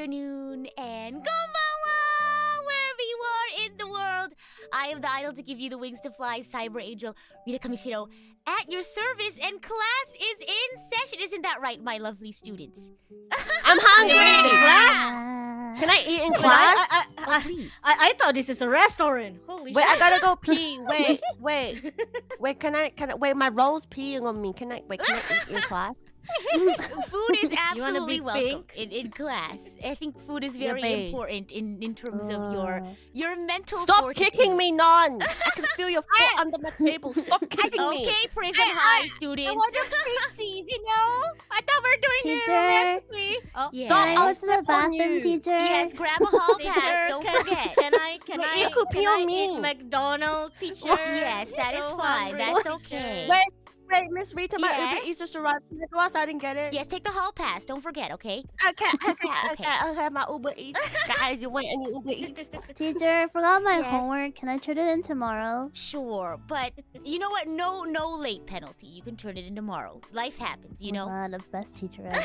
afternoon, and konbanwa! Wherever you are in the world, I am the idol to give you the wings to fly, Cyber Angel Rita Kamishiro, at your service, and class is in session. Isn't that right, my lovely students? I'm hungry! Class? Can I eat in class? Please. I thought this is a restaurant. Holy Wait, shit. I gotta go pee. Wait, can I, wait, my role's peeing on me. Can I eat in class? Food is absolutely be welcome in class. I think food is very important in terms of your mental Stop fortitude. kicking me, Non! I can feel your foot under my table. Stop kicking me. Okay, PRISM High students. I want to precies, you know? I thought we were doing it Teacher. romantically. Oh, Yeah. Stop, Can I I'll go to the step on bathroom, you. teacher? Yes, grab a hall Teacher, pass. Don't forget. Can I You could pee on me. eat McDonald's, teacher? Yes, that is So fine. hungry, That's teacher. okay. Wait, Miss Rita, my Yes? Uber Eats just arrived. Can I go outside and get it? Yes, take the hall pass. Don't forget, okay? Okay, my Uber Eats. Guys, you want any Uber Eats? Teacher, I forgot my Yes. homework. Can I turn it in tomorrow? Sure, but you know what? No late penalty. You can turn it in tomorrow. Life happens, you know? Wow, the best teacher ever.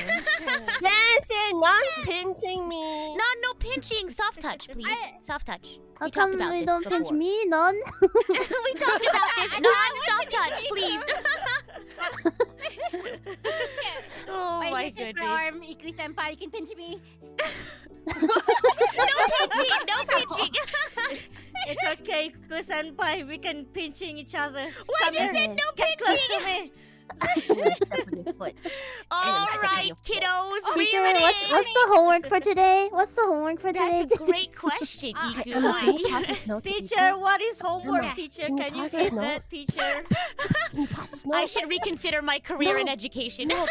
Dancing, Non's pinching me. No pinching. Soft touch, please. Soft touch. How We come talked about we this don't pinch before. me, none? We talked about this. Non-soft touch, please. Oh Wait, my this is goodness. my arm, Ikui-senpai. You can pinch me. No pinching. No pinching. It's okay, Senpai. We can pinching each other. Why Come you here. said no Get close pinching? to me. All right, kiddos. Teacher, reel it what's the homework for today? What's the homework for today? That's a great question, Iku. Teacher, what is homework, Emma, teacher? can you Can you pass get it? No. that, teacher? I should reconsider my career in education. Pass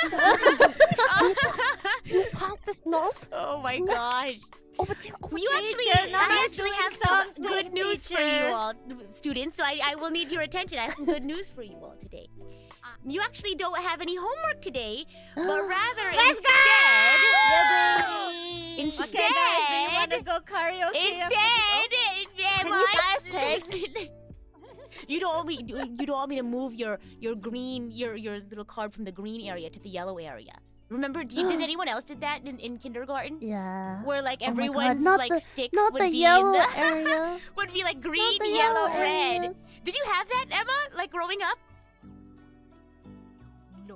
this note. Oh my gosh. Over there. You actually, Teacher, now I you're actually doing have some something, good news for you teacher. all, students. So I will need your attention. I have some good news for you all today. You actually don't have any homework today, but rather Let's instead, Okay, guys, do you want to go karaoke? you don't want me to move your green your little card from the green area to the yellow area. Remember, did anyone else did that in kindergarten? Yeah. Where like Oh my God, everyone's not like the- sticks Not would the be yellow in the area. would be like green, Not the yellow, yellow red. area. Did you have that, Emma? Like growing up?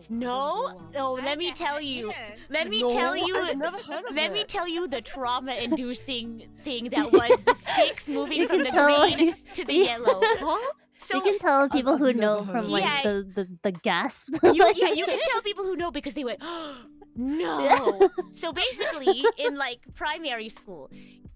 No? Oh, let me tell you. Let me tell you. I've never heard of Let me it. tell you the trauma-inducing thing that was the sticks moving You from can the tell, green to the yellow. Huh? So You can tell people I've who never know heard from of like it. the gasp. you can tell people who know because they went, oh, no. So basically, in like primary school,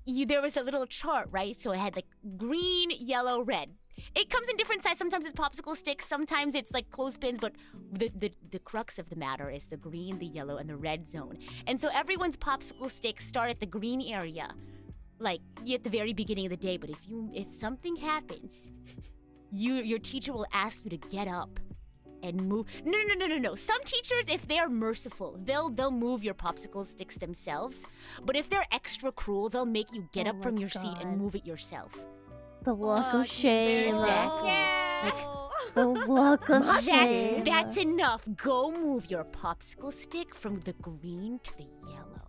there was a little chart, right? So it had like green, yellow, red. It comes in different sizes. Sometimes it's popsicle sticks. Sometimes it's like clothespins. But the crux of the matter is the green, the yellow, and the red zone. And so everyone's popsicle sticks start at the green area, like at the very beginning of the day. But if something happens, your teacher will ask you to get up and move. No. Some teachers, if they're merciful, they'll move your popsicle sticks themselves. But if they're extra cruel, they'll make you get Oh up my from your seat God. and move it yourself. The walk of shame. Exactly. The walk of shame. That's enough. Go move your popsicle stick from the green to the yellow.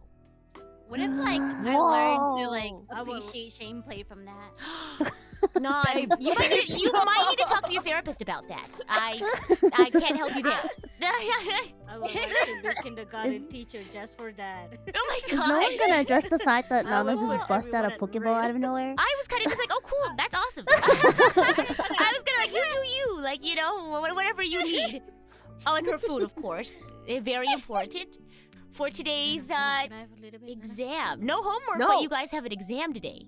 What if, like, I learned to, like, appreciate shame play from that? No, you might need to talk to your therapist about that. I can't help you there. I would like to be kindergarten teacher just for that. Oh my Is no one gosh. gonna address the fact that I Nana would just put bust out a everyone at Pokeball red. out of nowhere? I was kind of just like, oh, cool, that's awesome. I was gonna like, you do you, like, you know, whatever you need. Oh, and her food, of course, very important for today's Can I have a little bit? exam. No homework, No. but you guys have an exam today.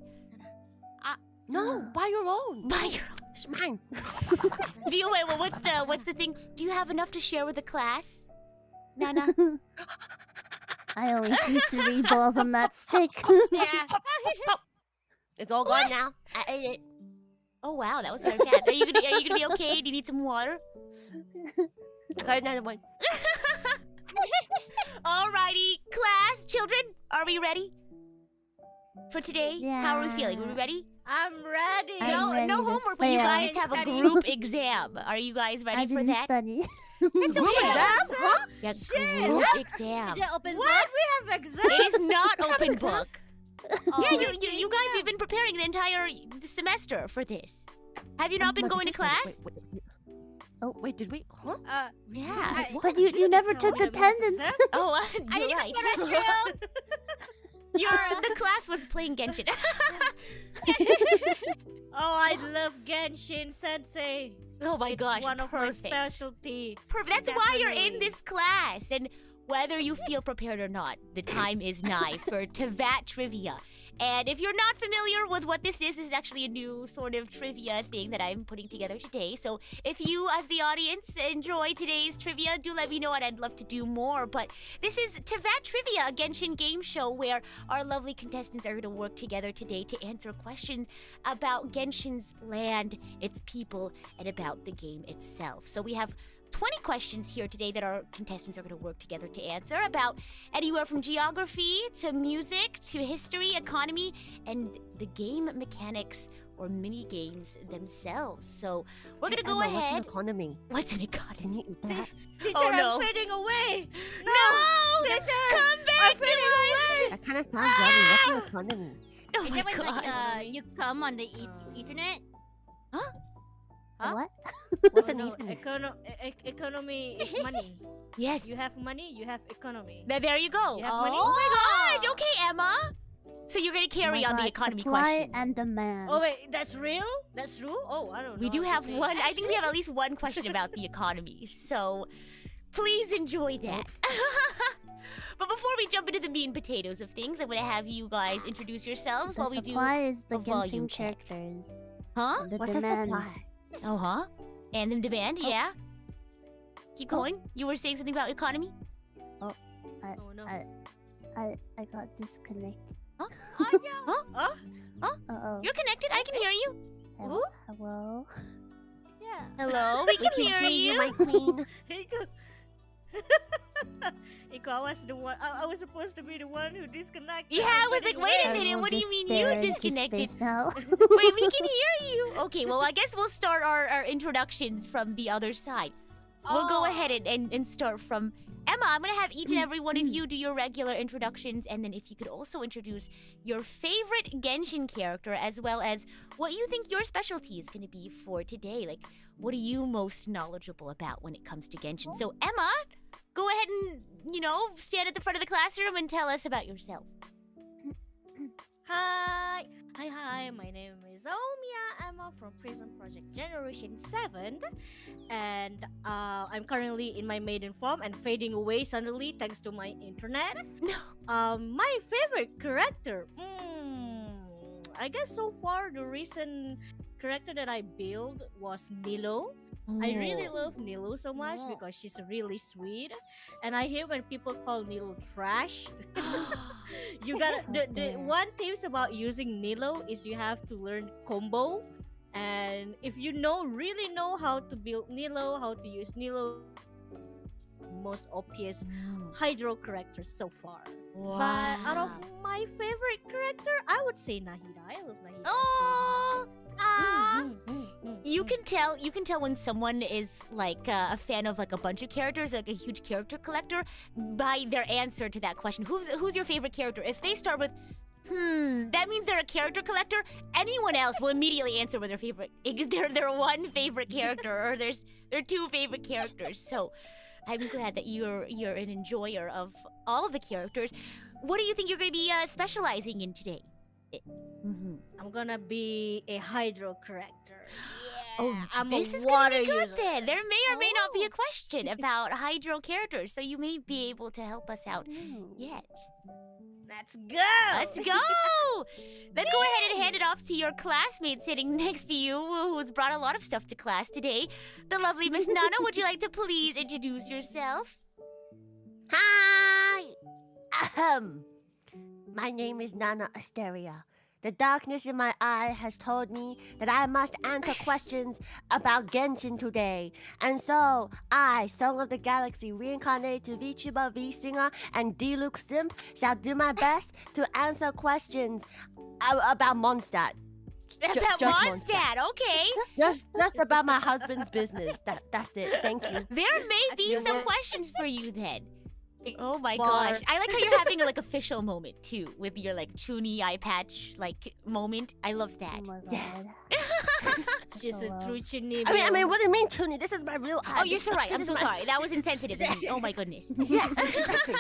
No, buy your own. By your It's mine. Do you wait? Well, what's the thing? Do you have enough to share with the class, Nana? I only see 3 balls on that stick. Yeah. It's all gone now. I ate it. Oh wow, that was very fast. Are you gonna be okay? Do you need some water? I got another one. Alrighty, class, children, are we ready for today? How are we feeling? Are we ready? I'm ready. I'm No, ready no to homework, but you fail. guys have a Study. group exam. Are you guys I ready for didn't that? study. It's Group okay. exam? Huh? Yeah, Shit. group exam. Is it open What? book? We have exam. It is not open book. Oh, Yeah, you guys have been preparing the entire semester for this. Have you not been going to class? Wait, did we? Huh? Yeah. But you never Tell took me that we have attendance. exam? Oh, I you're didn't right. even get a The class was playing Genshin. Oh, I love Genshin Sensei. Oh my It's gosh, one of perfect. my specialty. Perfect. That's why you're in Definitely. this class. And whether you feel prepared or not, the time is nigh for Teyvat trivia. And if you're not familiar with what this is actually a new sort of trivia thing that I'm putting together today. So if you, as the audience, enjoy today's trivia, do let me know and I'd love to do more. But this is Teyvat Trivia, a Genshin game show where our lovely contestants are going to work together today to answer questions about Genshin's land, its people, and about the game itself. So we have 20 questions here today that our contestants are going to work together to answer about anywhere from geography to music to history, economy, and the game mechanics or mini games themselves. So we're going to go Emma, What's an ahead. economy? What's an economy? Can you eat that? Teacher, Oh, no. I'm fading away. No! Teacher, Come back I'm to fading us! That kind of sounds yummy. What's an economy? Oh Is my it when god. like you come on the Ethernet? Huh? What? What's Oh, an no, Ethernet? economy is money. Yes. You have money, you have economy. There you go. You have money? Oh my gosh. Okay, Emma. So you're going to carry Oh my on the God, economy supply questions. and demand. Oh wait, that's real? That's true? Oh, I don't know. We do what to have say. one. I think we have at least one question about the economy. So please enjoy that. But before we jump into the meat and potatoes of things, I'm going to have you guys introduce yourselves The while we do. supply is the a volume Genshin check. characters. Huh? And the What's a demand. supply? Oh, huh? And the demand, yeah. Keep going. You were saying something about economy? Oh no. I got disconnected. Huh? Uh-oh. You're connected. I can hear you. Hello? Hello? Yeah. Hello. We can hear you. my queen. Iko, Iko, I was the one. I was supposed to be the one who disconnected. Yeah, I was like, wait a I minute. will What do you just mean stare you into disconnected? space now. Wait, we can hear you. Okay, well, I guess we'll start our introductions from the other side. We'll go ahead and start from Emma. I'm going to have each and every one of you do your regular introductions, and then if you could also introduce your favorite Genshin character, as well as what you think your specialty is going to be for today. Like, what are you most knowledgeable about when it comes to Genshin? So, Emma, go ahead and, stand at the front of the classroom and tell us about yourself. Hi. My name is Omia Emma from PRISM Project Generation 7. And I'm currently in my maiden form and fading away suddenly thanks to my internet. No. My favorite character. I guess so far the recent character that I built was Nilo. I really love Nilo so much Yeah. because she's really sweet, and I hate when people call Nilo trash. You gotta the one tips about using Nilo is you have to learn combo, and if you really know how to build Nilo, how to use Nilo, most obvious Hydro characters so far. But out of my favorite character, I would say Nahida. I love Nahida so much. You can tell when someone is like a fan of like a bunch of characters, like a huge character collector, by their answer to that question. Who's your favorite character? If they start with that means they're a character collector. Anyone else will immediately answer with their favorite. Their one favorite character, or their two favorite characters. So I'm glad that you're an enjoyer of all of the characters. What do you think you're going to be specializing in today? I'm gonna be a Hydro character. Oh, I'm this a is water gonna be good user. then. There may or may not be a question about Hydro characters, so you may be able to help us out yet. Let's go! Let's go! Let's go ahead and hand it off to your classmate sitting next to you, who's brought a lot of stuff to class today. The lovely Miss Nana, would you like to please introduce yourself? Hi! Ahem. My name is Nana Asteria. The darkness in my eye has told me that I must answer questions about Genshin today. And so, I, Song of the Galaxy, reincarnated VTuber, V-Singer, and Deluxe Simp, shall do my best to answer questions about Mondstadt. That just Mondstadt, okay. Just about my husband's business. That's it. Thank you. There may be You some know- questions for you then. Oh my Bar. gosh. I like how you're having a like official moment too with your like Chuni eye patch like moment. I love that. Oh my god. Yeah. She's a Oh, wow. true chinny. I mean, what do you mean, Toonie? This is my real eye. Oh, you're so right. I'm This so is my- sorry. That was insensitive of me. Oh my goodness. Yeah, exactly.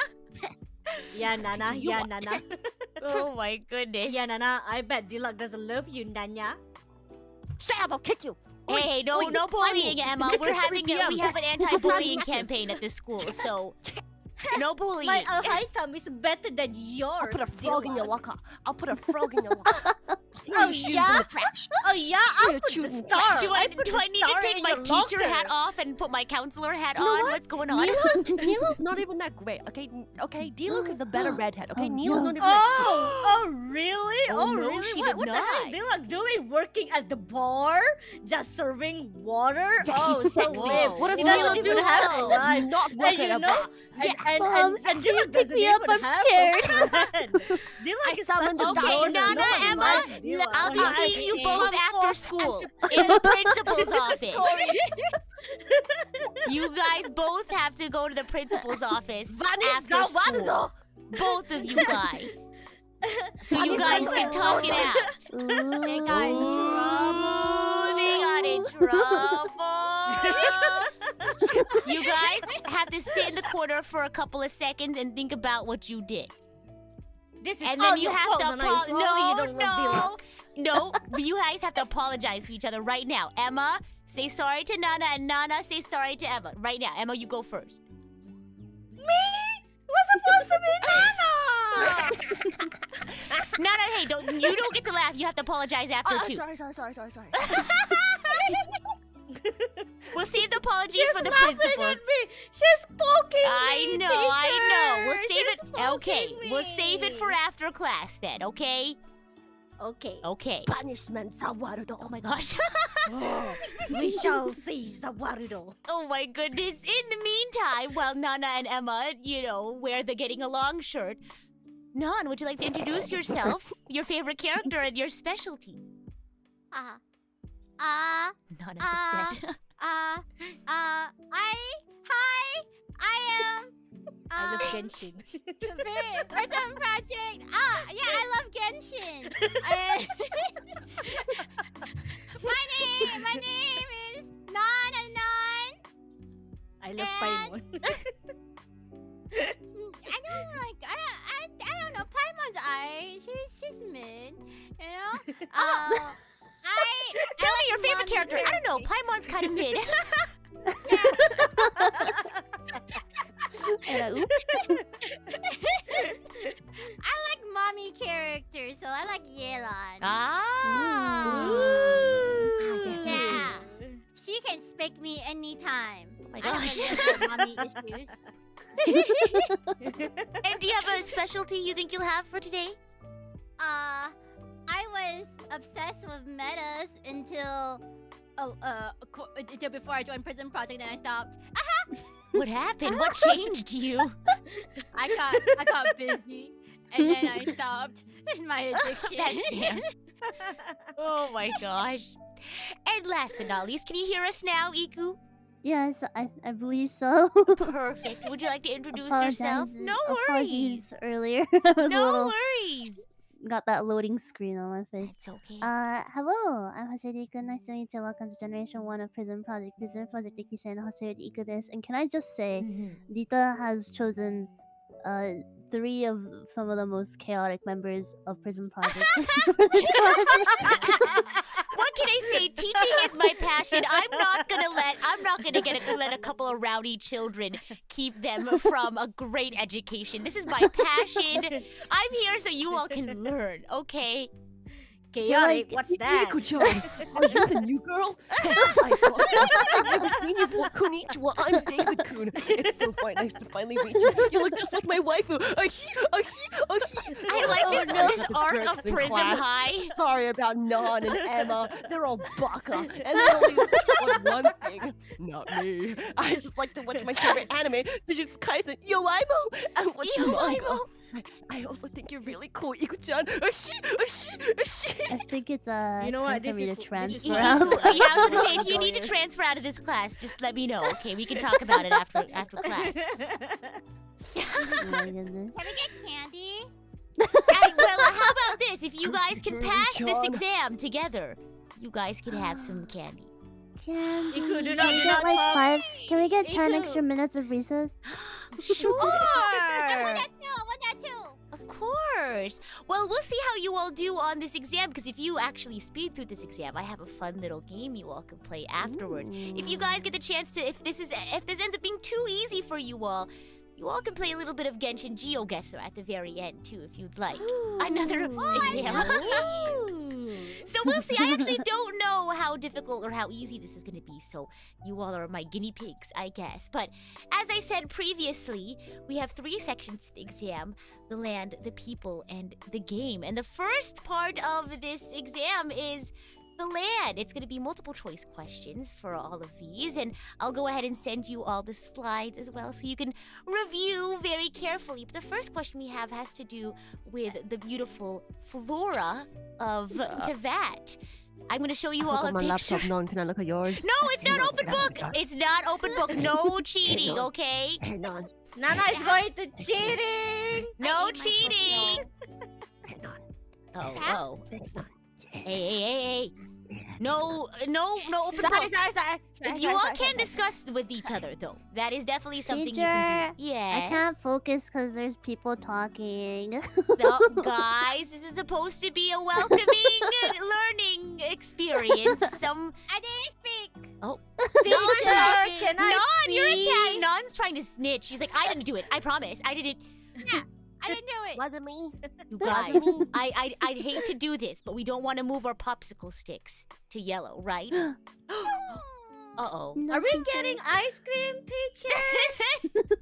Yeah, Nana. You Yeah, what? Nana. Oh my goodness. Yeah, Nana. I bet Dilak doesn't love you, Nanya. Shut up! I'll kick you. Hey, no, Oi, no bullying, Simon. Emma. We're having we have an anti-bullying Matches. campaign at this school, so no bullying. My Alhaitham is better than yours. I'll put a frog in your Dilak. locker. I'll put a frog in your locker. Oh, Shoes in yeah? the trash. Oh yeah, I'll You're put the choosing star. do I need to take my teacher hat off? off and put my counselor hat You know on? what? What's going on? Nilo's not even that great. Okay, D-Luke is the better redhead. Okay, Oh, Nilo's no. not even that Oh, really? Oh, Oh, no, really? she what did the hell not. Dilak doing? Working at the bar? Just serving water? Yeah, Oh, he's so sexy. lame. Whoa. What does He Nilo doesn't do? even have a life. Not And work you at a know, bar. and Mom, Dilak pick doesn't me up, even I'm have scared. a friend. Dilak I is summoned such a the Okay, loser. Nana, Nobody Emma, likes Dilak. I'll be Okay. seeing you both I'm after forced school to- in the principal's office. You guys both have to go to the principal's office after school. Both of you guys. So you guys can talk it out. They got in Ooh, they got in trouble. You guys have to sit in the corner for a couple of seconds and think about what you did. This is And all then you your have fault, to Nana. If only you don't love no, but you guys have to apologize to each other right now. Emma, say sorry to Nana, and Nana, say sorry to Emma. Right now, Emma, you go first. What's supposed to be Nana? Nana, hey, you don't get to laugh. You have to apologize after too. Sorry. We'll save the apologies She's for the laughing principal. at me. She's poking I me, know. teacher. We'll save She's it. Okay, poking we'll save it me. for after class then. Okay. Okay. Okay. Punishment, Sawarudo. Oh my gosh. Oh, we shall see, Sawarudo. Oh my goodness. In the meantime, while Nana and Emma, wear the getting along shirt, Nan, would you like to introduce yourself, your favorite character, and your specialty? Nana's upset. I am. I love Genshin. PRISM Project. Yeah, I love Genshin. My name is Nan. I love And- Paimon. I don't know. Paimon's eye. She's mid. Tell me your favorite character. I don't know. Paimon's kind of mid. Oops. I like mommy characters, so I like Yelan. Ah. Yeah. She can spank me anytime. Oh my I have gosh. a little mommy issues. And do you have a specialty you think you'll have for today? I was obsessed with metas until before I joined PRISM Project, and I stopped. What happened? What changed you? I got busy, and then I stopped in my addiction. That's fair. Oh my gosh. And last but not least, can you hear us now, Iku? Yes, I believe so. Perfect. Would you like to introduce yourself? No worries. Apologies earlier. I was a No little, worries. got that loading screen on my face. It's okay. Hello, I'm Hoshiri-kun. Nice to meet you. Welcome to Generation 1 of PRISM Project. PRISM Project Ikisen Hoshiri-iku desu. And can I just say, Mhm. Rita has chosen 3 of some of the most chaotic members of PRISM Project. What can I say? Teaching is my passion. I'm not gonna let a couple of rowdy children keep them from a great education. This is my passion. I'm here so you all can learn, okay? Chaotic, what's that? Nico-chan, are you the new girl? Oh my god. I've never seen you before. Konnichiwa, I'm David-kun. It's so quite nice to finally meet you. You look just like my waifu. I like this no. this arc of Jerks in Prism class. High. Sorry about Nan and Emma. They're all baka. And they only want one thing. Not me. I just like to watch my favorite anime, Jujutsu Kaisen, Yoaimo. And watch manga. Yoaimo. I also think you're really cool, Iko-chan. I think it's You know what, time for this me is- to this transfer is- Yeah, out. I was gonna say, if you Sorry. need to transfer out of this class, just let me know, okay? We can talk about it after class. Oh my goodness. Can we get candy? Well, how about this? If you guys can Very pass this John. exam together, you guys can have some candy. Candy. Iku, do Can not- we do get not like talk. 5? Can we get 10 Iku. extra minutes of recess? Sure. I want that too. Of course. Well, we'll see how you all do on this exam, because if you actually speed through this exam, I have a fun little game you all can play afterwards. If you guys get the chance to, if this ends up being too easy for you all can play a little bit of Genshin GeoGuessr at the very end too, if you'd like. Another exam. So we'll see. I actually don't know how difficult or how easy this is going to be, so you all are my guinea pigs, I guess. But as I said previously, we have 3 sections to the exam: the land, the people, and the game. And the first part of this exam is the land. It's going to be multiple choice questions for all of these, and I'll go ahead and send you all the slides as well so you can review very carefully. But the first question we have has to do with the beautiful flora of Teyvat. I'm going to show you all a my picture. laptop, Non. Can I look at yours? No, it's not open book. It's not open book. No cheating, okay? Hey, Non. Nana is going to cheating. No ate my cheating. Hey, Non. Oh. Thanks, Non. Hey. No open book. Sorry. You all can discuss with each other, though. That is definitely something you can do. I Yes. can't focus because there's people talking. No, guys, this is supposed to be a welcoming learning experience. I didn't speak. Teacher, can I Non, you're pee? attacking. Non's trying to snitch. She's like, I didn't do it. I promise. I didn't. I didn't do it. Wasn't me. You guys, I'd hate to do this, but we don't want to move our popsicle sticks to yellow, right? Uh-oh. No, Are we teacher. getting ice cream, teacher?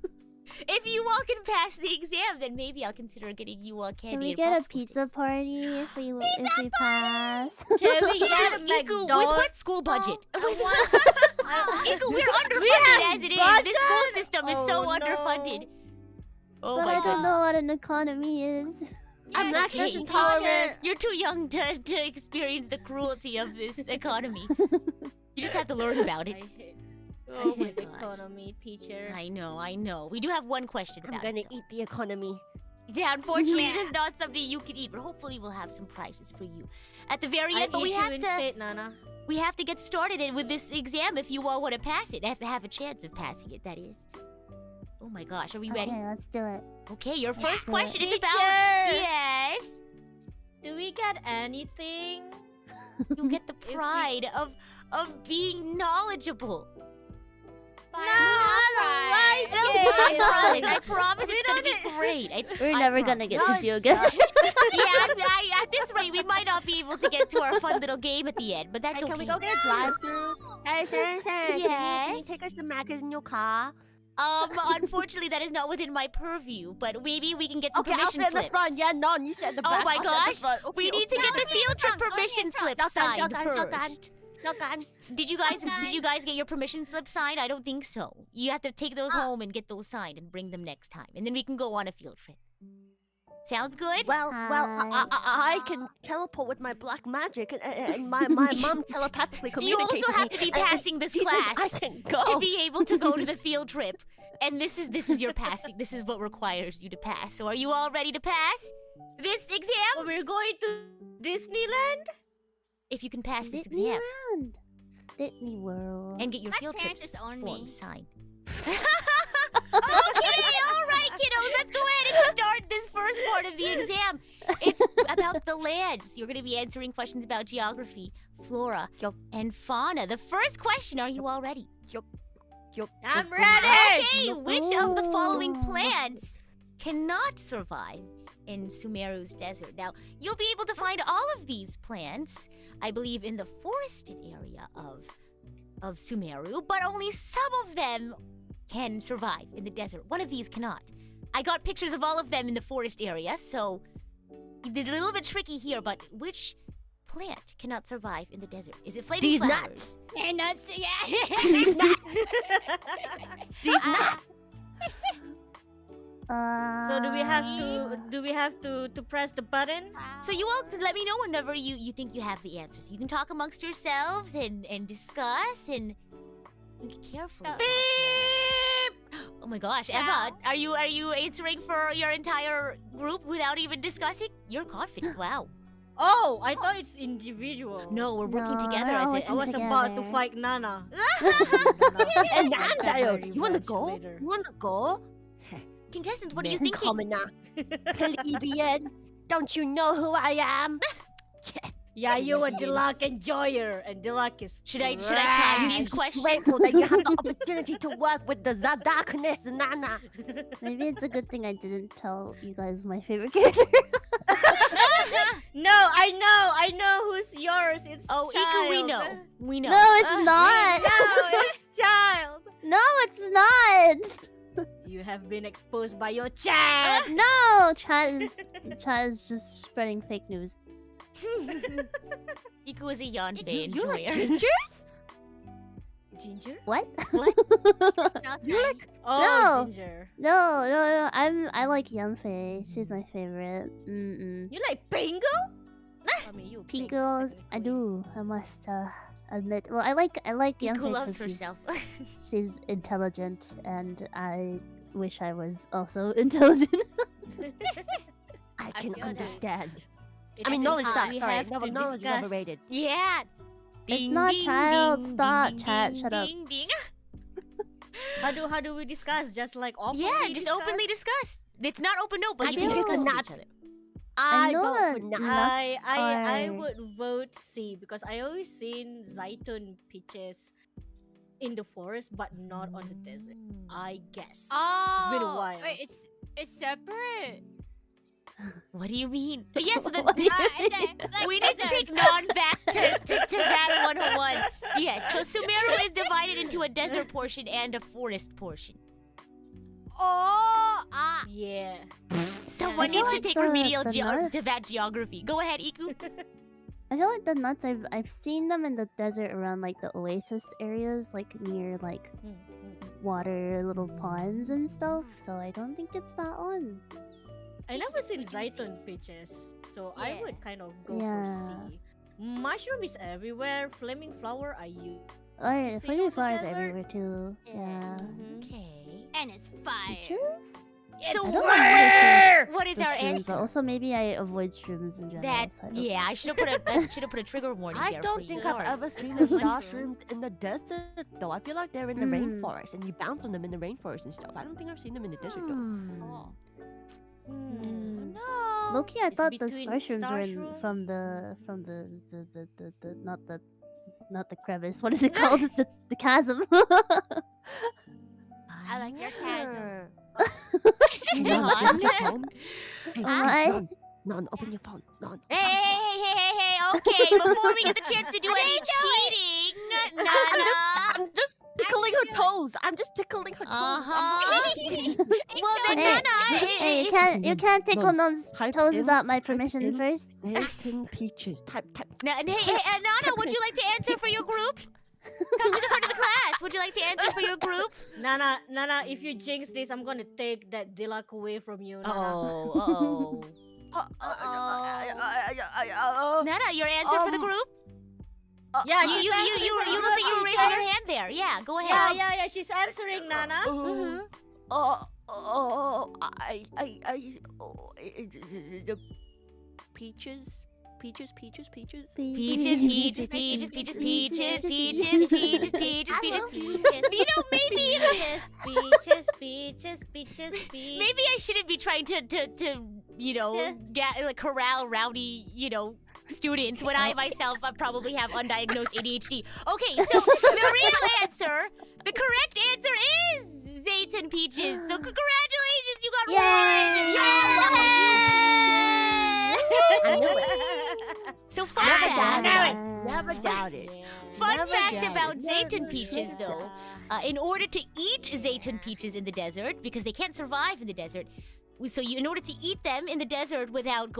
If you all can pass the exam, then maybe I'll consider getting you all candy Can we and get a popsicle pizza sticks. party if we pass? Can we get a Iku, with McDonald's? what school budget? I With want- Iku, we're underfunded We have as it is. This school budget? system is Oh, so no. underfunded. Oh But my I don't goodness. know what an economy is. I'm It's lactose okay. intolerant. You're too young to experience the cruelty of this economy. You just have to learn about it. I hate Oh my the gosh. economy, teacher. I know. We do have one question I'm about gonna it. eat the economy. Yeah, unfortunately, Yeah. it is not something you can eat, but hopefully we'll have some prizes for you at the very I end. But we eat you have to instead, Nana. get started with this exam if you all want to pass it. Have a chance of passing it. That is. Oh my gosh, are we ready? Okay, let's do it. Okay, your first do question is Teacher, about yes. do we get anything? You get the pride of being knowledgeable. No, I don't like I it. promise We it's gonna don't be great. We're I never promise. gonna get to No, GeoGuessr. At this rate, we might not be able to get to our fun little game at the end, but that's Hey, okay. can we go get a drive-through? Hey, sir. Can you Yes? take us to Macca's in your car? Unfortunately, that is not within my purview, but maybe we can get some Okay, I'll permission sit in the slips. front. Yeah, no, you sit in the Oh back. my I'll sit in gosh, the front. Okay, we need to get the field trip permission slip signed shotgun. first. Shotgun. Did you guys get your permission slip signed? I don't think so. You have to take those home and get those signed and bring them next time, and then we can go on a field trip. Sounds good? Well, I can teleport with my black magic, and my mom telepathically You communicates also with have me, to be and passing this she thinks class I can go. to be able to go to the field trip. And this is your passing. This is what requires you to pass. So are you all ready to pass this exam? We're going to Disneyland? If you can pass this exam Disneyland. Disney World. and get your My field parents trips just own form me. signed. Okay, all right, kiddos. Let's go ahead and start this first part of the exam. It's about the land. So you're going to be answering questions about geography, flora, and fauna. The first question, are you all ready? I'm ready! Okay, which of the following plants cannot survive in Sumeru's desert? Now, you'll be able to find all of these plants, I believe, in the forested area of Sumeru, but only some of them can survive in the desert. One of these cannot. I got pictures of all of them in the forest area, so it's a little bit tricky here, but which plant cannot survive in the desert? Is it flaming These flowers? nuts. And nuts, yeah. These nuts. So do we have to press the button? So you all let me know whenever you think you have the answers. You can talk amongst yourselves and discuss and think carefully. Beep! Oh my gosh, Emma, are you answering for your entire group without even discussing? You're confident. Wow. Oh, I thought it's individual. No, we're working No, together we're as all a. I was about to together. fight Nana. And I'll get Nando, my you wanna revenge go? later. You wanna go? Contestant, what are you thinking? Commoner. Plebeian. Don't you know who I am? Yeah, you a Dilak enjoyer, and Dilak is. Should I tag trash. these questions? Grateful that you have the opportunity to work with the darkness, Nana. Maybe it's a good thing I didn't tell you guys my favorite character. No, I know who's yours. It's Oh, child. Iku, we know. No, it's not. No, it's child. No, it's not. You have been exposed by your chat. No, Chad is just spreading fake news. Iku is a yawn You like enjoyer. gingers? Ginger? What? You like Oh, No. ginger. No. I like Yanfei. She's my favorite. You like Pingo? I mean, you Pink pink, girls, I technically. do. I must admit. Well, I like Yanfei Iku loves 'cause herself. she's intelligent, and I wish I was also intelligent. I I can feel that. understand. It's I mean, in knowledge time. sucks. We Sorry, have to knowledge is discuss. overrated. Yeah. It's Ding, not ding, child. ding, Stop, ding, chat. ding, Shut up. ding, ding. How do we discuss? Just like openly Yeah, just openly discuss. It's not open note, but I you can feel discuss with not- each other. I I know vote that for Nana. nuts I are- would vote C because I always seen Zaitun peaches in the forest, but not on the desert. I guess. It's been a while. Wait, it's separate. What do you mean? Yeah, so the, What do you we need to take non back to that 101. Yes, so Sumeru is divided into a desert portion and a forest portion. Oh, Yeah. Someone feel needs to like take the- remedial the nuts- to that geography. Go ahead, Iku. I feel like the nuts. I've seen them in the desert around like the oasis areas, like near like water, little ponds and stuff. So I don't think it's that one. I never seen Zaitun peaches, so I Yeah. would kind of go Yeah. for C. Mushroom is everywhere. Flaming flower, I use. Oh, yeah, see flaming on the flowers desert? everywhere too. Yeah. Yeah. Okay. and it's fire. Peaches? So I don't fire! what is The our shrooms, but answer? also maybe I avoid shrooms in general. That so I don't- yeah, I should have put a trigger warning I there don't for you. think Sorry. I've ever seen the star Mushroom. shrooms in the desert, though. I feel like they're in the rainforest, and you bounce on them in the rainforest and stuff. I don't think I've seen them in the desert, though. Hmm. Oh. No. Loki, I It's thought the between star shrooms star were shroom- from the not the crevice. What is it called? the chasm. I like your chasm. Hey, No, Nan, I'm open your phone. Hey, Alright. Nan, open your phone. Nan. Hey, okay, before we get the chance to do any cheating, Nana. I'm just tickling her toes. I'm just tickling her toes. Uh-huh. Well then, Hey, Nana, hey, if- you can't tickle No, Non's type toes in- without my type permission in- first. Zayton peaches. Type. Nana, would you like to answer for your group? Come to the front of the class. Would you like to answer for your group? Nana, if you jinx this, I'm gonna take that Dilak away from you, Nana. Oh. Nana, your answer for the group? Yeah, You she's look answering like you were for raising the your hand there. Yeah, go teacher. ahead. Yeah, she's answering, Nana. Mhm. The peaches. Peaches, peaches, peaches, peaches, peaches, peaches, peaches, peaches, peaches. You know, maybe Peaches. maybe I shouldn't be trying to get corral rowdy, students when I myself probably have undiagnosed ADHD. Okay, so the real answer, the correct answer is Zayton Peaches. So congratulations, you got one. I knew it. So fun Never fact. doubt it. Never doubt it. Fun Never fact doubt about it. Zayton peaches, though, in order to eat Zayton peaches in the desert, because they can't survive in the desert, so in order to eat them in the desert without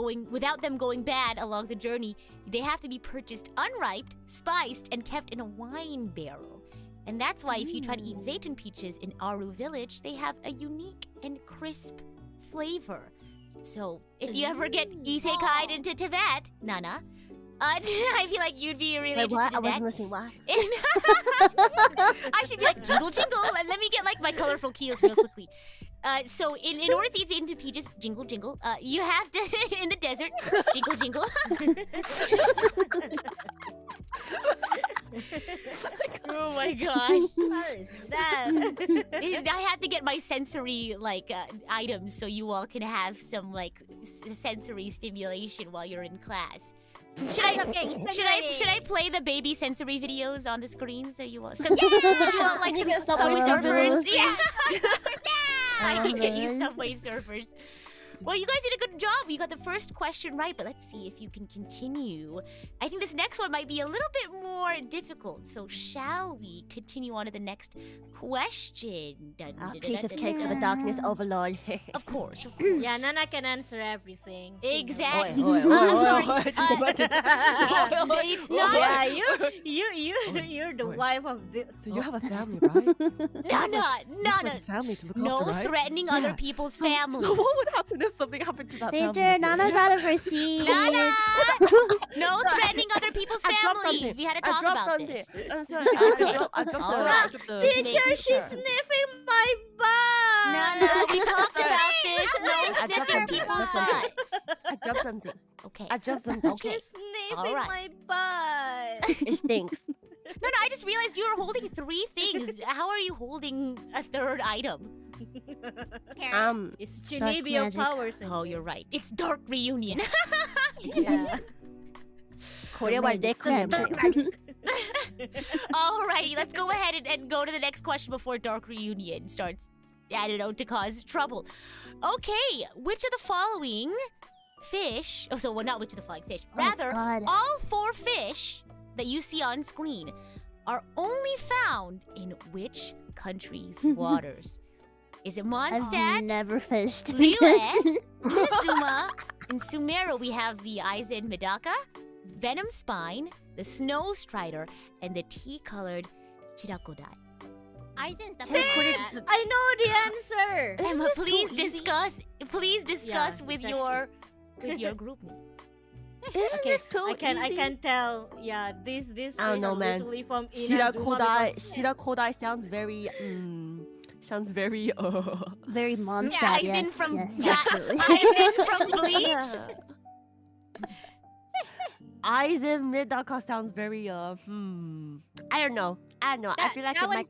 them going bad along the journey, they have to be purchased unripe, spiced, and kept in a wine barrel. And that's why if you try to eat Zayton peaches in Aru village, they have a unique and crisp flavor. So if you ever get isekai'd into Teyvat, Nana, I feel like you'd be really Wait, interested what? I in that. wasn't listening. What? I should be like jingle jingle, and let me get like my colorful keys real quickly. So in order to get into Peaches, jingle jingle, you have to in the desert, jingle jingle. Oh my gosh! What is that? I have to get my sensory like items so you all can have some like sensory stimulation while you're in class. Should I play the baby sensory videos on the screen so you all? So, would you all like some Subway Surfers? Yeah. I can get you Subway Surfers. Well, you guys did a good job. You got the first question right, but let's see if you can continue. I think this next one might be a little bit more difficult. So shall we continue on to the next question? A piece of cake for the darkness overlord. Of course. Yeah, Nana can answer everything. Exactly. I'm sorry. It's not. Yeah, you're the wife of the. So you have a family, right? Nana. You have a family to look No after, right? threatening other people's families. So what would happen if something happened to that Teacher, family? Nana's out of her seat. Nana! No threatening other people's I dropped families. something. We had to I talk dropped about something. this. I'm sorry. Okay. I dropped Alright. the Teacher, she's sniffing my butt. Nana, we talked Sorry. about this. No I dropped sniffing something. people's I dropped butts. I dropped something. Okay. I dropped something. Okay. She's sniffing Alright. my butt. It stinks. No, I just realized you were holding 3 things. How are you holding a 3rd item? It's Dark Genevio magic. powers. Oh, you're right. It's Dark Reunion. Yeah. Korea 와 내 거야. Alrighty, let's go ahead and go to the next question before Dark Reunion starts, I don't know, to cause trouble. Okay, which of the following fish... Oh, so, well, not which of the following fish. Rather, God. all 4 fish that you see on screen are only found in which country's waters? Is it I've Mondstadt, never fished. Liyue, Inazuma? In Sumeru, we have the Aizen Medaka, Venom Spine, the Snow Strider, and the tea-colored Chirakodai. Aizen's definitely I know the answer. Emma, please too easy? discuss. Please discuss Yeah, with it's your group mates. Isn't Okay, this too I easy? can tell. Yeah, this I don't fish know, are man. literally from Inazuma because Shirakodai sounds very Very Mondstadt, Yeah, yes, Aizen from yes, Ja- absolutely. Aizen from Bleach. Aizen Medaka sounds very I don't know. I That- feel like that it might.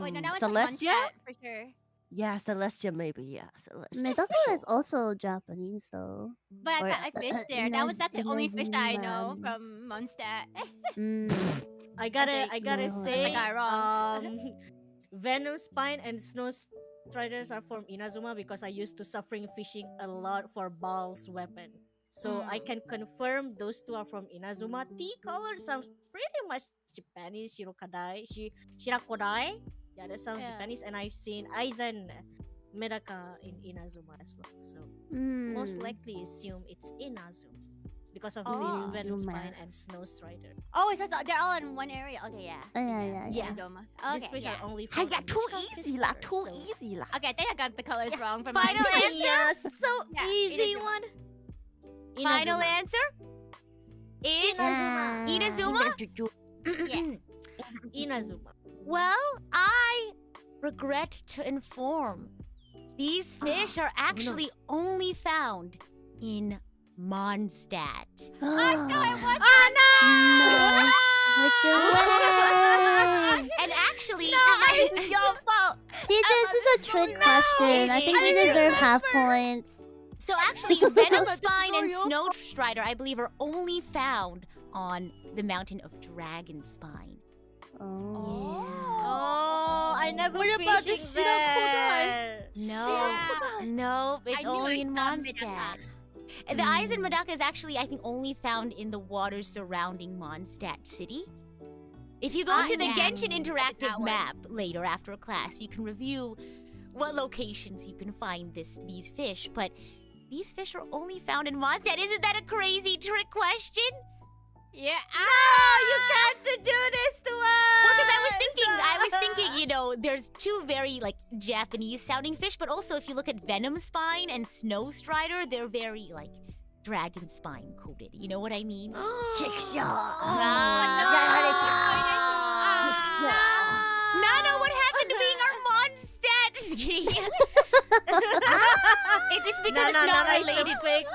Wait, no, that one's Celestia? Mondstadt for sure. Yeah, Celestia maybe. Yeah, Celestia. Medaka is also Japanese though. But Or, I fished there. That's the only fish that I know Inazuma. from Mondstadt. Mm. I gotta No. say, I got it wrong. Venom Spine and Snow Striders are from Inazuma because I used to suffering fishing a lot for Baal's weapon. So I can confirm those 2 are from Inazuma. Tea-colored sounds pretty much Japanese. Shirakodai. Yeah, that sounds Yeah. Japanese. And I've seen Aizen Medaka in Inazuma as well. So most likely assume it's Inazuma because of this Oh. Venom Inazuma. Spine and Snow Strider. Oh, it's just, they're all in one area. Okay, yeah. Yeah. Yeah. Inazuma. These Okay, fish yeah. are only Hey, found yeah, in too this country's easy lah. water, Too so- easy lah. Okay, I think I got the colors wrong from Final mine. answer? Yeah, so Yeah, easy Inazuma. one. Final Inazuma. answer is Yeah. Inazuma. Yeah. Inazuma. Well, I regret to inform these fish are actually only found in Mondstadt. And actually, It's your fault. Teacher, this is a trick question. I think it we is. deserve half points. so actually, Venom Just Spine and your Snow Strider, I believe, are only found on the mountain of Dragon Spine. Oh. Oh, I never What about the fishing there. No, it's I knew only I in saw Mondstadt. And the Aizen Medaka is actually, I think, only found in the waters surrounding Mondstadt City. If you go to the yeah. Genshin That interactive one. map later after class, you can review what locations you can find these fish. But these fish are only found in Mondstadt. Isn't that a crazy trick question? Yeah. You can't do this to us. Well, because I was thinking, you know, there's two very like Japanese sounding fish, but also if you look at Venom Spine and Snow Strider, they're very like dragon spine coated. You know what I mean? Nana, what happened to being our Mondstadt? Just kidding. It's because it's not related. Fake.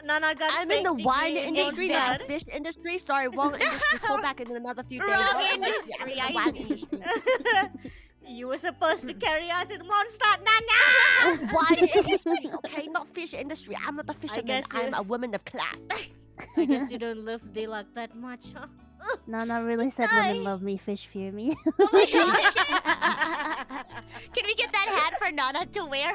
Nana got I'm fake in the wine degree in industry, not Mondstadt. the fish industry. Sorry, wrong industry. Go back in another few days. Wrong I'm industry, in the I wine see. industry. You were supposed to carry us in Mondstadt, Nana. Wine industry, okay? Not fish industry. I'm not a fisherman. guess you- I'm a woman of class. I guess you don't love Daylock that much, huh? Nana really said women love me, fish fear me. Oh my gosh. Can we get that hat for Nana to wear?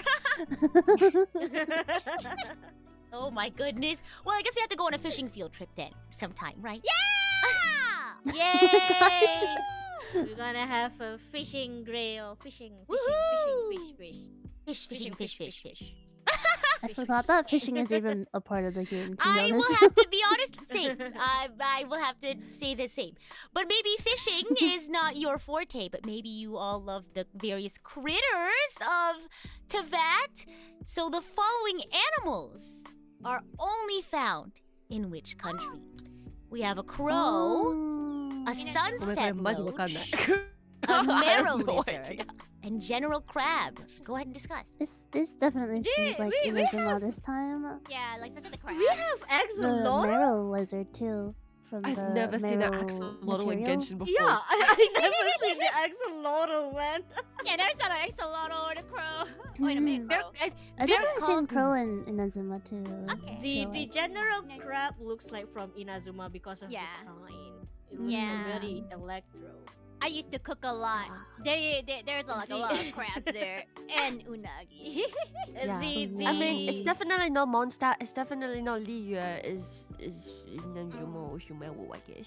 Oh my goodness. Well, I guess we have to go on a fishing field trip then, sometime, right? Yay! We're gonna have a fishing grill. Fishing. Fish. I forgot that fishing is even a part of the game, to be I will honest. have to be honest and say, I will have to say the same. But maybe fishing is not your forte, but maybe you all love the various critters of Teyvat. So the following animals are only found in which country? We have a crow, Oh. a sunset much loach, Oh a I marrow have no lizard, idea. and general crab. Go ahead and discuss. This definitely seems like we Inazuma have- this time. Yeah, like especially the crab. We have The axolotl. marrow lizard too. From I've the never seen an marrow axolotl in material. Genshin before. Yeah, I never seen the axolotl, man. Yeah, there's not an axolotl or the crow. Wait a minute, They're, crow. I they're think I've seen called- crow in Inazuma too. Okay. The So, general Nice. crab looks like from Inazuma because of Yeah. the sign. It looks Yeah. very electro. I used to cook a lot. There's like a lot of crabs there and unagi. Yeah. The I mean, it's definitely not Mondstadt. It's definitely not Liyue. Is Nanjumo or Shumewu, I guess.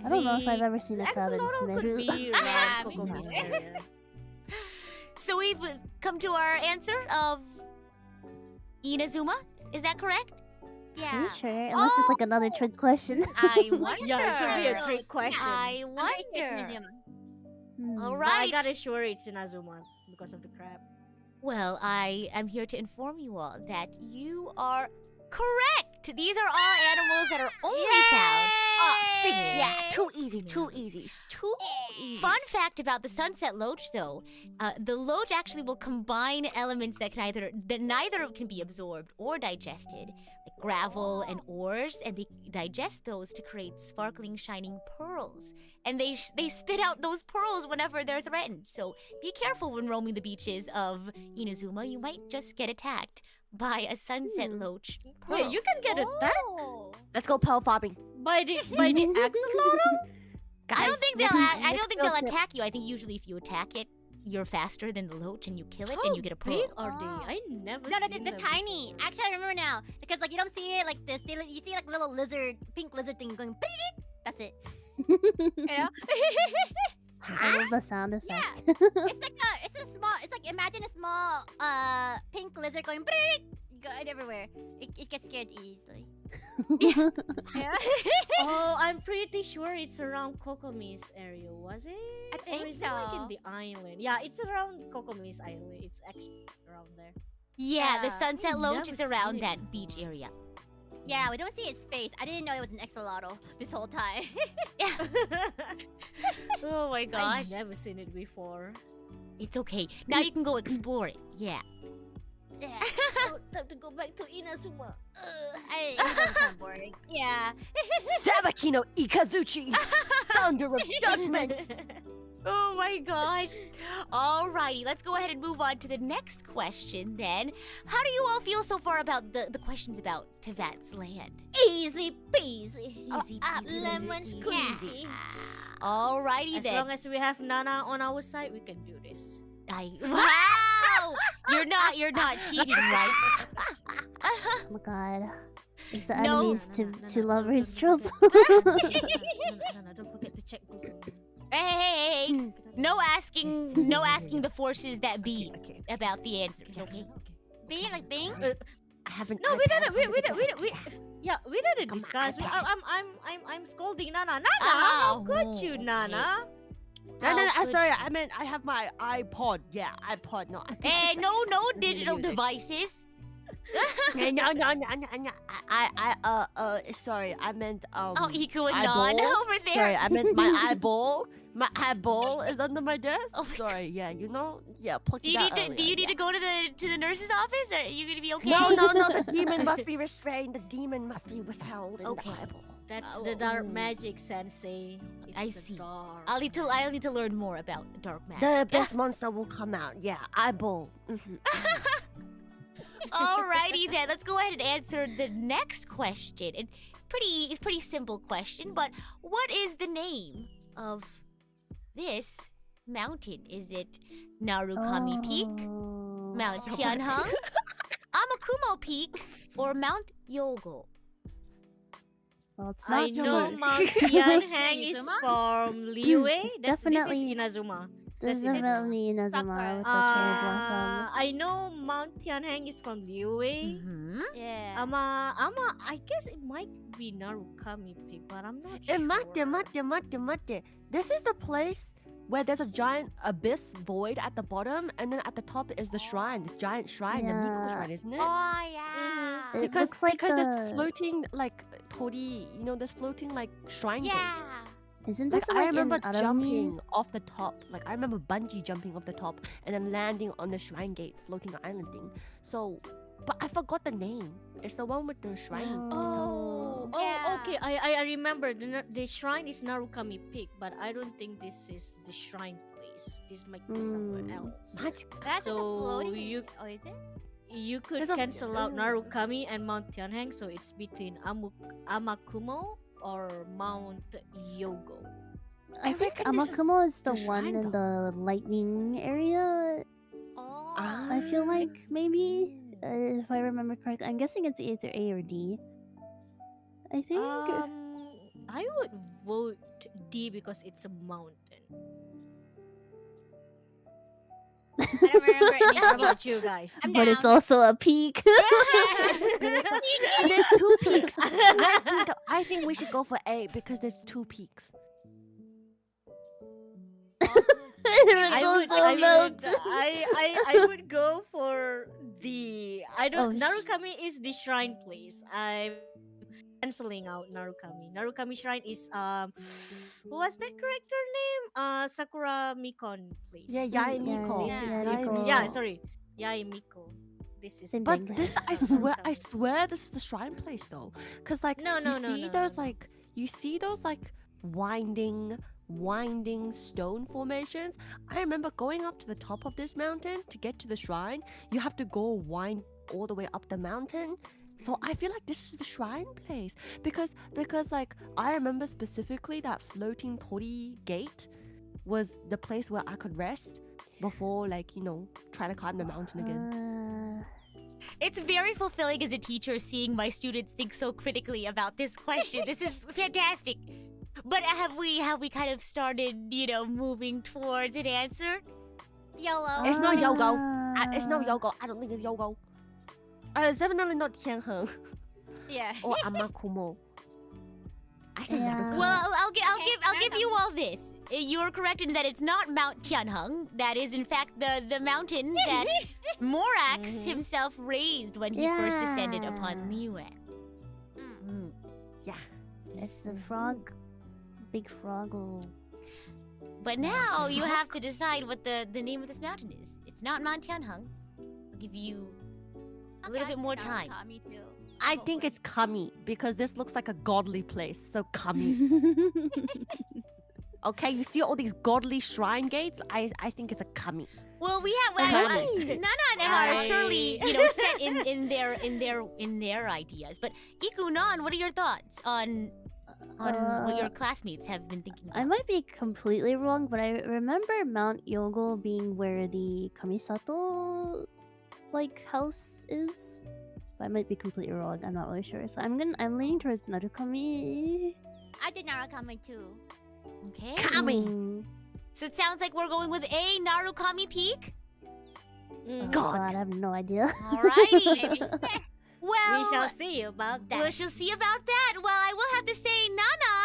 I don't know if I've ever seen a crab in axolotl could Smeru. be Yeah, around me Kokomi's too. area. So we've come to our answer of Inazuma. Is that correct? Are Yeah. you sure? Unless it's like another trick question. I wonder. Yeah, it could be a trick question. I I'm pretty sure it's wonder. Inazuma. Hmm. All But I right. gotta sure it's Inazuma because of the crab. Well, I am here to inform you all that you are correct. These are all animals that are only found. Yeah, too easy, too easy. It's too easy. Fun fact about the sunset loach, though, the loach actually will combine elements that neither can be absorbed or digested, like gravel and ores, and they digest those to create sparkling, shining pearls. And they spit out those pearls whenever they're threatened. So be careful when roaming the beaches of Inazuma. You might just get attacked by a sunset loach. Wait, pearl. you can get attacked Oh. Let's go pearl farming. by the axolotl? Guys, I don't think they'll. next- I next don't think field they'll trip. attack you. I think usually if you attack it, you're faster than the loach, and you kill it, How and you get a pearl. big are they? Oh. I never No, seen the them tiny. before. Actually, I remember now because like you don't see it like this. You see like little lizard, pink lizard thing going. That's it. You know? I love the sound effect. It's a small. It's like imagine a small pink lizard going. Going everywhere. It gets scared easily. Yeah. Oh, I'm pretty sure it's around Kokomi's area, was it? I think or is it like so. in the island? Yeah, it's around Kokomi's island. It's actually around there. Yeah, the Yeah. sunset I've loach never is around seen it that beach before. area. Yeah, we don't see its face. I didn't know it was an axolotl this whole time. Oh my gosh, I've never seen it before. it's okay. Now you can go explore it. Yeah. Yeah. Oh, time to go back to Inazuma. It was kind of boring. Yeah. Sabaki no Ikazuchi! Thunder of judgment! Oh my gosh. Alrighty, let's go ahead and move on to the next question then. How do you all feel so far about the questions about Teyvat's land? Easy peasy. Easy peasy, lemon lemon squeezy. squeezy. Alrighty As then. long as we have Nana on our side, we can do this. Wow! You're not cheating, right? Oh my god. It's the No. enemies to lovers trope. Nana, don't forget to check Google. Hey, no asking the forces that be Okay. about the answers, okay? Bing, like Bing? I haven't. No, we didn't. We Yeah, we didn't Come on, discuss. iPad. I'm scolding Nana. Nana, Ah, how could oh, you, okay. Nana? No, How sorry. could I meant I have my iPod. Yeah, iPod. No, iPod. no Listen to digital music. devices. No. Sorry, I meant Oh, Iku and eyeball? Non over there. Sorry, I meant my eyeball. My eyeball is under my desk. Oh my Sorry, yeah, plucked Do you it out need to earlier, do you need yeah. to go to the nurse's office? Or are you gonna be okay? No, the demon must be restrained. The demon must be withheld in Okay. the eyeball. That's Oh, the dark ooh. magic, Sensei. It's I a see. Dark. I'll need to learn more about dark magic. The best monster will come out. Yeah, eyeball. Alrighty then, let's go ahead and answer the next question. It's pretty simple question, but what is the name of this mountain? Is it Narukami Peak, Oh. Mount Tianheng, Amakumo Peak, or Mount Yogo? Well, it's not I know Yogo. Mount Tianheng is Inazuma? from Liyue. This is Definitely. Inazuma. There's That's definitely Inazuma Sakura. with the cherry blossom. I know Mount Tianheng is from Liyue. Mm-hmm. Yeah. I guess it might be Narukami Peak, but I'm not sure. Mate. This is the place where there's a giant abyss void at the bottom, and then at the top is the shrine, the giant shrine, the Miko Yeah. shrine, isn't it? Oh yeah. It Because looks like there's the- floating like tori, there's floating like shrine gates. Yeah. Isn't this Like I like remember in Arami? jumping off the top. Like I remember bungee jumping off the top and then landing on the shrine gate, floating island thing. So, but I forgot the name. It's the one with the shrine. Oh, Yeah. okay. I remember the shrine is Narukami Peak, but I don't think this is the shrine place. This might be somewhere else. What? That's So like a floating. you- Oh, is it? You could There's a- cancel out Narukami and Mount Tianheng, so it's between Amakumo or Mount Yogo. I think reckon this is Amakumo is the the one shrine in the lightning area. Oh. I feel like maybe, if I remember correctly. I'm guessing it's either A or D. I think. I would vote D because it's a mountain. I don't remember any. How about you guys? I'm but it's down. also a peak. And there's two peaks. I think we should go for A because there's two peaks. I would go for the Oh, Narukami is the shrine place. I'm canceling out Narukami. Narukami shrine is who was that character name? Sakura Mikon place. Yeah, Yae Yeah, Miko. This is yeah, the Miko. yeah, sorry. Yae Miko. This is Same But thing. this, I swear, this is the shrine place though, because like No, no, you no, see no, those no. like you see those like winding stone formations. I remember going up to the top of this mountain to get to the shrine. You have to go wind all the way up the mountain. So I feel like this is the shrine place because like I remember specifically that floating torii gate was the place where I could rest before like trying to climb the mountain again. It's very fulfilling as a teacher seeing my students think so critically about this question. This is fantastic. But have we kind of started, moving towards an answer? YOLO. It's not Yogo. It's no Yogo. I don't think it's Yogo. It's definitely not Tianheng Yeah. or Amakumo. I said Yeah. Narukami. Well, I'll fair give you all this. You're correct in that it's not Mount Tianheng. That is, in fact, the mountain that Morax himself raised when he first descended upon Yeah. Liyue. Mm. Yeah. It's the frog. Big frog. Oh. But now you have to decide what the name of this mountain is. It's not Mount Tianheng. I'll give you a little bit more time. Me too. I think it's Kami because this looks like a godly place. So Kami. Okay, you see all these godly shrine gates? I think it's a Kami. Well, we have Totally. Nana and Emma are surely set in their ideas. But Iku Nan, what are your thoughts on what your classmates have been thinking about? I might be completely wrong, but I remember Mount Yogo being where the Kamisato house is. But I might be completely wrong. I'm not really sure. So I'm leaning towards Narukami. I did Narukami too. Okay. Kami. So it sounds like we're going with A, Narukami Peak. Oh, God. God, I have no idea. Alrighty. Maybe. Well, shall see about that. We shall see about that. Well, I will have to say, Nana,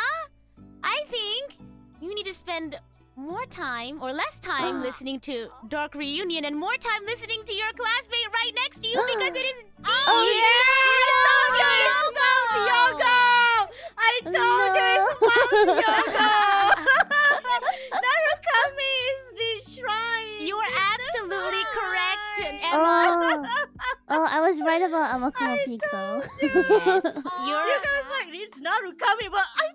I think you need to spend more time or less time listening to Dark Reunion and more time listening to your classmate right next to you because it is deep. I told you it's Mount Yogo! Narukami is the shrine! You are absolutely correct, Emma. I was right about Amakuma Peak though. Yes. You guys like, it's Narukami, but I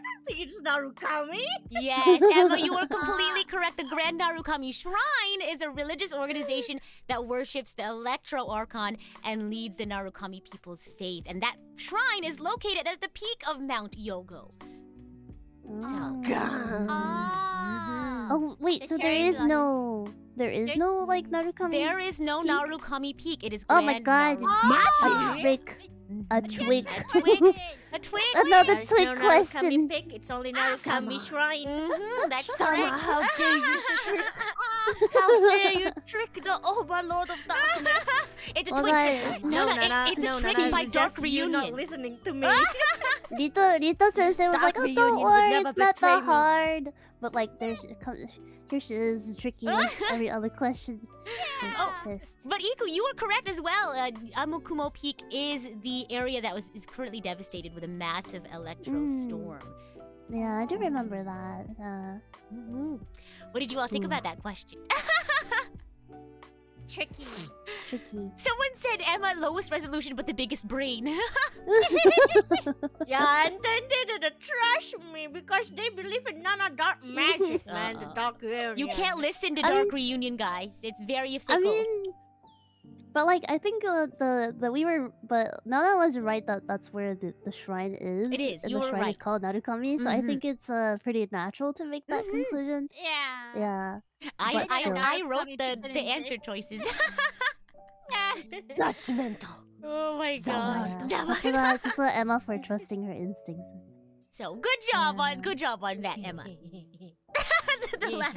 don't think it's Narukami. Yes, Emma, you are completely correct. The Grand Narukami Shrine is a religious organization that worships the Electro Archon and leads the Narukami people's faith. And that shrine is located at the peak of Mount Yogo. Oh wait, The so there cherry is blossom. no like Narukami. There is no Peak? Narukami Peak. It is Oh Grand my god, Narukami. a trick, a twig. A twig? Another There's twig no question. Narukami pick, it's only Narukami Sama. shrine. That's Sama, correct. how dare you trick? How dare you trick the Overlord of Darkness? It's a Well, twig. I- No, it's a trick by it's Dark just you not Reunion. listening to me. Rita Sensei was like, Dark oh, don't Reunion would worry, never it's not betray that me." hard. But like, here she is, tricking every other question. Oh. Test. But Iku, you were correct as well. Amukumo Peak is the area that is currently devastated with a massive electro storm. Yeah, I do remember that. What did you all think about that question? Tricky. Tricky. Someone said Emma lowest resolution but the biggest brain. Yeah, and then they trash me because they believe in Nana dark magic, man. The dark area. You can't listen to I Dark mean- Reunion, guys. It's very fickle. I mean, but like, I think but Nana was right that that's where the shrine is. It is, And you the were shrine right. is called Narukami, so I Mhm. think it's pretty natural to make that conclusion. Yeah. Yeah. I but still. wrote Narukami the Peak didn't answer choices. Yeah. Judgmental. Oh my god. Yeah. That's what Emma for trusting her instincts. So good job on that, Emma. The laugh.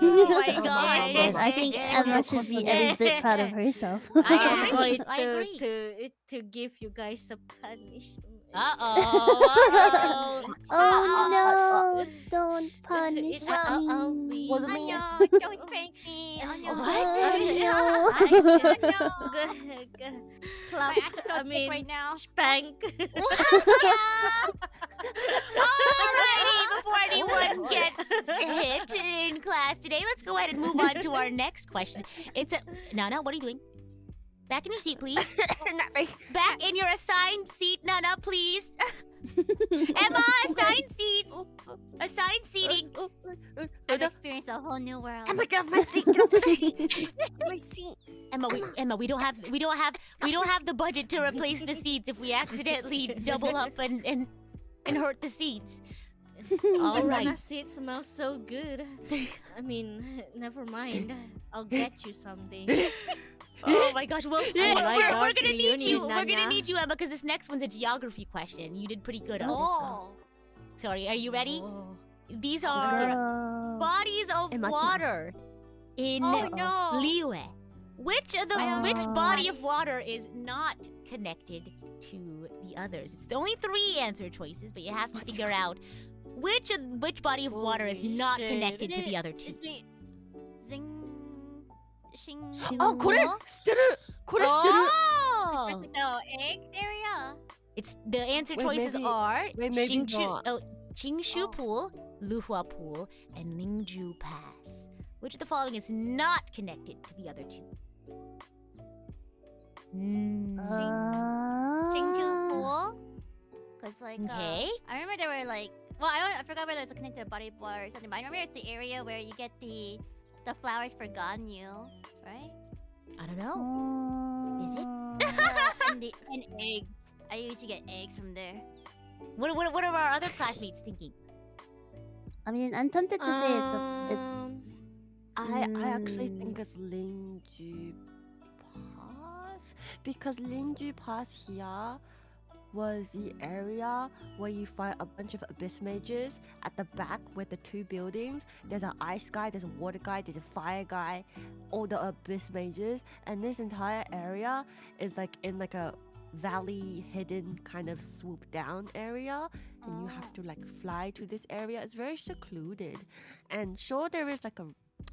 Oh my god. Yes, I think Emma should be every bit proud of herself. I I'm agree. going I agree. to give you guys a punishment. Uh-oh. Oh no! Don't punish I'll me. be- Was it Oh me? no, don't spank me. Oh no. Oh I no! can My ass is so I thick mean, right now. spank. Alrighty, before anyone gets hit in class today, let's go ahead and move on to our next question. It's a Nana, what are you doing? Back in your seat, please. Nothing. Back in your assigned seat, Nana, please. Emma, assigned seats. Assigned seating. I've experienced a whole new world. Emma, get off my seat. Get off my seat. My seat. Emma, we don't have the budget to replace the seats if we accidentally double up and hurt the seats. All Banana right. seed smells so good. I mean, never mind. I'll get you someday. Oh my gosh. Well, I like we're Dark gonna need you. Reunion, We're gonna Nana. need you, Emma, because this next one's a geography question. You did pretty good on this one. Oh. Sorry, are you ready? Oh. These are Girl. bodies of Emma, water in Oh no. Liyue. Which Oh. body of water is not connected to the others? It's only 3 answer choices, but you have to figure out which body of water is Holy not shit. connected Is to it- the other 2. is it Zing. Shing. Oh, これ知ってる。これ知ってる。 Oh! That's the eggs area. It's the answer Wait, choices maybe- are wait, maybe Qingshu, not. Qingshu Oh. Pool, Luhua Pool, and Lingju Pass. Which of the following is not connected to the other 2? Chengju pool. Cause like Okay. I remember there were like I forgot whether it's connected to body of water or something, but I remember it's the area where you get the flowers for Ganyu, right? I don't know. Is it? And eggs. I usually get eggs from there. What are our other classmates thinking? I mean, I'm tempted to say it's I actually Mm. think it's Lingju Pass because Lingju Pass here was the area where you find a bunch of abyss mages at the back with the two buildings. There's an ice guy, there's a water guy, there's a fire guy, all the abyss mages, and this entire area is like in like a valley hidden kind of swoop down area, and you have to like fly to this area. It's very secluded, and sure there is like a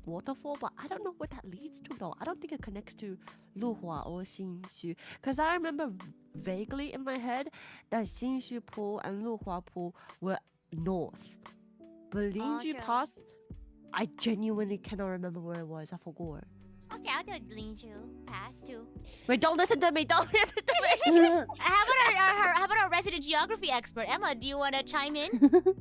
waterfall, but I don't know what that leads to though. I don't think it connects to Luhua or Xingshu, because I remember vaguely in my head that Xingshu Pool and Luhua Pool were north, but Lingju true. Pass, I genuinely cannot remember where it was. I forgot. Okay, I'll do a Lingju pass too. Wait, don't listen to me. Don't listen to me. How about our resident geography expert, Emma? Do you want to chime in?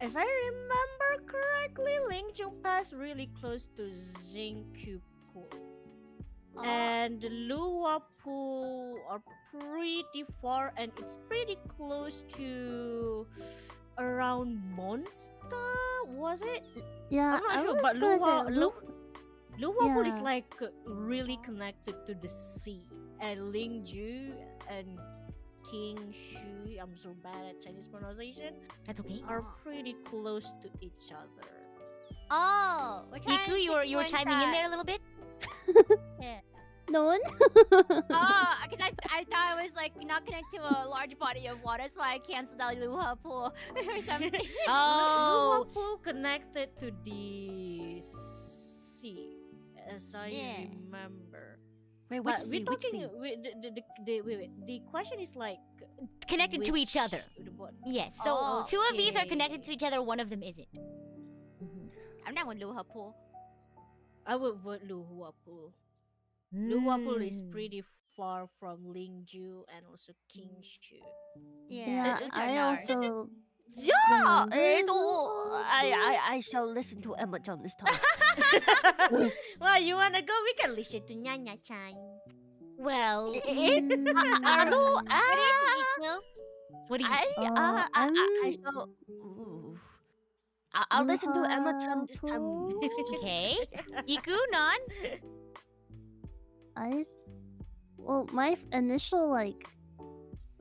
As I remember correctly, Lingju Pass really close to Xingqiu Pool. And Luwa Pool are pretty far, and it's pretty close to around Monster, was it? Yeah, I'm not I shu, was but gonna say, Luwa Pool is Yeah. like really connected to the sea, and Lingju and King Shu, I'm so bad at Chinese pronunciation, That's okay. are pretty close to each other. Oh, we're trying Iku, to you were pinpoint chiming in that. there a little bit. no one. Oh, because I thought it was like not connected to a large body of water, so I canceled out Luha Pool or something. Oh, Luwa Pool connected to the sea, as I Yeah. remember. Wait, which But we're sea? Which talking. sea? Wait. The question is like connected to each which- other. What? Yes. So Oh, two of these are connected okay. to each other. One of them isn't. I'm not with Luha Pool. I would vote Luhua Pool. Luhua Pool is Mm. pretty far from Lingju and also Kingshu. Yeah, it's I our- also. Yeah, remember I shall listen to Emma John this time. Well, you wanna go? We can listen to Nyanya Chan. Well, What do you think, Iku? what do you? I shall. I'll listen to Emma Chan this time. Okay. Iku, non. Well, my initial like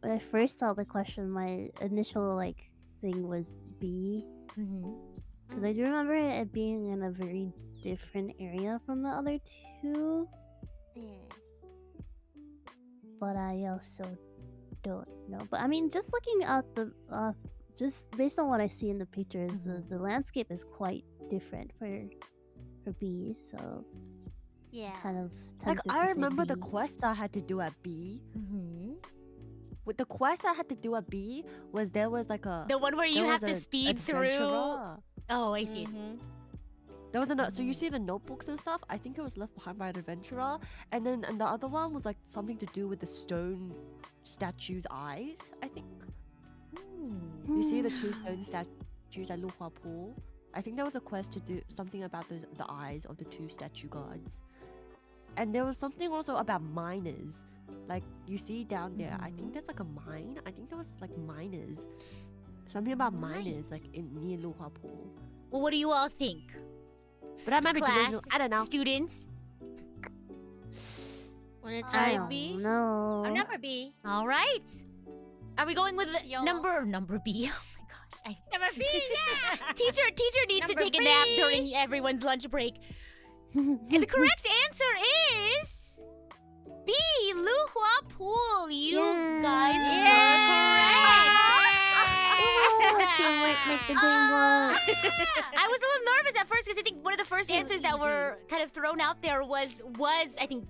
when I first saw the question, my initial like thing was B, because I do remember it being in a very different area from the other two, Yeah. but I also don't know. But I mean, just looking at the just based on what I see in the pictures, the landscape is quite different for B, so Yeah. kind of Like tempted I to say remember the B. quest I had to do at B. Mm-hmm. With the quest I had to do at B was there was like a The one where you there have was to a speed through. adventurer. Oh, I see. Mhm. There was so you see the notebooks and stuff. I think it was left behind by an adventurer, and then the other one was like something to do with the stone statue's eyes. I think you see the two stone statues at Luhua Pool. I think there was a quest to do something about the eyes of the two statue gods, and there was something also about miners. Like you see down there, I think there's like a mine. I think there was like miners. Something about miners, like in near Luhua Pool. Well, what do you all think? But I might be Class, delusional. I don't know. students. Wanna I try don't B? know. I'm not for B. All right. Are we going with Yo. number B? Oh my gosh. Number B, yeah. Teacher needs to Number take a nap B. during everyone's lunch break. And the correct answer is B, Luhua Pool. You guys were correct. Teamwork make the dream work. I was a little nervous at first because I think one of the first answers that were kind of thrown out there was I think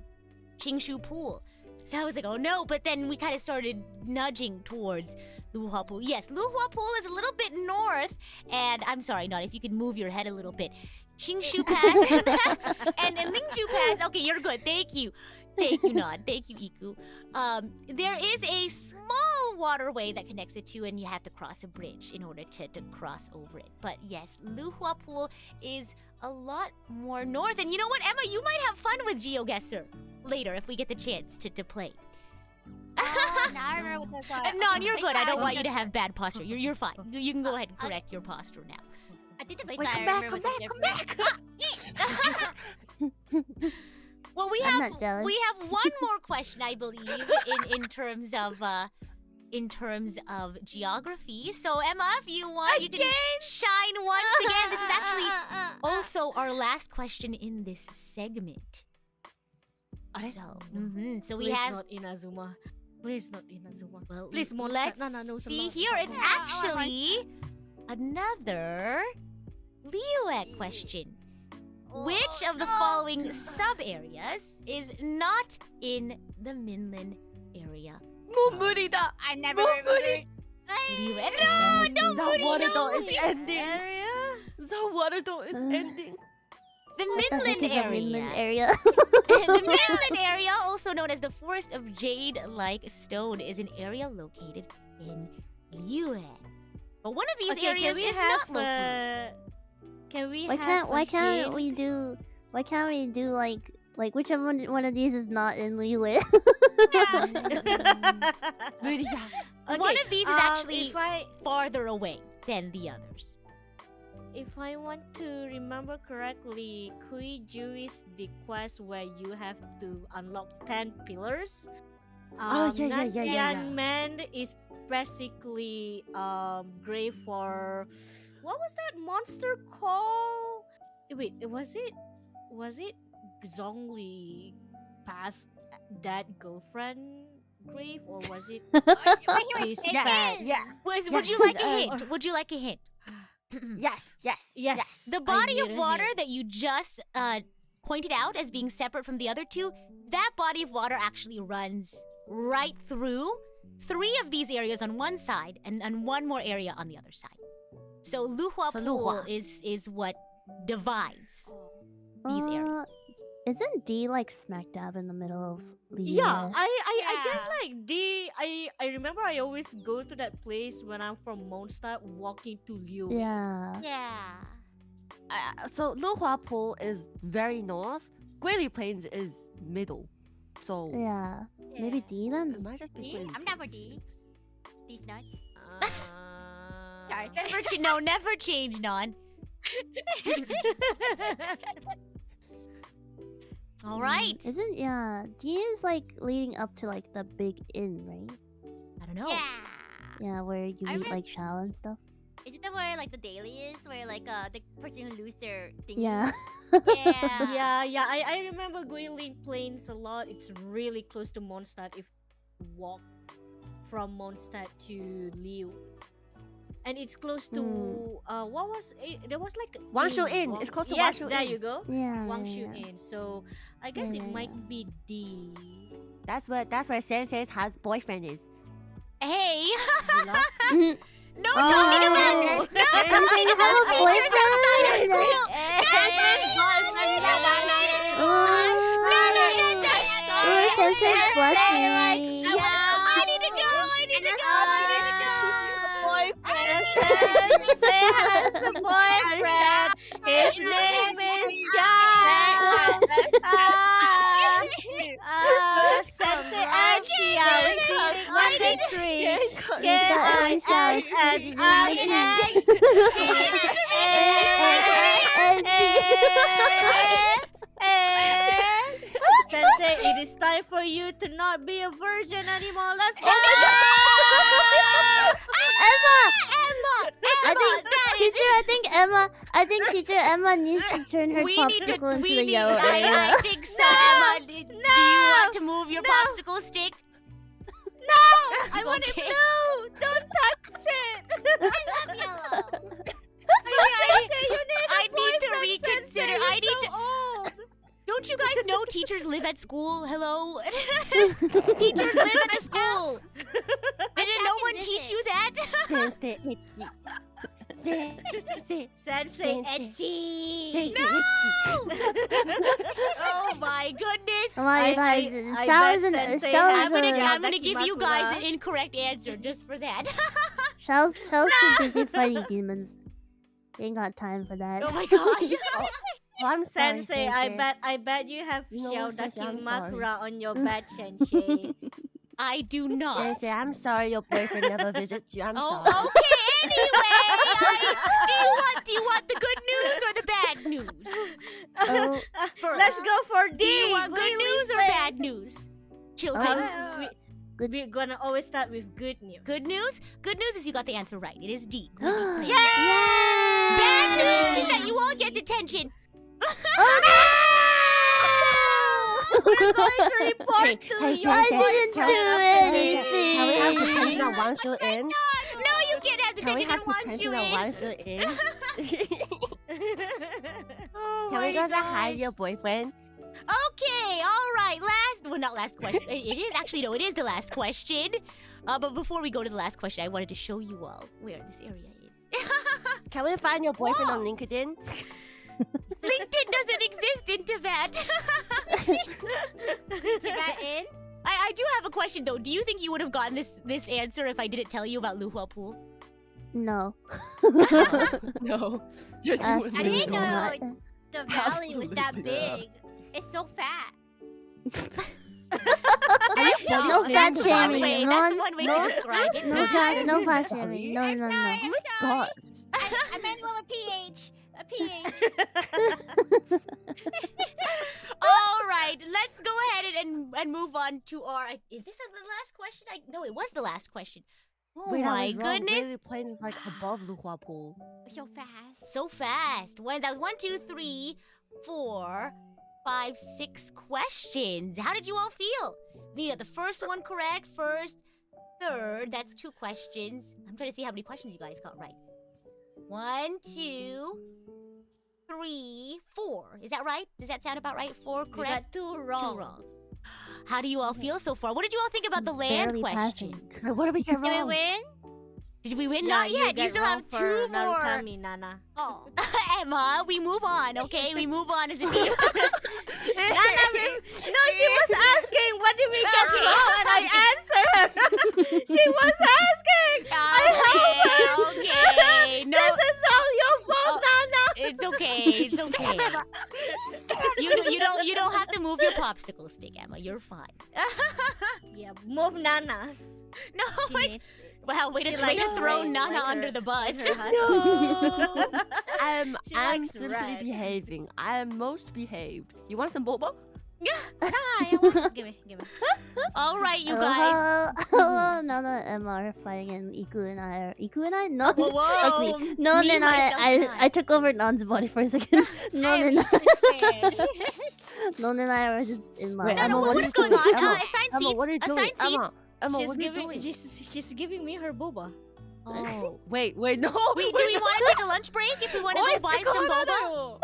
Qingshu Pool. So I was like, oh no, but then we kind of started nudging towards Luhua Pool. Yes, Luhua Pool is a little bit north, and I'm sorry, Not, if you could move your head a little bit. Qingshu Pass and Lingju Pass. Okay, you're good. Thank you. Thank you, Nod. Thank you, Iku. There is a small waterway that connects the two, and you have to cross a bridge in order to cross over it. But yes, Luhua Pool is a lot more north. And you know what, Emma? You might have fun with GeoGuessr later if we get the chance to play. Oh, now I remember what that's called. Non, you're good. I don't want you to have. have bad posture. You're fine. You can go ahead and correct your posture now. I think the place Wait, that come I back, remember come was back, come different. Well, we I'm have not jealous. we have one more question, I believe, in terms of geography. So Emma, if you want, you can shine once again. This is actually also our last question in this segment. So we Please have. not Inazuma. Please not Inazuma. Well, Please, Mondstadt. let's Nana knows a see lot here. about It's Mondstadt. actually another Leo question. Which of the following sub-areas is not in the Minlin area? 무물이다. I never remembered. Leo, no, don't The put water it door in is the ending. The water door is ending. The What the heck Minlin is a Minlin area. area? The Minlin area, also known as the Forest of Jade-like Stone, is an area located in Liyue. But one of these areas is not located. Can we Why have can't a we hint? do like which one of these is not in Liyue? 무리다. One of these is actually If I farther away than the others. want to remember correctly, Kuiju is the quest where you have to unlock 10 pillars. yeah. Man is basically grave for what was that monster called? Wait, was it Zhongli past that girlfriend grave, or was it his Yeah. bad? Yeah. Would you like a hint? Would you like a hint? Yes. Yes. The I body need of a water hint. that you just pointed out as being separate from the other two, that body of water actually runs right through 3 of these areas on one side and one more area on the other side. So Luhua So Pool Luhua. is what divides these areas. Isn't D like smack dab in the middle of Liyue? Yeah, I guess Yeah. like I remember I always go to that place when I'm from Mondstadt walking to Liu. Yeah. Yeah. So Luhua Pool is very north. Guili Plains is middle. So Yeah. Maybe D then? it might just be D? Guili. I'm down for D. These nuts. Sorry. Never change, Non. All right. Isn't D is like leading up to like the big inn, right? I don't know. Yeah. Yeah, where you I meet read- like Shao and stuff. Is it the where like the daily is where like the person who lose their thing? Yeah. Yeah. yeah. I remember Guilin Plains a lot. It's really close to Mondstadt if you walk from Mondstadt to Liu. And it's close to what was it? There was like Wangshu Inn. It's close to yes, Wangshu there Inn. you go. Yeah. Wangshu Inn. So I guess Yeah, it yeah, might yeah. be D. That's where Sensei's boyfriend is. Hey. Gila. No Oh, talking about no. no talking Sensei about has a teachers outside of boyfriend. school. Oh, Sensei's blushing. I need to go. Sensei has a boyfriend. His name is John. Sensei and Xiao sitting on the tree. Sensei, it is time for you to not be a virgin anymore. Let's go. I think teacher Emma needs to turn her popsicle into the yellow area. I think so, Emma. Do you want to move your popsicle stick? I want it Okay. blue. Don't touch it. I love yellow. Sensei, you need a I need to boyfriend, reconsider. Sensei. I He's need so old. Don't you guys know teachers live at school? Hello? Teachers live at the school. Didn't no one teach you that? Sensei, etchy. Oh my goodness. Come on, you guys. I Shao's bet an Sensei Shao's has I'm a- gonna, a- I'm gonna give you guys Dakimakura. an incorrect answer just for that. Shao's too busy fighting demons. He ain't got time for that. Oh my gosh. I'm sorry, Sensei, I bet you have You know Xiao what, Sensei, I'm Dakimakura on your bed, Sensei. I do not. Sensei, I'm sorry your boyfriend never visits you. I'm Oh, sorry. okay. Anyway, do you want the good news or the bad news? Oh, Let's go for D. Do you want good Really news or play. bad news? Children. We're gonna always start with good news. Good news? Good news is you got the answer right. It is D. Yay! Yay! Bad news is that you all get detention. We're going to report to Hey, your I boyfriend. didn't do anything. Can we have detention on one shoe in? No, you can't have Can we detention have and want detention you on in. one shoe in? Oh Can we my go to hide gosh. your boyfriend? Okay, all right. Not last question. It is actually no. It is the last question. But before we go to the last question, I wanted to show you all where this area is. Can we find your boyfriend on LinkedIn? LinkedIn doesn't exist in Teyvat. Teyvat in? I do have a question though. Do you think you would have gotten this answer if I didn't tell you about Luhua Pool? No. No. I didn't know not. the valley was that Absolutely not. big. It's so fat. No fat That's one shaming. way. No, That's one way to describe it. no fat shaming. No, I'm no, sorry, no. I'm sorry. Gosh. I meant one with PH. A PH. All right, let's go ahead and move on to our. Is this the last question? No, it was the last question. Oh Wait, I my was wrong. goodness! Really plain is like above Luhua Pool. So fast. So fast. That was 1, 2, 3, 4, 5, 6 questions. How did you all feel? We got the first one correct. First, third. That's 2 questions. I'm trying to see how many questions you guys got right. 1, 2, 3, 4. Is that right? Does that sound about right? 4 You correct. got 2 wrong. 2 wrong. How do you all feel so far? What did you all think about the land Barely passing. questions? Wait, what did we get Did we wrong? win? Did we win? Yeah, Not yet. You get still wrong have for 2 more. Narukami, Nana. Oh. Emma, we move on, okay? We move on as a team. Nana, no, she was asking what did we get wrong, and I answered. She was asking. I helped her. Okay. No, This is all your fault, Nana. it's okay. It's okay. You don't have to move your popsicle stick, Emma. You're fine. Yeah, move Nana's. No, She wait. needs it. Wow, way She to likes throw red, Nana like under her- the bus. like her husband. I'm She I'm likes simply red. behaving. I am most behaved. You want some boba? Hi, give me. All right, you guys. Hello, Nana and Emma are fighting, and Iku and I are. Iku and I? No, Whoa, whoa. that's me. No, Me, then myself, and I took over Nan's body for a second. No, I then am scared. No, then I was just in my. Wait, Nana, Emma, what what's are you going doing? on? Emma, Assign Emma, seats. what are you doing? Assign seats. Emma, she's what are you giving. doing? She's giving me her boba. Oh. Wait, no. Do we want to take a lunch break if we want to go buy some boba?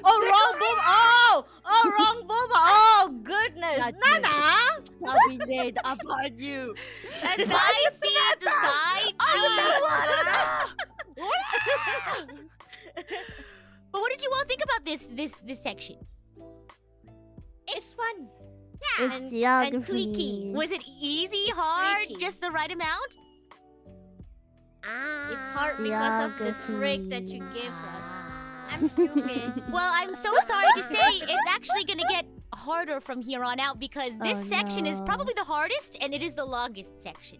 Oh, wrong boba. Oh, wrong boba. Oh, goodness. God, Nana. I'll be laid upon you. Assign seats. Assign seats. But what did you all think about this section? It's fun. Yeah. It's and geography. Was it easy, It's hard, tricky. just the right amount? It's hard because of the trick that you Geography. gave us. I'm stupid. Well, I'm so sorry to say it's actually going to get harder from here on out because this Oh, section is no. probably the hardest and it is the longest section.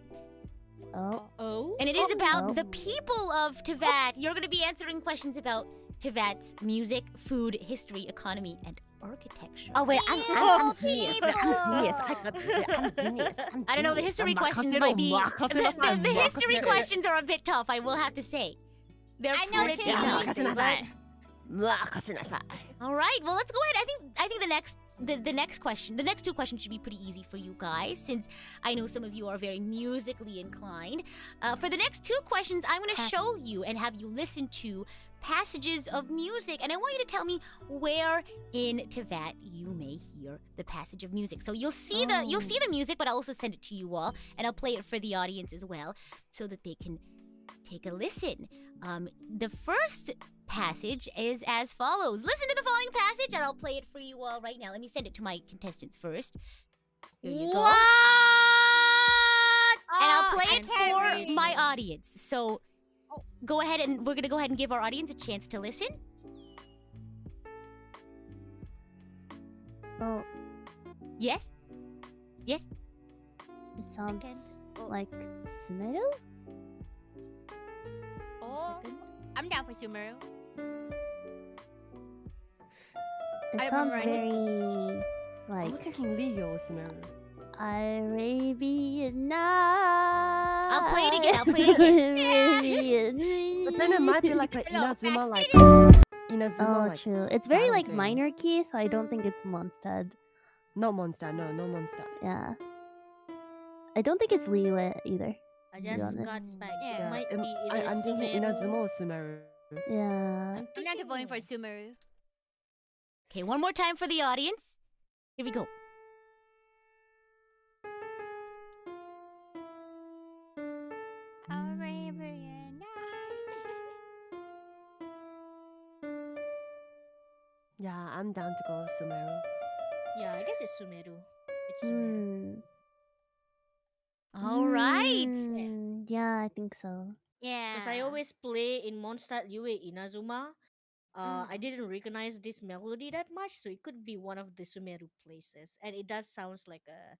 Oh, Oh. And it is about Oh. the people of Teyvat. You're going to be answering questions about Teyvat's music, food, history, economy, and architecture. Oh wait, I'm genius. People. I'm genius. I'm genius. I don't know, the history questions might be... The history questions are a bit tough, I will have to say. They're I know pretty too. tough. All right, well, let's go ahead. I think the next question, the next 2 questions should be pretty easy for you guys, since I know some of you are very musically inclined. For the next 2 questions, I'm going to show you and have you listen to passages of music, and I want you to tell me where in Teyvat you may hear the passage of music. So you'll see the music, but I'll also send it to you all, and I'll play it for the audience as well, so that they can take a listen. The first passage is as follows. Listen to the following passage, and I'll play it for you all right now. Let me send it to my contestants first. Here you go. What? And I'll play I it can't for read. my audience. So go ahead, and we're gonna go ahead and give our audience a chance to listen. oh, Yes? Yes? it sounds Oh. like Sumeru? Oh. I'm down for Sumeru. It I sounds remember very I was like thinking Leo Sumeru. Arabian Nights. I'll play it again. I'll play it again. Arabian But then it might be like a Hello, Inazuma like Oh, like true. It's very battle like thing. minor key, so I don't think it's Mondstadt. No monster, no monster. Yeah. I don't think it's Liyue either. I be just got honest. back. Yeah. It might im- be I'm either thinking Sumeru. Inazuma or Sumeru. Yeah. I'm I'm not voting for thinking- Sumeru. Okay, one more time for the audience. Here we go. Arabian Night. Yeah, I'm down to go Sumeru. Yeah, I guess it's Sumeru. It's Sumeru. All right. Yeah, I think so. Yeah. Because I always play in Mondstadt Yue Inazuma. I didn't recognize this melody that much, so it could be one of the Sumeru places. And it does sounds like a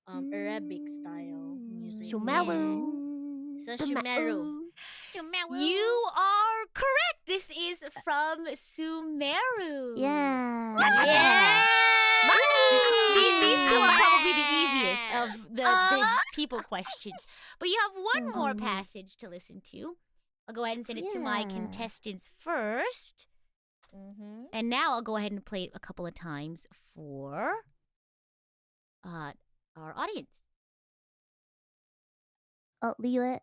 Arabic style music. Sumeru. So Sumeru. Sumeru. You are correct. This is from Sumeru. Yeah. Yeah. These two are probably the easiest of the people questions. But you have one more passage to listen to. I'll go ahead and send it to my Yeah. contestants first. Mm-hmm. And now I'll go ahead and play it a couple of times for our audience. Oh, Liyue.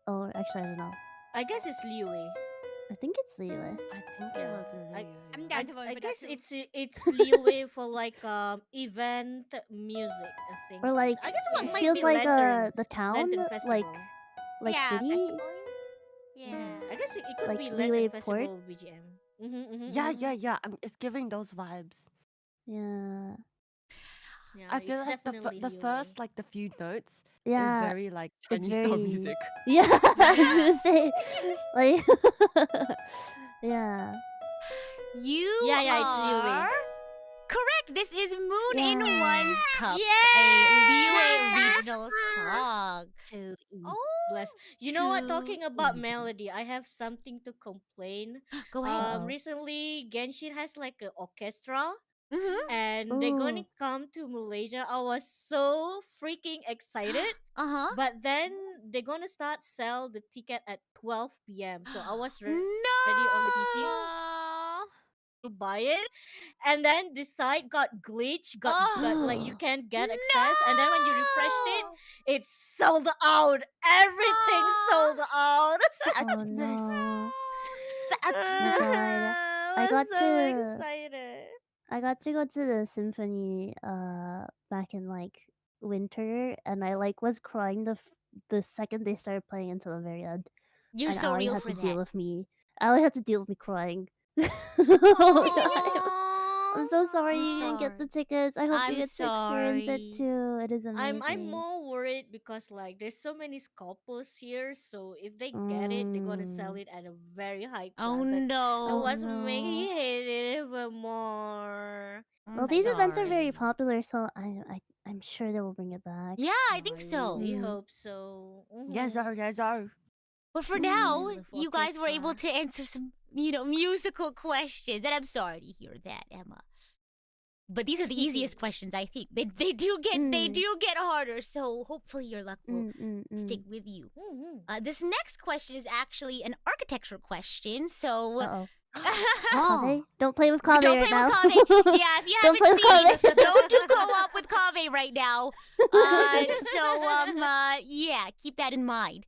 Oh, actually, I don't know. I guess it's Liyue. I think it's Liyue. I think Yeah. it might be Leo. I'm yeah. down to vote I for guess that too. it's Liyue for like event music. I think. Or like, I guess one it might feels be like Lantern, the town, Lantern like Festival. Yeah, city. festival. Yeah. I guess it could Like be Liyue Lantern Port? Festival BGM. Yeah. It's giving those vibes. Yeah. Yeah, I feel it's like definitely the Liyue. first like the few notes Yeah. is very like it's Chinese style very- music. Yeah, I was gonna say, like, yeah. You Yeah, it's Liyue. are correct. This is Moon in Yeah. One's Cup, Yeah. a Liyue regional song. Oh. Bless. You know what? Too Talking about melody, I have something to complain. Go ahead. Recently Genshin has like an orchestra, Mm-hmm. and they're gonna Ooh. come to Malaysia. I was so freaking excited. Uh-huh. But then they're gonna start sell the ticket at 12 p.m. So I was No. ready on the PC Aw. to buy it, and then the site got glitched, got like you can't get access, and then when you refreshed it, it's sold out. Everything sold out. Oh no. Sadness. I got was so to- excited. I got to go to the symphony back in like winter, and I like was crying the second they started playing until the very end. You're and so Ali real had for to deal that. with me. Ali had to deal with me crying. I'm so sorry I'm you didn't get the sorry. tickets. I hope I'm you get to experience sorry. it too. It is amazing. I'm more worried because like there's so many scalpers here, so if they get it, they're gonna sell it at a very high price. Oh But I no. was no. making it hate it even more. Well, I'm these events are sorry. very popular, so I'm sure they will bring it back. Yeah, I think so. really Mm. hope so. Yes, Mhm. sir. But for now, With you guys were able orchestra. to answer some, musical questions, and I'm sorry to hear that, Emma. But these are the easiest questions, I think. They do get harder, so hopefully your luck will stick with you. Mhm. This next question is actually an architecture question, so Uh oh. Oh. Kave? Don't play with Kave don't right play now. with Kave. Yeah, if you Don't play haven't with seen, Kave. don't do co-op with Kave right now. Yeah, keep that in mind.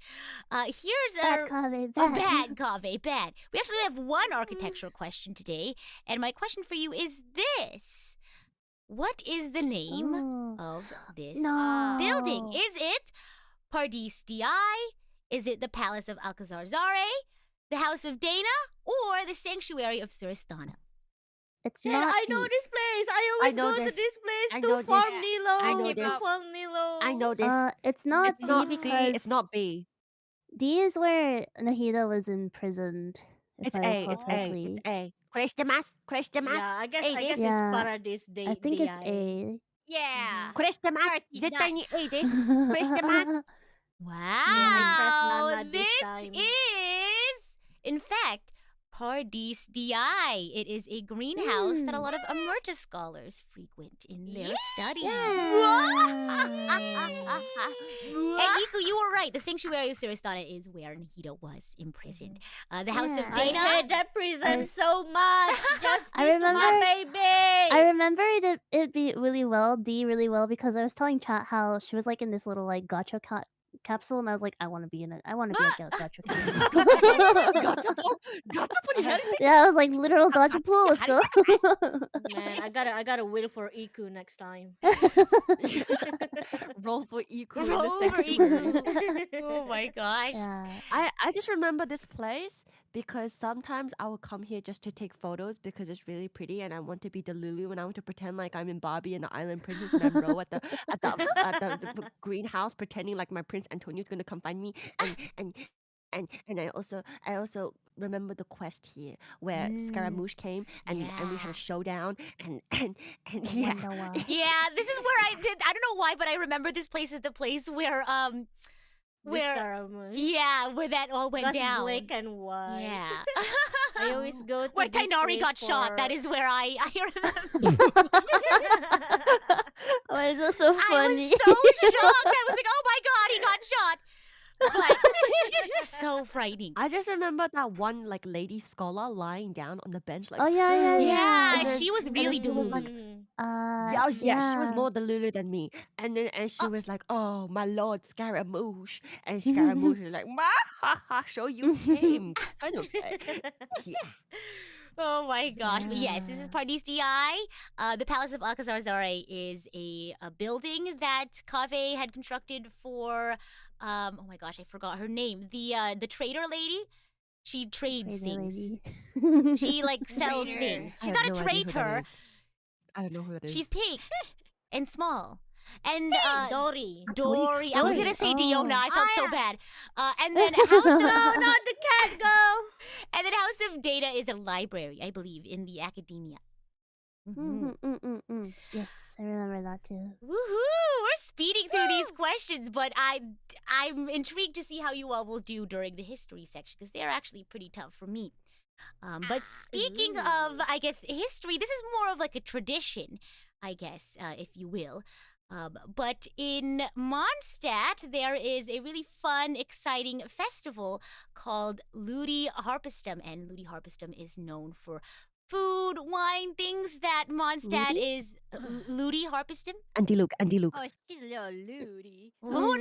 Here's Bad a Kave, Oh, bad. bad, Kave, bad. We actually have one architectural question today, and my question for you is this. What is the name Oh. of this No. building? Is it Pardis Di? Is it the Palace of Alcazar Zare, the House of Dana, or the Sanctuary of Suristana? It's Jen, not I know the- this place. I always know go to this. this place I to know farm this. Nilo. I know To this. farm Nilo. I know this. It's not It's not D C. because It's not B. D is where Nahida was imprisoned. If It's I A. recall It's A. correctly. It's A. Christmas. Yeah, I guess this- it's Yeah, Paradise Day. I think it's A. Yeah. Christmas. Party 絶対に A です。 Christmas. Wow! I trust Nana this This time. is, in fact, Paradis DI. It is a greenhouse that a lot of Emerta scholars frequent in their studies. And Iku, you were right. The sanctuary of Suristana is where Nahida was imprisoned. The House of Yeah. I Data. hate that prison so much. Just I this to my baby. I remembered it be really well, really well, because I was telling chat how she was like in this little like gacha capsule, and I was like, I want to be a gacha capsule. Gachapon, Yeah, I was like literal gacha pool. Let's go. Man, I gotta wait for Iku next time. Roll for equal. Roll for Iku. Oh my gosh. Yeah. I just remember this place because sometimes I will come here just to take photos because it's really pretty and I want to be the Lulu and I want to pretend like I'm in Barbie and the Island Princess and I'm Ro at the greenhouse pretending like my Prince Antonio's gonna come find me and I also remember the quest here where Scaramouche came and we had Yeah. a showdown and yeah. Wonder why. Yeah, this is where I don't know why, but I remember this place is the place where where where that all went That's down. black and white. Yeah. I always go to Where this Tainari got place shot. That for- is where I remember. Oh, it's just so I funny. was so shocked. I was like, oh my god, he got shot. But so frightening. I just remember that one like lady scholar lying down on the bench like Oh yeah. Yeah, And then- she was and really then she was like, delulu. yeah, she was more Delulu than me. And then she was like, oh, my lord, Scaramouche. And Scaramouche was like, ha ha, so you came. Kind of. Yeah. Oh my gosh. But yes, this is Yeah. Paradis DI. The Palace of Alcazar Zare is a building that Kave had constructed for oh my gosh, I forgot her name. The trader lady. She trades Crazy things. lady. She like sells Trader. things. I She's have not a no idea who that traitor. is. I don't know who that is. She's pink and small. And Dory. Dory. I was gonna say Diona. I felt so yeah. bad. And then House of No, not the cat girl. and then House of Data is a library, I believe, in the academia. Mhm. Yes, I remember that too. Woohoo! We're speeding through these questions, but I'm intrigued to see how you all will do during the history section because they're actually pretty tough for me. But speaking of, I guess, history, this is more of like a tradition, I guess, if you will. But in Mondstadt, there is a really fun, exciting festival called Ludi Harpestum, and Ludi Harpestum is known for food, wine, things that Mondstadt Ludi? is. Ludi Harpestum? Andy Luke. Oh, she's a little lewdy. Oh,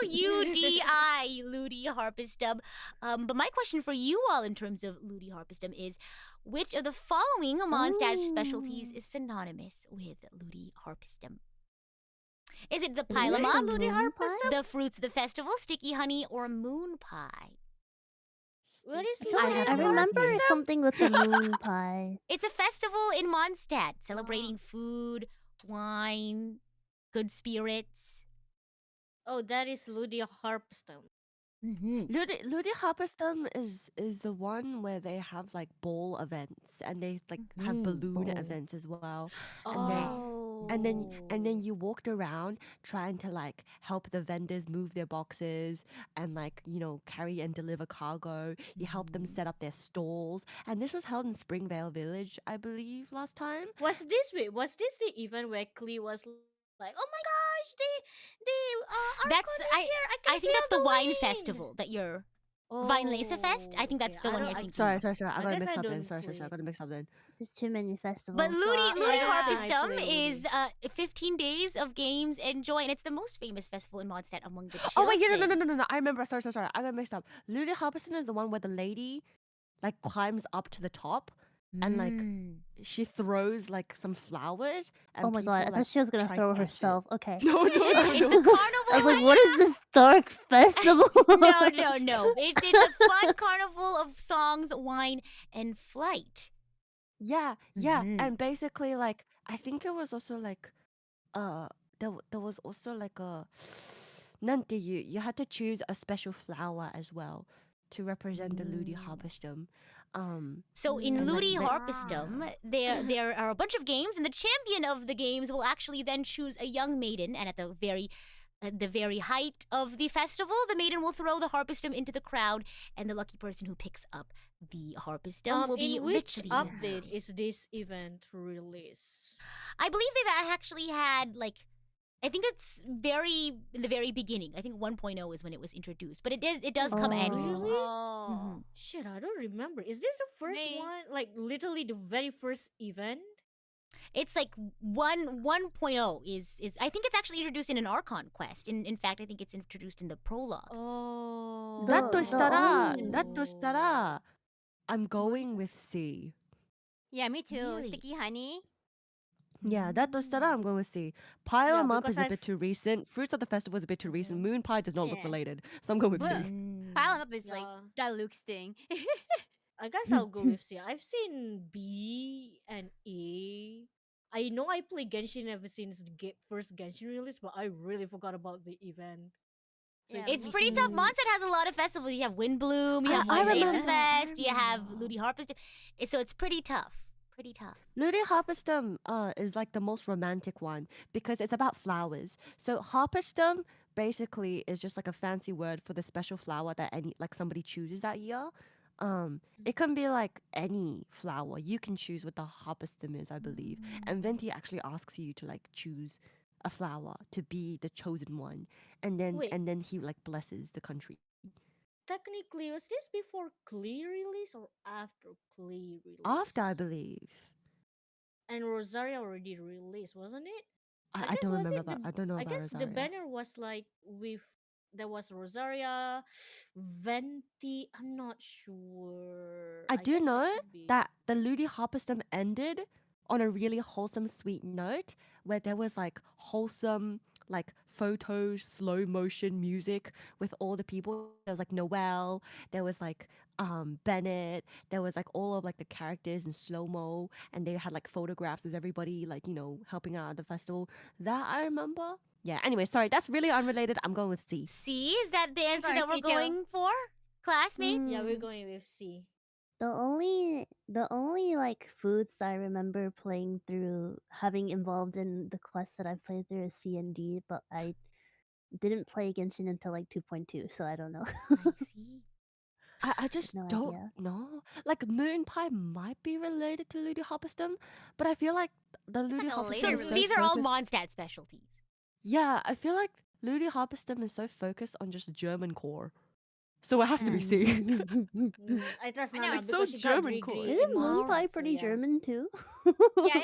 Ludi, Ludi Harpestum. But my question for you all in terms of Ludi Harpestum is, which of the following Mondstadt specialties is synonymous with Ludi Harpestum? Is it the Pailama, a Ludi moon Harpestum, pie? the fruits of the festival, sticky honey, or moon pie? What is I Ludi have I no remember idea. something with the moon pie. It's a festival in Mondstadt celebrating food, wine, good spirits. Oh, that is Ludi Harpestum. Mm-hmm. Ludi Harpestum is the one where they have like ball events and they like have balloon ball. events as well. Oh. And then you walked around trying to like help the vendors move their boxes and like, you know, carry and deliver cargo. You help them set up their stalls. And this was held in Springvale Village, I believe, last time. Was this the event where Klee was like, oh my gosh, the That's Archon is I. here. I I can think that's feel the wine wind." festival that you're. Vine Laser Fest? I think that's the I one don't- you're I- thinking Sorry. of. I I got guess mixed I up then. don't Sorry. play. I got mixed up then. There's too many festivals. But Ludi yeah, I Harpestum play is 15 days of games and joy, and it's the most famous festival in Mondstadt among the Oh wait, yeah, children. no. I remember. Sorry. I got mixed up. Ludi Harpestum is the one where the lady like climbs up to the top and like Mm. she throws like some flowers. And Oh my god, I people, thought she was gonna try throw and catch it. herself. Okay. No. It's a carnival. I was like, what is this dark festival? No. It's a fun carnival of songs, wine, and flight. Yeah. Mhm. And basically, like I think it was also like, there was also like a, you had to choose a special flower as well to represent the Ludi Harpestum. So in And then Ludi the- Harpestum, there are a bunch of games, and the champion of the games will actually then choose a young maiden, and at the very at the very height of the festival, the maiden will throw the harpistrum into the crowd, and the lucky person who picks up the harpistrum will be In which richly update rewarded. is this event released? I believe they've actually had like, I think it's very in the very beginning. I think 1.0 is when it was introduced, but it does come Oh. annually. Really? Oh. Mhm. Shit, I don't remember. Is this the first Me. one? Like literally the very first event? It's like 1.0 is I think it's actually introduced in an Archon quest. In fact, I think it's introduced in the prologue. Oh. だとしたら、 only- だとしたら、I'm going with C. Yeah, me too. Really? Sticky honey. Yeah, だとしたら I'm going with C. Pile Yeah, 'em up because is a I've- bit too recent. Fruits of the Festival is a bit too recent. Mhm. Moon Pie does not look Yeah. related. So I'm going with C. But- Mm. Pile 'em up is like Yeah. that Luke's thing. I guess I'll go with C. I've seen B and A. I know I play Genshin ever since the first Genshin release, but I really forgot about the event. So Yeah, It's me pretty too. tough. Mondstadt has a lot of festivals. You have Windbloom, you have I Mason remember. Fest, you I have remember. Ludi Harpist. So it's pretty tough. Pretty tough. Ludi Harpistrum is like the most romantic one because it's about flowers. So Harpistrum basically is just like a fancy word for the special flower that somebody chooses that year. It can be like any flower. You can choose what the Harpistrum is, I believe. And Venti actually asks you to like choose a flower to be the chosen one, and Wait. then he like blesses the country. technically, was this before Clear release or after Clear release? After, I believe. And Rosaria already released, wasn't it? I guess don't was remember it about. the- I don't know I about guess the Rosaria. banner was like with there was Rosaria, Venti. I'm not sure. I do guess that know could be. that the Ludi Harpistrum ended on a really wholesome, sweet note where there was like wholesome, like photos, slow motion music with all the people. There was like Noelle, there was like Bennett, there was like all of like the characters in slow mo, and they had like photographs of everybody like helping out at the festival. That I remember. Yeah. Anyway, sorry, that's really unrelated. I'm going with C. C, is that the answer going that we're C too. going for? Classmates? Yeah, we're Mm. going with C. The only like foods I remember playing through, having involved in the quests that I played through is C and D, but I didn't play Genshin until like 2.2, so I don't know. I see. I just no don't idea. know. Like Moon Pie might be related to Ludi Harpistrum, but I feel like the Ludi like a So later Harpistrum is so these are all focused. Mondstadt specialties. Yeah, I feel like Ludi Harpistrum is so focused on just German core, so it has to be C. I trust I know, Nana it's so because she got German degree core. in Isn't Moon Mondstadt, Pie so pretty yeah. German too? Yeah,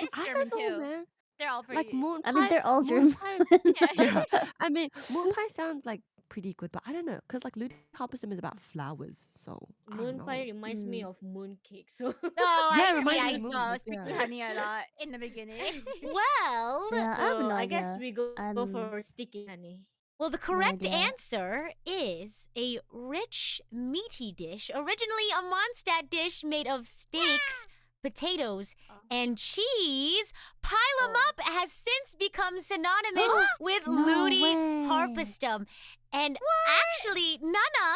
it's I German don't know, too. man. They're all pretty. Like Moon Pie. I mean, they're all Moon German. Pie, Yeah. yeah, I mean Moon Pie sounds like pretty good, but I don't know because like Ludi Harpistrum is about flowers, so I don't Moon pie know. reminds me of moon cake. So Oh, Yeah, I it see, reminds I me I of see. saw movies, sticky yeah. honey a lot in the beginning. Well, Yeah, I have so no I guess idea. we go I'm- for sticky honey. well, the correct idea. answer is a rich, meaty dish, originally a Mondstadt dish made of steaks, potatoes, Oh. and cheese. Pile 'em Oh. up has since become synonymous with No Ludi way. Harpistrum. And actually, Nana,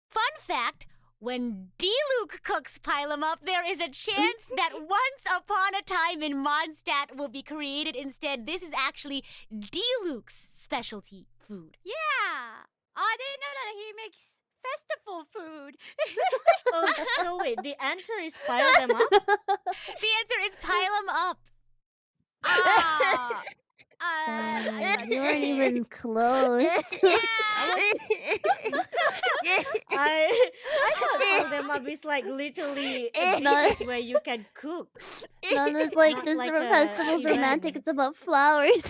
fun fact, when D-Luke cooks Pile 'em Up, there is a chance that Once Upon a Time in Mondstadt will be created instead. This is actually D-Luke's specialty food. Yeah. Oh, I didn't know that he makes festival food. Oh, so wait, the answer is pile them up? The answer is Pile 'em Up. Ah. You weren't even close. I thought pile them up is like literally a No. dish where you can cook. Nana's like, Not this like a festival's romantic, event. it's about flowers.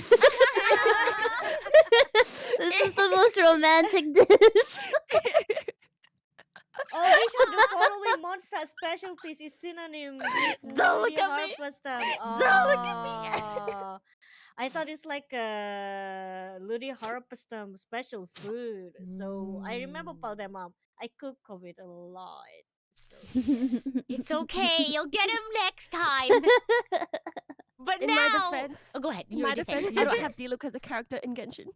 This is the most romantic dish. Oh, which of the following Mondstadt specialties is synonym with Don't Ludi look at me. Harpistrum? Don't look at me. Oh. I thought it's like a Ludi Harpistrum special food. So I remember pile them up. I cook of it a lot. So It's okay, you'll get him next time. But In now, my defense, oh, go ahead. in Your my defense, I your don't have Diluc as a character in Genshin.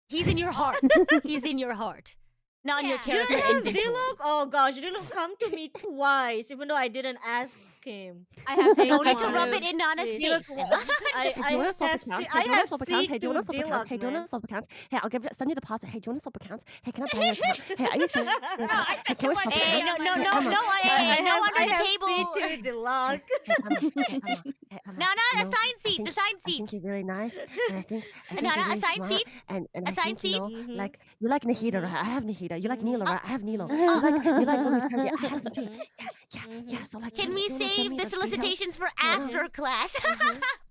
He's in your heart. He's in your heart. Not your Yeah. You character don't have inventory. Diluc? Oh gosh, Diluc come to me twice, even though I didn't ask him. I have Thank No need to you, rub it in Nana's please. face. I Hey, do you want to swap have accounts? I Hey, do you want have to swap accounts? Hey, do you C2 want to swap accounts? Diluc, Hey, do you want man. to swap accounts? Hey, send you the password. Hey, do you want to swap accounts? Hey, can I buy your account? Hey, I used to. No, I Hey, can we swap Hey, accounts? no, Hey, Emma. hey, no I under the have table. C2 Diluc. Hey, Emma. Hey, Emma. Hey, Emma. Nana, You know, assign I seats, think assign I think seats. you're really nice, and I think Nana, you're really assign smart, seats. and I Assign think, you know, seats. like you like Nahida, Mhm. right? I have Nahida. You like Neela, Mhm. right? I have Neela. Oh. You like Lily's character. I have them too. Mhm. Yeah. So like, Can do we you wanna send save me the details? solicitations for Yeah. after class?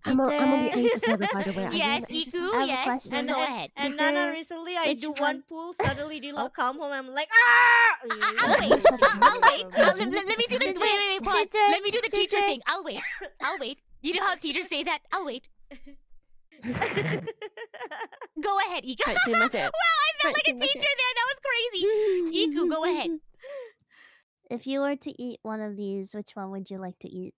I'm on the Teacher. age disorder, by the way. Are you Yes, on the age Iku, disorder? I have a yes. question. Go ahead. And Teacher, Nana, recently I which do one- one pull, suddenly Diluc Oh. come home, I'm like, ah! I'll wait. I'll wait. Let me do the wait, pause. Teacher, Let me do the teacher teacher. thing. I'll wait. I'll wait. You know how teachers say that? I'll wait. Go ahead, Iku. Right, see my set. Wow, I felt Right, like a see my set. teacher there. That was crazy. Iku, go ahead. If you were to eat one of these, which one would you like to eat?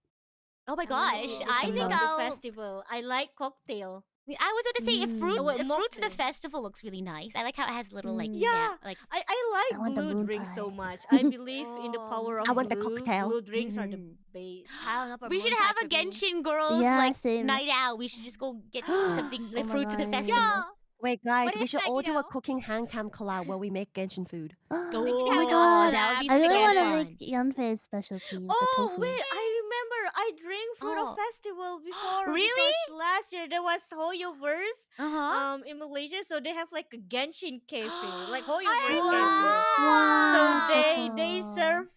Oh my gosh, Depends I think on the I'll. festival. I like cocktail. I was about to say if Oh, wait, fruits of the mocktail. festival looks really nice. I like how it has little like Yeah. like I I like want the blue moon drinks so pie. much. I believe in the power of I want the blue. cocktail. Blue drinks are the Mhm. base. Piling up a we should moon have pie a for me. Genshin girls Yeah, like same. night out. We should just go get something Oh like my fruits of the god. festival. Yeah. Wait, guys, What we is should that, all you do a know? cooking hand cam collab where we make Genshin food. Go. We should Oh my have god. That would be I really so want to fun. make Yunfei's specialty with the Oh tofu. wait, I remember I drank fruit Oh. of festival before Really? because last year there was Hoyoverse Uh-huh. in Malaysia, so they have like a Genshin cafe, like I Hoyoverse Wow. cafe. Wow. So they serve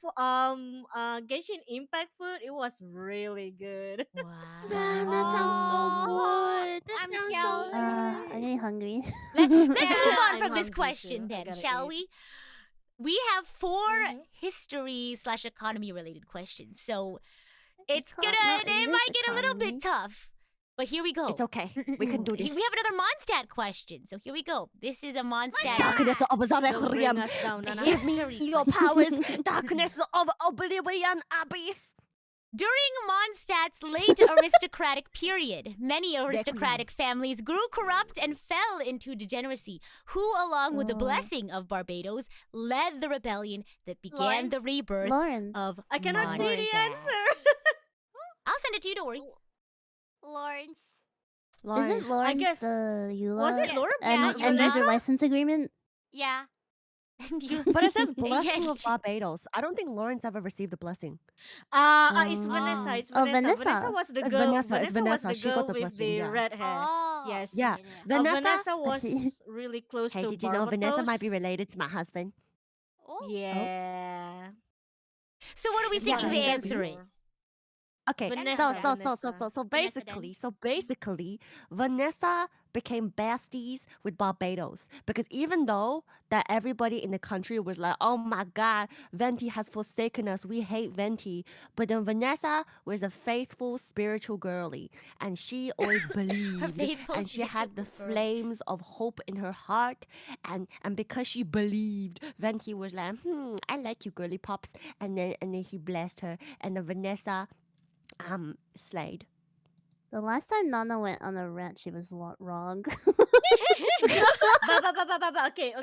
Genshin Impact food. It was really good. Wow. Man, that sounds so good. That I'm sounds so jealous. I'm getting hungry. Let's move Yeah, on I'm from this hungry question too. I then, gotta shall eat. we? We have 4 Mhm. history/economy related questions. So it's can't gonna not it English might get a little economy. bit tough. But here we go. It's okay. We can do this. We have another Mondstadt question. So here we go. This is a Mondstadt. Darkness of Don't bring Azarechriam. us down, Nana. Give me History your powers. Darkness of Oblivion Abyss. During Mondstadt's late aristocratic period, many aristocratic families grew corrupt and fell into degeneracy, who, along with the Oh. blessing of Barbados, led the rebellion that began Lawrence? the rebirth Lawrence. of I cannot see the Mondstadt. answer. I'll send it to you, don't worry. Lawrence. Isn't Lawrence guess- the Eula? Was it Laura? and Yeah, end user Vanessa? license agreement? Yeah. And you, But it says blessing Yeah. of Barbados. I don't think Lawrence ever received the blessing. It's Oh. Vanessa. It's Oh, Vanessa. Vanessa. Vanessa was the It's girl. Vanessa, it's was Vanessa. the She got girl the with blessing, the yeah. red hair. Oh. Yes. Yeah. Vanessa, Vanessa. was really close Hey, to did you know Vanessa might be Barbados. related to my husband? Oh. Yeah. so what are we That's thinking what the I said answer before. is? Okay, Vanessa, so Vanessa. basically, Vanessa became besties with Barbados because even though that everybody in the country was like, oh my God, Venti has forsaken us, we hate Venti, but then Vanessa was a faithful spiritual girly, and she always believed, faithful and she had the spiritual girl. flames of hope in her heart, and because she believed, Venti was like, I like you, girly pops, and then he blessed her, and then Vanessa slayed. The last time Nana went on a rant, she was wrong.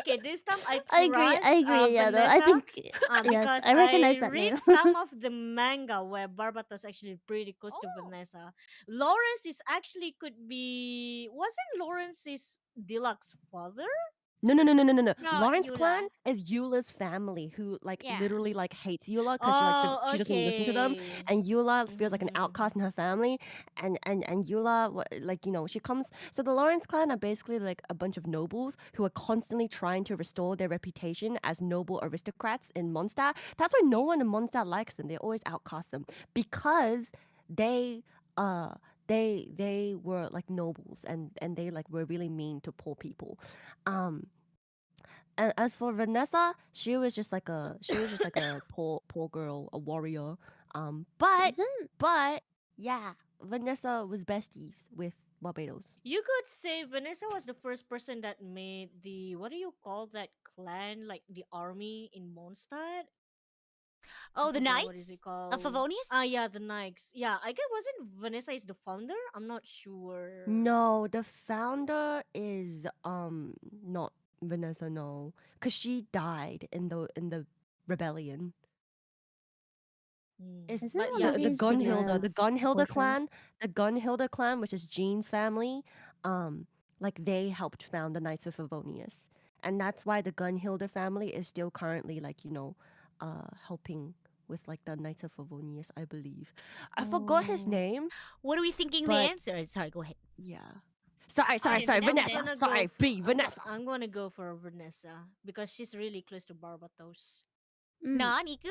Okay. This time I trust I agree. Yeah, though. I Vanessa. think yes, Because I recognize that read name. some of the manga where Barbatos actually pretty close to Oh. Vanessa. Lawrence is actually could be wasn't Lawrence's deluxe father? No. No, Lawrence Eula. clan is Eula's family who Yeah. literally hates Eula because she doesn't listen to them, okay. and Eula feels like an Mhm. outcast in her family, and Eula she comes. So the Lawrence clan are basically like a bunch of nobles who are constantly trying to restore their reputation as noble aristocrats in Mondstadt. That's why no one in Mondstadt likes them. They always outcast them because they they were like nobles and they were really mean to poor people. And as for Vanessa, she was just like a poor girl, a warrior. But Isn't yeah, Vanessa was besties with Barbados. You could say Vanessa was the first person that made the what do you call that clan, like the army in Mondstadt? Oh, I the forgot what is Knights it called? of Favonius? Yeah, the Knights. Yeah, I guess wasn't Vanessa is the founder? I'm not sure. No, the founder is not Vanessa know, because she died in the rebellion. It's Isn't But one yeah, of the these it makes Gunhilda, the the sense. Gunhilda portrait? clan, the Gunhilda clan, which is Jean's family. Like they helped found the Knights of Favonius, and that's why the Gunhilda family is still currently like helping with like the Knights of Favonius, I believe. I forgot his Oh. name, What are we thinking the but answer is? Sorry, go ahead. yeah. Sorry, Okay, sorry, Vanessa I'm Vanessa. then. gonna go Sorry, for B, Vanessa. I'm gonna go for Vanessa because she's really close to Barbatos. Mm, Non, Iku?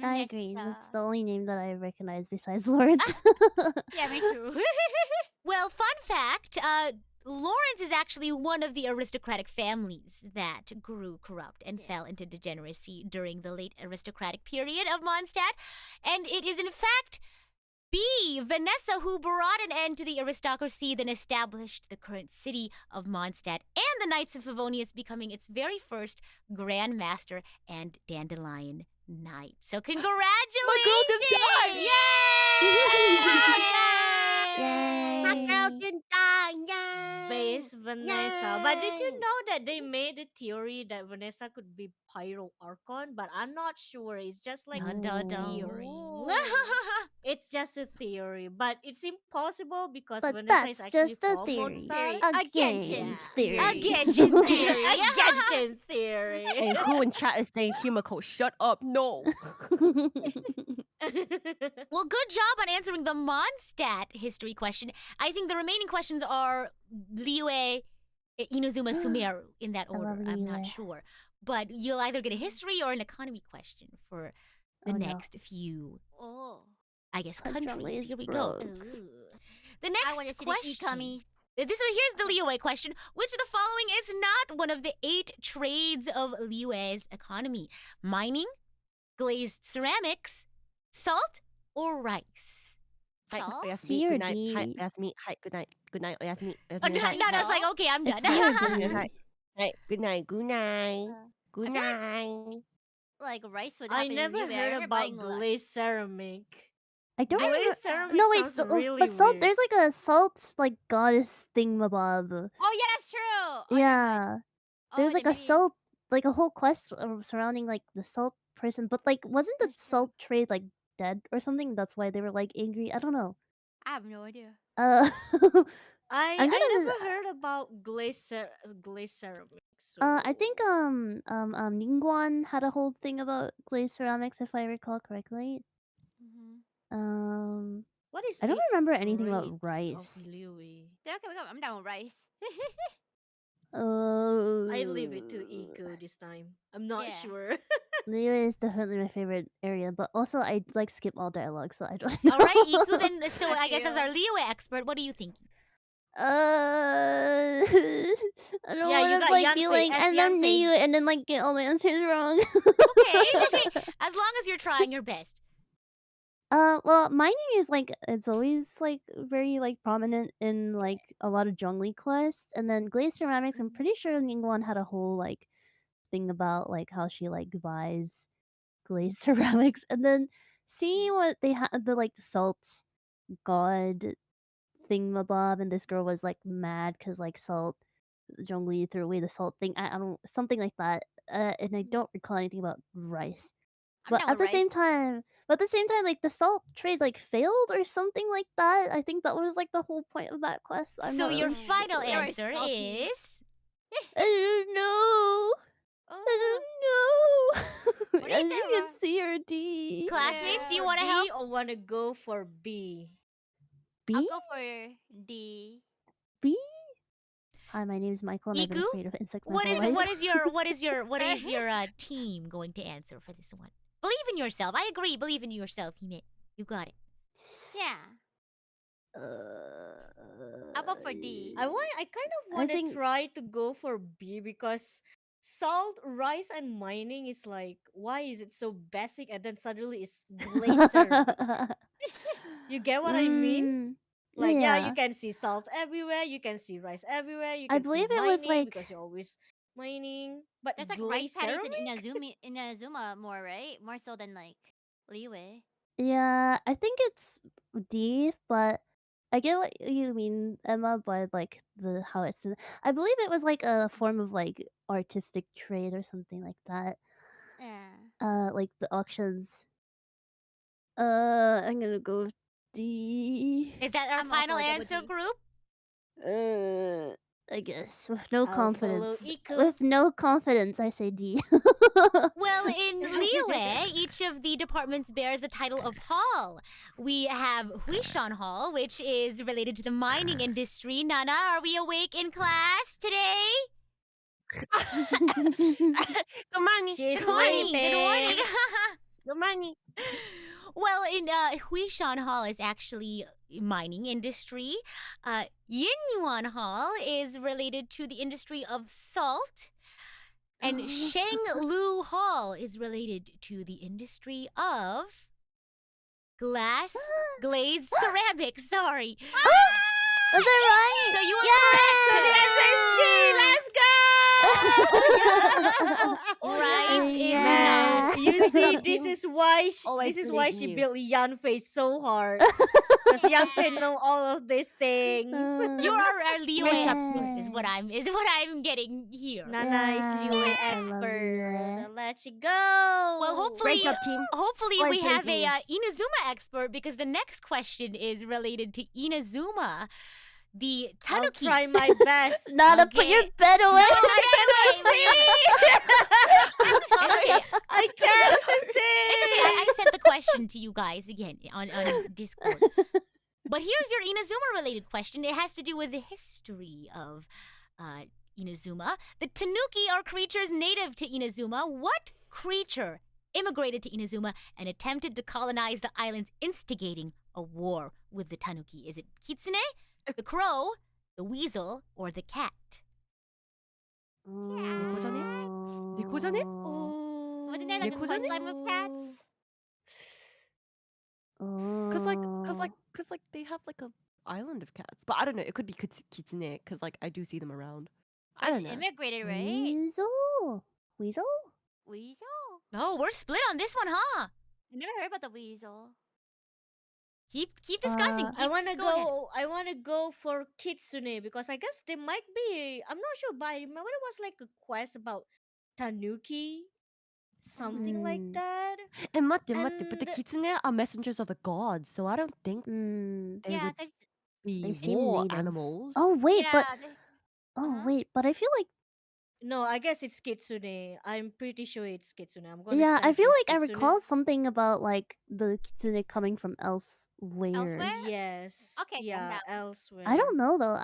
I agree. That's Vanessa. the only name that I recognize besides Lawrence. Yeah, me too. Well, fun fact, Lawrence is actually one of the aristocratic families that grew corrupt and Yeah. fell into degeneracy during the late aristocratic period of Mondstadt. And it is, in fact, B, Vanessa, who brought an end to the aristocracy, then established the current city of Mondstadt and the Knights of Favonius, becoming its very first Grand Master and Dandelion Knight. So congratulations! My girl just died. Yay! My girl Yay! can die. Yay! Base Vanessa. But did you Yay! know that they made a theory that Vanessa could be Pyro Archon? But I'm not sure. It's just like Dun, a dun, dun. theory. Ooh. It's just a theory, but it's impossible because But Vanessa is that's actually just a from theory. Mondstadt. A Again, game Yeah. theory. A Genshin theory. A Genshin theory. Hey, who in chat is saying Himiko? Shut up! No. Well, good job on answering the Mondstadt history question. I think the remaining questions are Liyue, Inazuma, Sumeru in that I love order. I'm not Liyue. sure. But you'll either get a history or an economy question for the Oh, no. next few, Oh. I guess, That jungle countries. is Here we go. broke. Ooh. The I want to next see question. the e-commies. Here's the Liyue question. Which of the following is not one of the 8 trades of Liyue's economy? Mining, glazed ceramics, salt, or rice? Hi, Salt? Oyasumi. C or Good night. Hi, D? Oyasumi. Hi, good night. Good night, Oyasumi. Oh, Oyasumi. no, Hi. no, I was like, okay, I'm done. It's C or Oyasumi. D. Hi. Hi. Good night. Good night. Uh, Good I feel like- night. Like rice would I happen in never Liyue. I heard remember about buying like glazed ceramic. I don't remember. Glazed ceramic No, wait, sounds really but salt. weird. There's like a salt like goddess thingamabob. Oh yeah, that's true. Oh, never mind. Yeah, Oh, there's then like a maybe salt, like a whole quest surrounding like the salt person. But like, wasn't the that's true. salt trade like dead or something? That's why they were like angry. I don't know. I have no idea. Uh, I I'm never gonna. heard about glazed ceramic. So I think Ningguan had a whole thing about glazed ceramics, if I recall correctly. Mm-hmm. what is I don't eight remember anything about traits rice. of Liui? Yeah, okay, I'm down with rice. I leave it to Iko this time. I'm not Yeah. sure. Leo is definitely my favorite area, but also I like skip all dialogue, so I don't know. All right, Iku, then, so I guess as Yeah. our Liyue expert, what are you thinking? I don't Yeah, you want to got like be Yanfei like as and then Yanfei. Leo and then like get all the answers wrong. Okay, it's okay. As long as you're trying your best. Well, mining is like it's always like very like prominent in like a lot of Zhongli quests, and then glazed ceramics. I'm pretty sure Ningguan had a whole like thing about like how she like buys glazed ceramics, and then seeing what they had the like salt god thingamabob, and this girl was like mad because like salt Zhongli threw away the salt thing. I don't something like that. And I don't recall anything about rice. I'm But down at with the same time, like the salt trade like failed or something like that. I think that was like the whole point of that quest. I'm So not your really final sure. They were answer salty. is... I don't know. Oh, I don't know. What do you I think, think it's C or D. Classmates, do you For want to D help? or wanna go for B? I'll B? go for D. B? Hi, my name's Michael, and I've been Iku, afraid of insects my what whole is life. what is your team going to answer for this one? Believe in yourself. I agree. Believe in yourself, Hime. You got it. Yeah. I'll go for D. I kind of I want to think- try to go for B because salt, rice, and mining is like, why is it so basic and then suddenly it's glazed ceramic? You get what I mean? Mm, Like, yeah, you yeah. can see salt everywhere, you can see rice everywhere, you I can see believe it was, mining like- because you're always mining. But There's like rice glazed paddies ceramic? in Inazuma more, right? More so than like Liyue. Yeah, I think it's D, but I get what you mean, Emma, but like the how it's. I believe it was like a form of like artistic trade or something like that. Yeah. Like the auctions. I'm gonna go with D. Is that our I'm also final gonna go answer, D. group? I guess with no I'll follow confidence. Iku. With no confidence, I say D. Well, in Liyue, each of the departments bears the title of hall. We have Huishan Hall, which is related to the mining industry. Nana, are we awake in class today? Good morning. She's Good morning. Good morning. sleeping. Good morning. Well, in Huishan Hall is actually mining industry. Yinyuan Hall is related to the industry of salt. And Shenglu Hall is related to the industry of glass glazed ceramics. Sorry. Was I right? So you are correct. Rice is Yeah. not. You see, this Team is why always this is why believe in she you. built Yanfei so hard. Because Yanfei know all of these things. You are our Liyue Great job, expert, is Yeah. what I'm getting here. Nana is Liyue Yeah, I love expert. Liyue. I'll let you go. Well, Great hopefully, job, team. Always we have believe in a you. Inazuma expert because the next question is related to Inazuma, the I'll tanuki. try my best. Nana, put your Okay. bed away. I cannot see. It's okay. I can't see. It's okay. I sent the question to you guys again on Discord. But here's your Inazuma related question. It has to do with the history of Inazuma. The Tanuki are creatures native to Inazuma. What creature immigrated to Inazuma and attempted to colonize the islands, instigating a war with the Tanuki? Is it Kitsune, the crow, the weasel, or the cat? Neko자네? Wasn't there like a quest line with cats? Cause they have like a island of cats, but I don't know. It could be kitsune, cause like I do see them around. I don't know. Immigrated, right? Weasel? Weasel? Weasel? Oh, we're split on this one, huh? I never heard about the weasel. Keep discussing. Uh, I Keep want to going ahead. go. I want to go for Kitsune because I guess they might be. I'm not sure, but I remember it was like a quest about Tanuki, something like Mm. that. And but the And- kitsune are messengers of the gods, so I don't think Mm. they Yeah, would 'cause be They seem war native. animals. Oh wait, but yeah, they- but I feel like No, I guess it's Kitsune. I'm pretty sure it's Kitsune. I'm gonna yeah, I stand feel with like I Kitsune. recall something about like the kitsune coming from elsewhere. Elsewhere? Yes. Okay, I'm Yeah, down. elsewhere. I don't know though.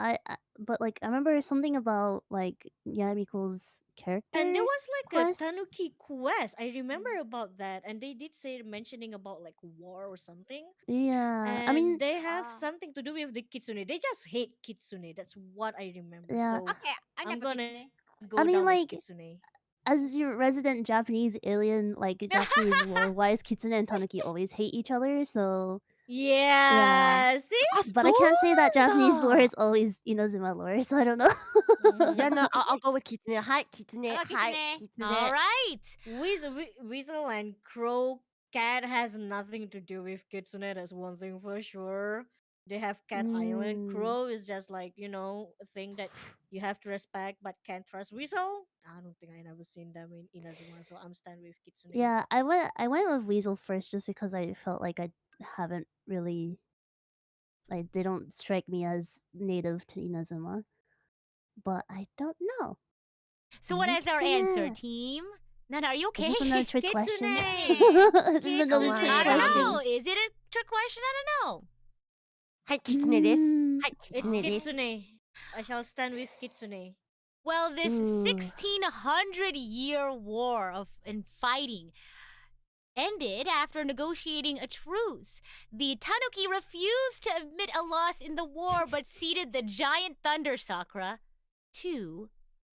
But like I remember something about like Yamiko's character. And there was like quest? a Tanuki quest. I remember about that, and they did say mentioning about like war or something. Yeah, And I mean, they have Ah. something to do with the Kitsune. They just hate Kitsune. That's what I remember. Yeah. So Okay, I'm I'm down for gonna Kitsune. go I mean, down with like, Kitsune. as your resident Japanese alien, like Japanese lore wise, kitsune and tanuki always hate each other. So, Yeah. See? but I can't say that Japanese lore Asunda! is always Inazuma lore, so I don't know. Yeah, no, I'll go with kitsune. Hi, kitsune. I'll go Hi, kitsune. kitsune. All right. Weasel and Crow Cat has nothing to do with Kitsune. That's one thing for sure. They have Cat Island. Mm. Crow is just like, a thing that you have to respect but can't trust. Weasel, I don't think I never seen them in Inazuma, so I'm stand with Kitsune. Yeah, I went with Weasel first just because I felt like I haven't really like they don't strike me as native to Inazuma. But I don't know. So what is our answer, Kitsune. team? Nana, are you okay? Is this another trick question? Kitsune. Is this another Kitsune. trick I don't question? know. Is it a trick question? I don't know. Hi, kitsune desu. Mm, Hi, It's kitsune desu. Kitsune. I shall stand with Kitsune. Well, this Ooh. 1600-year war and fighting ended after negotiating a truce. The Tanuki refused to admit a loss in the war but ceded the giant thunder sakura to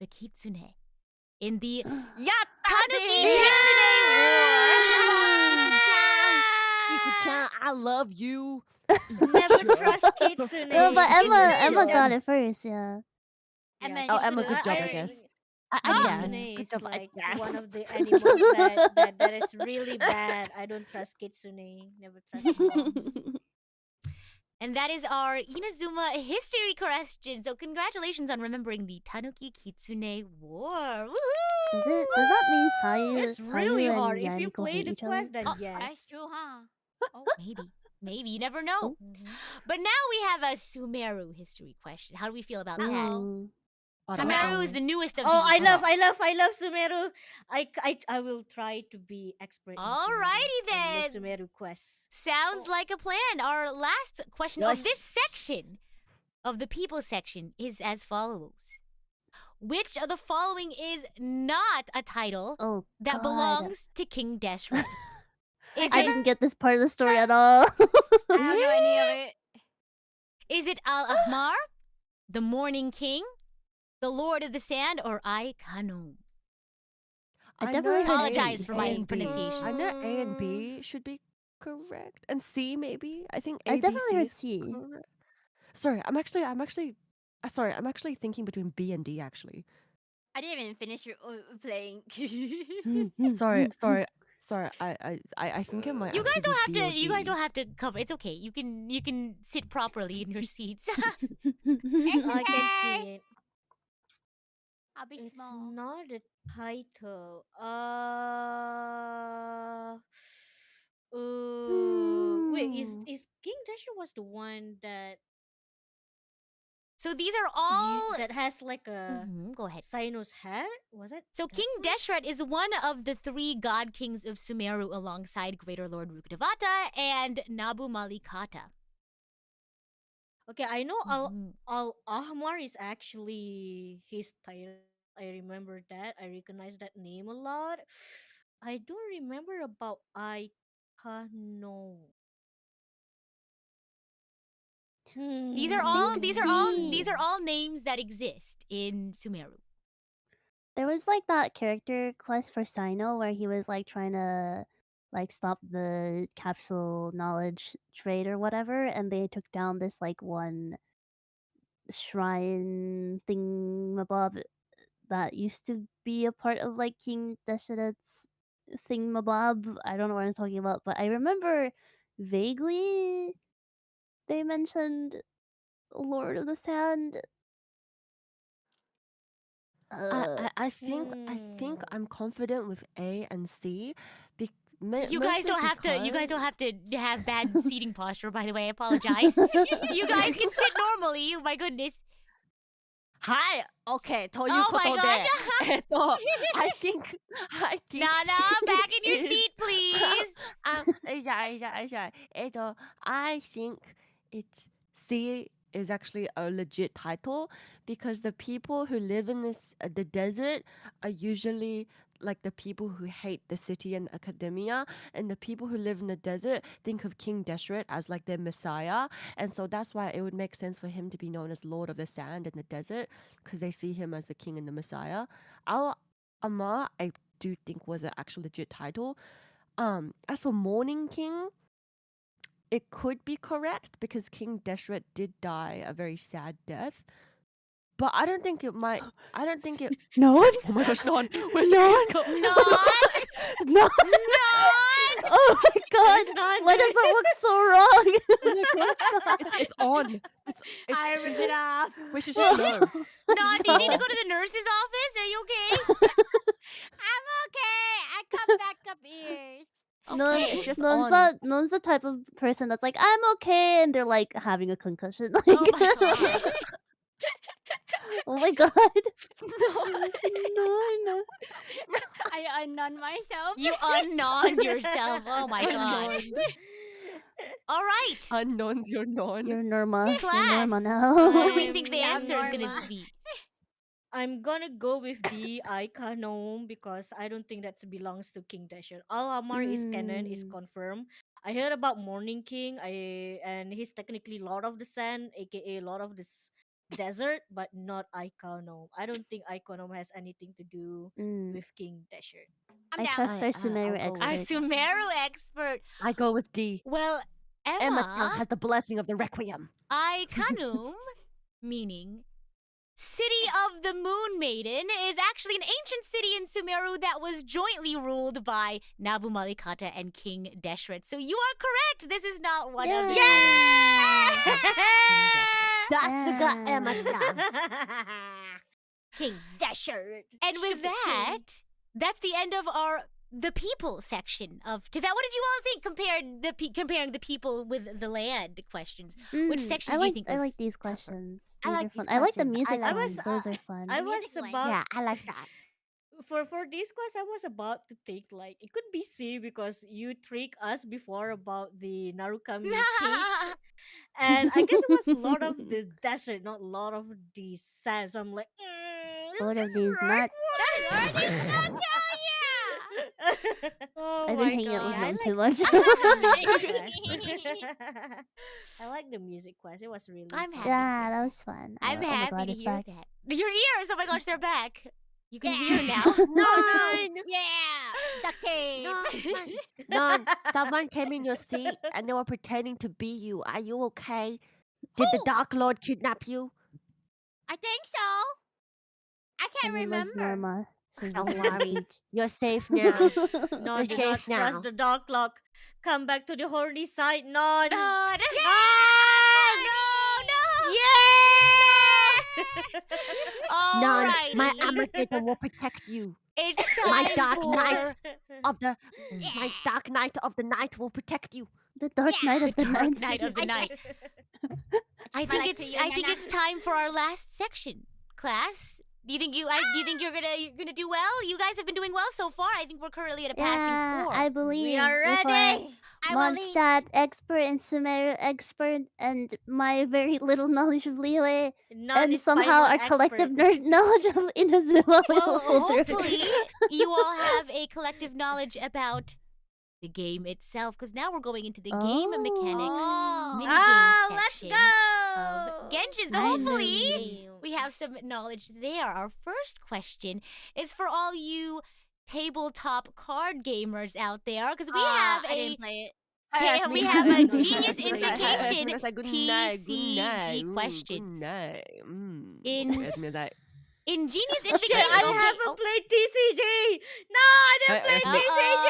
the Kitsune in the Tanuki Iku-chan, I love you. Never trust Kitsune. No, but Kitsune Emma is got it just- first, yeah. Emma, Yeah, you Oh, Emma, should good do job, it. I guess. I I guess. guess. Kitsune Good is job, I like guess. one of the animals that is really bad. I don't trust Kitsune. Never trust moms. And that is our Inazuma history question. So congratulations on remembering the Tanuki Kitsune War. Woohoo! Does that mean Sayu? It's really Sayu hard. and If you Yaniko play hate the each other? quest, then That's yes. true, huh? Oh. Maybe you never know. Oh. But now we have a Sumeru history question. How do we feel about that? Ooh. Sumeru is the newest of Oh, these. I love Sumeru. I will try to be expert in Sumeru. Alrighty I love then. Sumeru quests. Sounds like a plan. Our last question of this Yes. section, of the people section, is as follows. Which of the following is not a title Oh, that God. belongs to King Deshret? Is I it, didn't get this part of the story at all. I don't know any of it. is it Al Ahmar, the Morning King, the Lord of the Sand, or Ai Khanum? I definitely heard Apologize C. for my A and B. pronunciation. I know A and B should be correct, and C maybe. I think A, I B, definitely C heard is C. correct. Sorry, I'm actually thinking between B and D actually. I didn't even finish playing. Sorry. I think it might. You guys actually don't be have B to. or You guys D. don't have to cover. It's okay. You can sit properly in your seats. It's I can okay. see it. I'll be It's small. not a title. Wait, is King Dasher was the one that So these are all. that has like a Go ahead. Cynos hat? Was it? So that King one? Deshret is one of the three god kings of Sumeru alongside Greater Lord Rukkhadevata and Nabu Malikata. Okay, I know Mhm. Al Ahmar is actually his title. I remember that. I recognize that name a lot. I don't remember about Aikano. These are Hmm. all C. these are all names that exist in Sumeru. There was like that character quest for Sino where he was like trying to like stop the capsule knowledge trade or whatever, and they took down this like one shrine thingamabob that used to be a part of like King Deshret's thingamabob. I don't know what I'm talking about, but I remember vaguely they mentioned Lord of the Sand. I think I'm confident with A and C. You guys don't have to. You guys don't have to have bad seating posture. By the way, I apologize. You guys can sit normally. My goodness. Hi. Okay. Oh my gosh. I think. Nana, back in your it is- seat, please. I think it's C is actually a legit title because the people who live in the desert are usually like the people who hate the city and academia, and the people who live in the desert think of King Deshret as like their messiah, and so that's why it would make sense for him to be known as Lord of the Sand in the desert because they see him as the king and the messiah. Al Amma, I do think was an actual legit title. As for Morning King, it could be correct because King Deshret did die a very sad death. But I don't think it might. I don't think it. No, Oh my gosh, Non! Where'd you Non! guys go? no, Oh my god! It's not Why does it look so wrong? Oh my gosh, it's on. It's I ripped it off. Wait, should know. No, do you need to go to the nurse's office? Are you okay? I'm okay. I come back up ears. No, it's just Non's the type of person that's like, I'm okay, and they're like having a concussion. Like, Oh my god. oh my god. No. I unknown myself. You unknonned yourself. Oh my god. All right. Unknown's your non. You're Norma. You're Class. Norma now. What do we think the Yeah, answer is gonna Norma. be? I'm gonna go with the Ikanom because I don't think that belongs to King Dasher. Al Amar is canon, is confirmed. I heard about Morning King. And he's technically Lord of the Sand, aka Lord of this desert, but not Ikanom. I don't think Ikanom has anything to do with King Dasher. I'm I down. trust our I'll Sumeru go with Our expert. Sumeru expert. I go with D. Well, Emma Emma, has the blessing of the Requiem. Aikanum, meaning City of the Moon Maiden is actually an ancient city in Sumeru that was jointly ruled by Nabu Malikata and King Deshret. So you are correct. This is not one of the titles. That's the gut, Yeah. Emma-chan. King Dasher. And with Stupid king. that, that's the end of the people section of Teyvat. What did you all think comparing the people with the land questions? Which sections I do you like, think I was like these questions. I These like are fun. these I like the questions. music I ones. was, Those are fun. I Music was one. about Yeah, I like that. for this quest. I was about to think like it could be C because you trick us before about the Narukami peak, and I guess it was a lot of the desert, not a lot of the sand. So I'm like, is What this of these right? nuts? Oh I've been my hanging out with god. I them like- too much. I like the music quest. It was really I'm fun. happy. Yeah, that was fun. I'm oh my happy god, to it's hear back. that. Your ears! Oh my gosh, they're back. You can Yeah. hear now. None! Yeah. Duct tape. None. Someone came in your seat and they were pretending to be you. Are you okay? Did the Dark Lord kidnap you? I think so. I can't Her name was remember. Norma. She's Don't a worry. peach. You're safe now. No, You're do safe not trust now. the Dark Lord. Come back to the horny side, Nod. Nod. Yeah! None. Alrighty. My Armageddon will protect you. It's time My Dark for Knight of the Yeah. my Dark Knight of the Night will protect you. The Dark Yeah. Knight the of the dark Night. night of the I night. I like think to it's you, I think Nana. it's time for our last section. Class, do you think you're gonna do well? You guys have been doing well so far. I think we're currently at a passing Yeah, score. I believe. We are with our ready. I will lead. Mondstadt expert and Sumeru expert and my very little knowledge of Liyue None and is somehow Paimon our collective expert. knowledge of Inazuma will Well, pull through. hopefully you all have a collective knowledge about the game itself, because now we're going into the game mechanics Oh. mini Ah, game let's section go. of Genshin. So I hopefully we have some knowledge there. Our first question is for all you tabletop card gamers out there, because we have I a didn't play it. we have a No, genius that's right. invocation TCG TCG question. In in genius Shit, invocation. I haven't played TCG. No, I didn't play Uh-oh. TCG.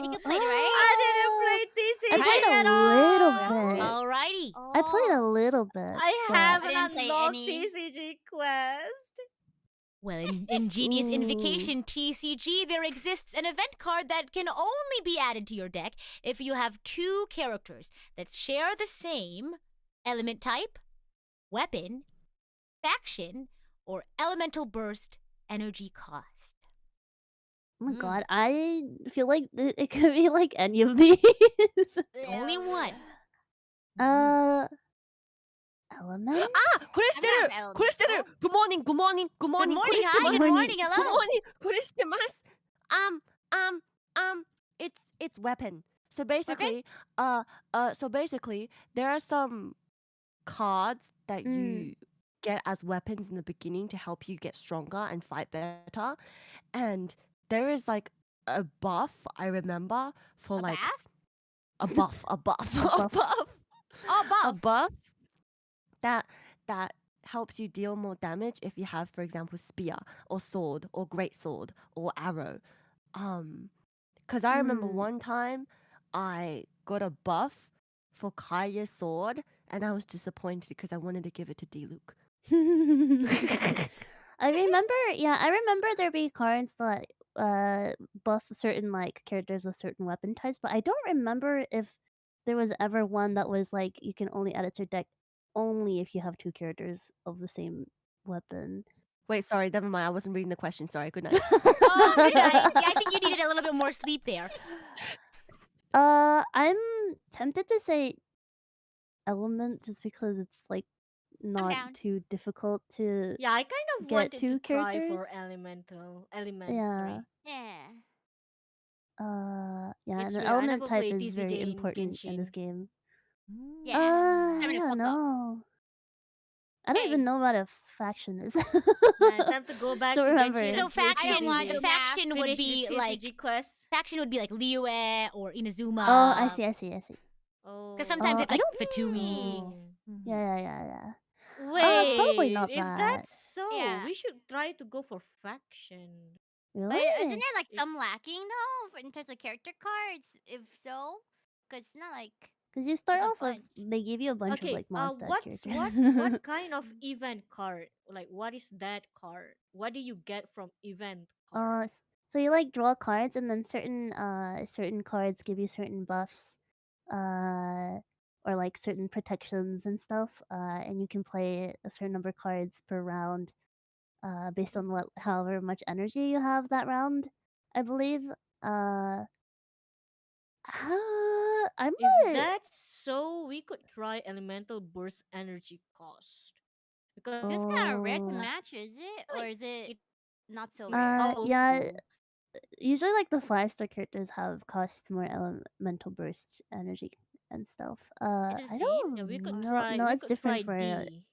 You can play it, right? I didn't play TCG I played at a all. little bit. Alrighty. I played a little bit. I but- haven't didn't play unlocked any. TCG Quest. Well, in Genius Ooh. Invocation TCG, there exists an event card that can only be added to your deck if you have two characters that share the same element type, weapon, faction, or elemental burst energy cost. Oh my Mm. god, I feel like it could be like any of these. It's only one. Element? Ah, Kureshiteru! Element. Kureshiteru! Good morning, good morning, good morning. morning, hi, kureshitemasu. good morning, Good hello. morning, kureshitemasu. It's weapon. So basically, there are some cards that you get as weapons in the beginning to help you get stronger and fight better. And there is like a buff I remember for A like bath? a buff, a buff, a buff. buff, Oh, a buff. buff that helps you deal more damage if you have, for example, spear or sword or great sword or arrow. Because I remember one time I got a buff for Kaya's sword and I was disappointed because I wanted to give it to Diluc. I remember there be cards that buff certain like characters with certain weapon types, but I don't remember if there was ever one that was like you can only add it to your deck only if you have two characters of the same weapon. Wait, sorry, never mind. I wasn't reading the question. Sorry, good night. Oh, good night. Yeah, I think you needed a little bit more sleep there. I'm tempted to say element just because it's like not down. too difficult to Yeah, I kind of Get wanted two to try characters? for elemental. Element, Yeah. sorry. Yeah. Yeah, It's and weird, an I element never type played is TCG very in important in this Genshin. game. Yeah. I gonna don't fuck up. know. I don't Hey. even know what a faction is. Man, time to go back Don't to remember. Genshin So and play faction, want to TCG. faction would Finish be the like TCG quest. faction would be like Liyue or Inazuma. Oh, I see. Because sometimes it's I like don't Fatui. know. Mhm. Yeah. It's probably Wait, not if that. that's so, Yeah. we should try to go for faction. But Really? isn't there like It- some lacking though in terms of character cards? If so, because it's not like Because you start there's a off with, bunch. they give you a bunch of Okay, like Mondstadt what's characters. what kind of event card? Like, what is that card? What do you get from event card? So you like draw cards, and then certain cards give you certain buffs, or like certain protections and stuff. And you can play a certain number of cards per round, based on however much energy you have that round, I believe. I'm If not. that's so, we could try elemental burst energy cost because It's kind of rare to Oh. match, is it? Or is it it not so it's rare? Yeah. powerful. Usually, like the 5-star characters have cost more elemental burst energy and stuff. Is it I the same? Yeah, we could don't know. try. No, We it's could try different D.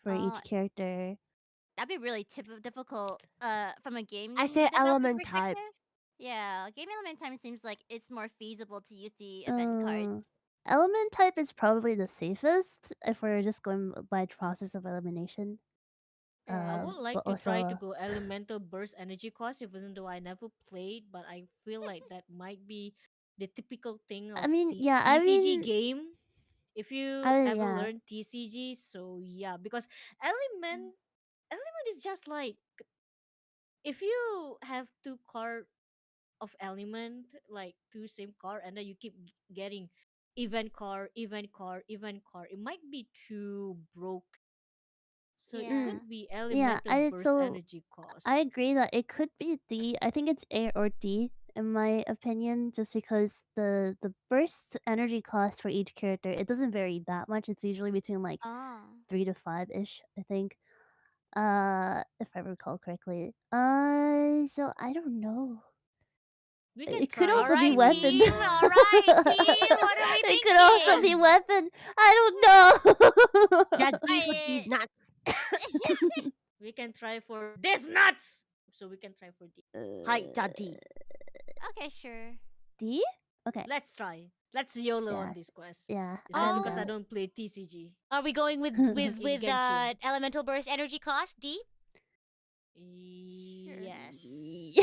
for Oh, each character. that'd be really difficult. From a game I say development element type. perspective. Yeah, game element time seems like it's more feasible to use the event cards. Element type is probably the safest if we're just going by process of elimination. I Yeah. would like But to try to also, go elemental burst energy cost, even though I never played, but I feel like that might be the typical thing I of mean, the yeah, TCG game. If you ever yeah. learn TCG, so yeah, because element is just like if you have two card of element, like two same card, and then you keep getting event card, it might be too broke. So it Yeah. could be Yeah, elemental burst energy I cost. agree that it could be D. I think it's A or D in my opinion, just because the burst energy cost for each character, it doesn't vary that much. It's usually between like Oh. 3 to 5 ish, I think. If I recall correctly. So I don't know. We can It could try. All also be right, weapon. team. All right, team. What are we It could also be thinking? weapon. I don't know. Yeah, D for these Wait. nuts. We can try for this nuts. So we can try for D. Hi, D. Okay, sure. D? Okay. Let's try. Let's YOLO Yeah. on this quest. Yeah. It's just I'm because I down. don't play TCG. Are we going with In Genshin. elemental burst energy cost D? Yes.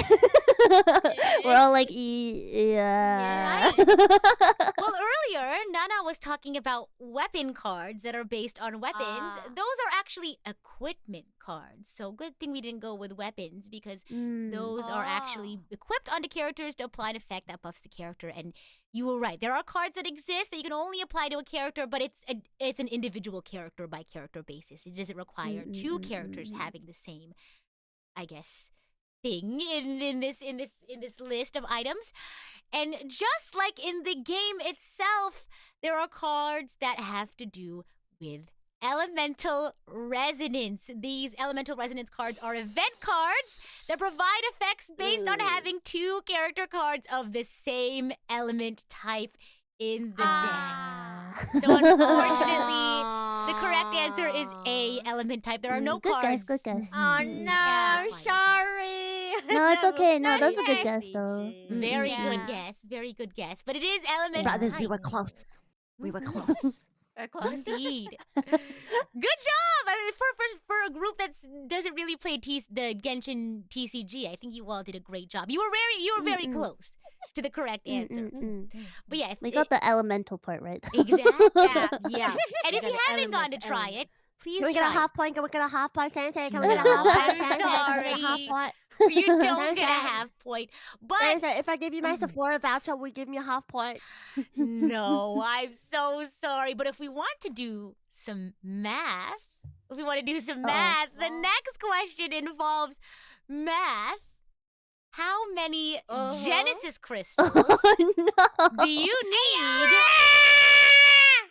We're all like, yeah. Well, earlier Nana was talking about weapon cards that are based on weapons. Ah. Those are actually equipment cards. So good thing we didn't go with weapons because those are actually equipped onto characters to apply an effect that buffs the character. And you were right. There are cards that exist that you can only apply to a character, but it's an individual character by character basis. It doesn't require two characters having the same, I guess, thing in this list of items. And just like in the game itself, there are cards that have to do with elemental resonance. These elemental resonance cards are event cards that provide effects based on having two character cards of the same element type in the deck. So unfortunately, the correct answer is A, element type. There are no good cards. guess, good guess. Oh no, Yeah. sorry. No, it's okay. No, that's a okay. good guess though. Very Yeah. good guess. Very good guess. But it is elemental Brothers, type. we were close. We were close. Very close. Indeed. Good job! For a group that doesn't really play the Genshin TCG, I think you all did a great job. You were very close to the correct answer. But yeah, We got the elemental part right. exactly. Yeah. Yeah. And if got you an haven't gone to element, try element. it, please Can we get a try. half point? Can we get a half point, Sensei? Can we No, get a half point, I'm Sensei? Can we get a half sorry. point? You don't There's get a that. half point. But Sensei, if I give you my Sephora voucher, will you give me a half point? no, I'm so sorry. But if we want to do some math, the next question involves math. How many Genesis crystals no. do you need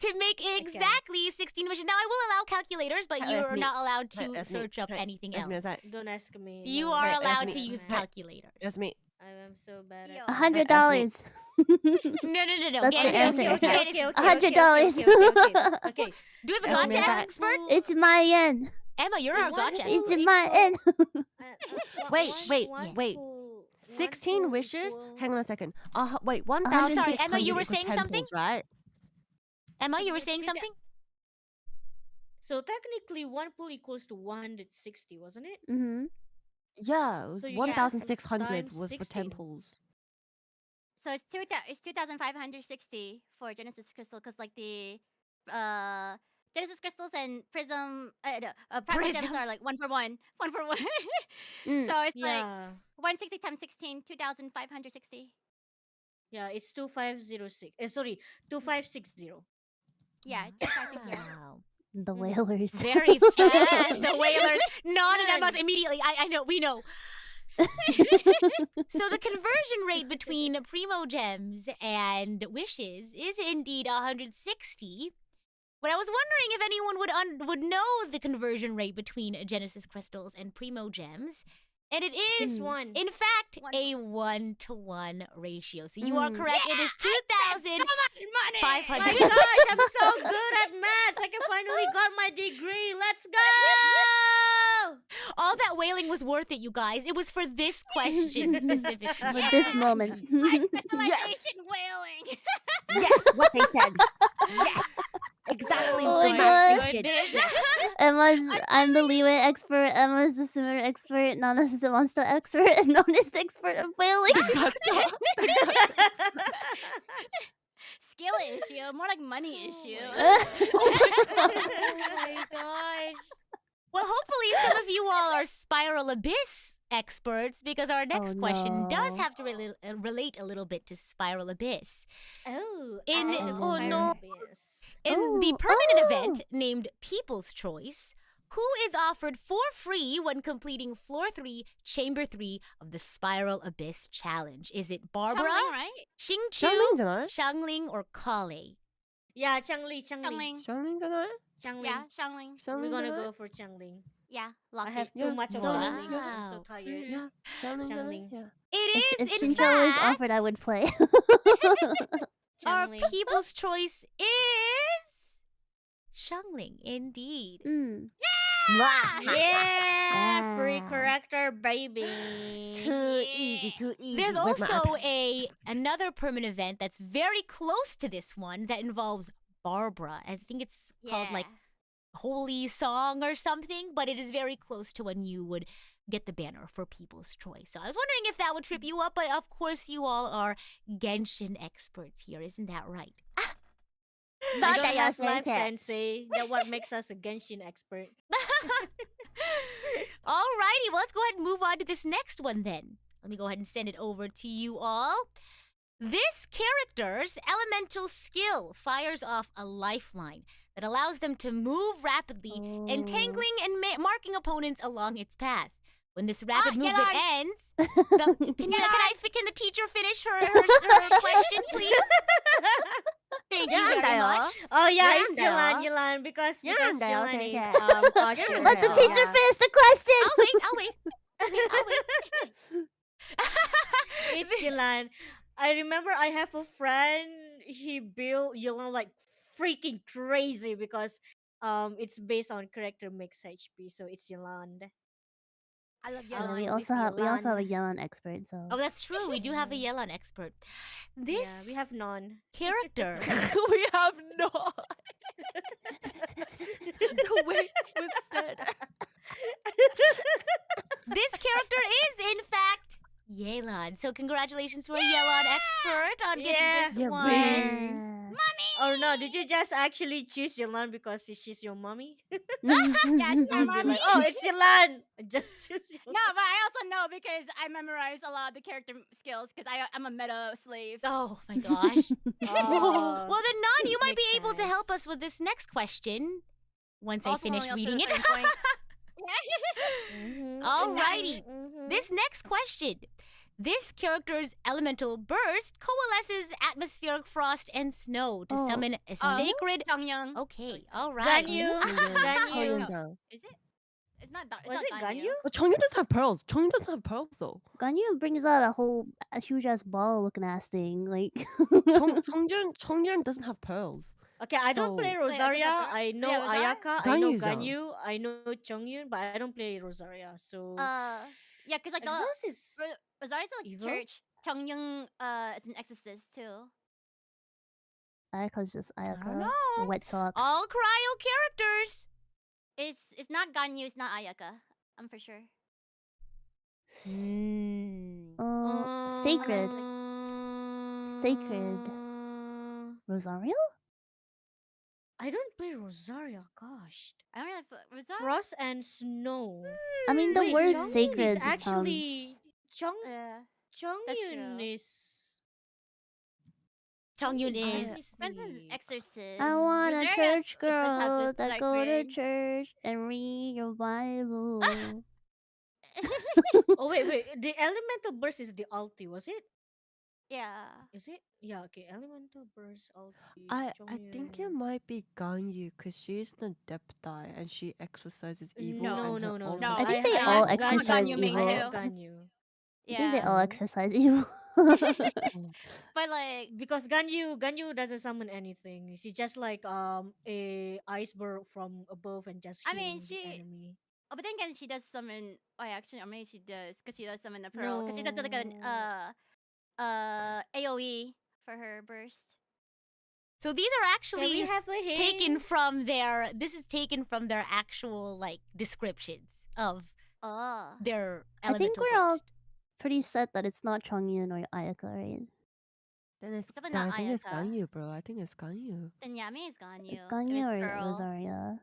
to make exactly 16 wishes? Now, I will allow calculators, but you That's are me. not allowed to That's me. search up anything That's me. else. Don't ask me. You no. are That's allowed me. to use Hey. calculators. That's me. I am so bad Yo. at $100. No. That's the Genshin, answer. Genesis $100. Okay. Do we have a That's me. gotcha expert? It's my yen. Emma, you're our One gotcha equal- expert. It's my yen. Wait. 16 wishes? Hang on a second. Wait, 1,000. sorry, Emma, you were saying something? Temples, right? Emma, you were It's saying two something? So technically, one pool equals to 160, wasn't it? Mm-hmm. Yeah, it was So you just 1,600 times was for 10 16. pools. So it's 2,560 for Genesis Crystal because like the uh Genesis Crystals and Prism no, Primal Gems Prism. are like one for one, one for one. Mm. So it's like Yeah. 160 times 16, 2,560. Yeah, it's 2506. Sorry, 2560. Yeah, 2,560. Wow. The Mhm. whalers. Very fast. The whalers. Non and Man. Emma's immediately. I know. We know. So the conversion rate between Primo Gems and Wishes is indeed 160. But I was wondering if anyone would know the conversion rate between Genesis Crystals and Primo Gems. And it is, This one. in fact, One a 1-to-1 ratio. So you are Mm. correct. It is 2,000. Money. 500. My gosh, I'm so good at maths. I can finally got my degree. Let's go! All that wailing was worth it, you guys. It was for this question specifically. For this moment. I specialize in whaling. Yes, what they said. Yes. Exactly Oh what my the God. math did. I'm the leeway expert, Emma's the swimmer expert, Nana's the monster expert, and Nana's the expert of whaling. Skill issue, more like money issue. Oh my gosh. Well, hopefully some of you all are Spiral Abyss experts because our next question does no. have to relate a little bit to Spiral Abyss. Oh, In- I love Oh, Spiral no. Abyss. In the Oh, permanent oh. event named People's Choice, who is offered for free when completing Floor 3, Chamber 3 of the Spiral Abyss Challenge? Is it Barbara, Xiangling, right? Xingqiu, 샹링잖아. Xiangling, or Kale? Yeah, Changli. Xiangling. 샹링잖아. Changling. Yeah, Xiangling. We're gonna 샹링잖아. go for Changling. Yeah, I locked have it. too Yeah, much of wow. Changling. I'm so Wow. tired. Mhm. Yeah, 샹링잖아. Changling. Yeah. It If is, in Chinchilla is fact, offered, I would play. our Changling. People's Choice is Xiangling, indeed. Mm. Yeah, free Ah. character, baby. Too easy, too easy. There's Where's my also iPad? another permanent event that's very close to this one that involves Barbara. I think it's called like Holy Song or something, but it is very close to when you would get the banner for People's Choice. So I was wondering if that would trip you up, but of course you all are Genshin experts here, isn't that right? We don't Sadayo have life sensei. sensei. That's what makes us a Genshin expert. Alrighty, well, let's go ahead and move on to this next one then. Let me go ahead and send it over to you all. This character's elemental skill fires off a lifeline that allows them to move rapidly, entangling and marking opponents along its path. When this rapid get movement on. ends, can the teacher finish her question, please? Thank you very Yandayo. much. Oh yeah, Yeah, it's Yolanda. Yolanda because Yolanda, Yolanda okay, is yeah. archer. Let the so, teacher yeah. finish the question. I'll wait. I'll wait. It's Yolanda. I remember I have a friend. He built Yolanda like freaking crazy because it's based on character mix HP. So it's Yolanda. I love I'll Yeah, Yelan. go we with also have a Yelan. Yelan expert, so Oh, that's true. We do have a Yelan expert. This Yeah, we have none. character. We have not. The way we've said. This character is, in fact, Yelan. So congratulations to our Yelan expert on getting Yeah. this Yeah, one. yeah. Or no, did you just actually choose Yolanda because she's your mommy? Yeah, she's my Or be mommy. like, oh, it's Yolanda. Just choose No, Yolanda. but I also know because I memorize a lot of the character skills because I'm a meta slave. Oh my gosh. Oh. Well, then, Non, you might be Makes able to sense. help us with this next question once I Also finish only up to reading a it. certain point. Mhm, Alrighty. mhm. This next question. This character's elemental burst coalesces atmospheric frost and snow to Oh. summon a Oh. sacred. Jonghyun. Okay, alright. Ganyu. Ganyu. 정윤자. Is it? It's not. Was it Ganyu? But 정윤 doesn't have pearls. 정윤 doesn't have pearls though. Ganyu brings out a huge ass ball looking ass thing, like 정윤 doesn't have pearls. Okay, I don't play So- Wait, I think Rosaria. that's I know Rosar? Ayaka. I know Ganyu's Ganyu. I know Chongyun, but I don't play Rosaria. So Yeah, because like the Exhaust is Rosaria's like evil? church. Jonghyun is an exorcist too. Ayaka's just I don't Ayaka. know. Wet socks. All cryo characters. It's not Ganyu, it's not Ayaka. I'm for sure. Sacred. Sacred. Rosario? I don't play Rosario. Gosh. I don't know if Rosario. Frost and Snow. I mean, the Wait, word Chongyun sacred is actually That's Chongyun true. is Changyun Chongyun is. Depends on Exorcist. I want a Rosario church does have girl this that dark go to red. church and read your Bible. Oh wait. The elemental burst is the ulti, was it? Yeah. Is it? Yeah, okay. Elemental burst ulti. I think it Chongyun. might be Ganyu because she's the Deptai and she exercises evil. No, and her no. ultimate- I think they I all have Ganyu. exercise I evil. have Ganyu. I think they Yeah. all No. exercise evil. But like Because Ganyu doesn't summon anything. She just like a iceberg from above and just I mean, heal the she- enemy. oh, but then again, she does summon. Oh, actually, or maybe she does because she does summon the pearl. Because she does like an AOE for her burst. So these are actually we have a taken hint? from their. This is taken from their actual like descriptions of Oh. their I think elemental we're all burst. pretty set that it's not Chongyun or Ayaka, right? Then it's, Definitely I not think it's Ayaka. Ganyu, bro. I think it's Ganyu. Then yeah, me is Ganyu. Ganyu or Pearl. Rosaria?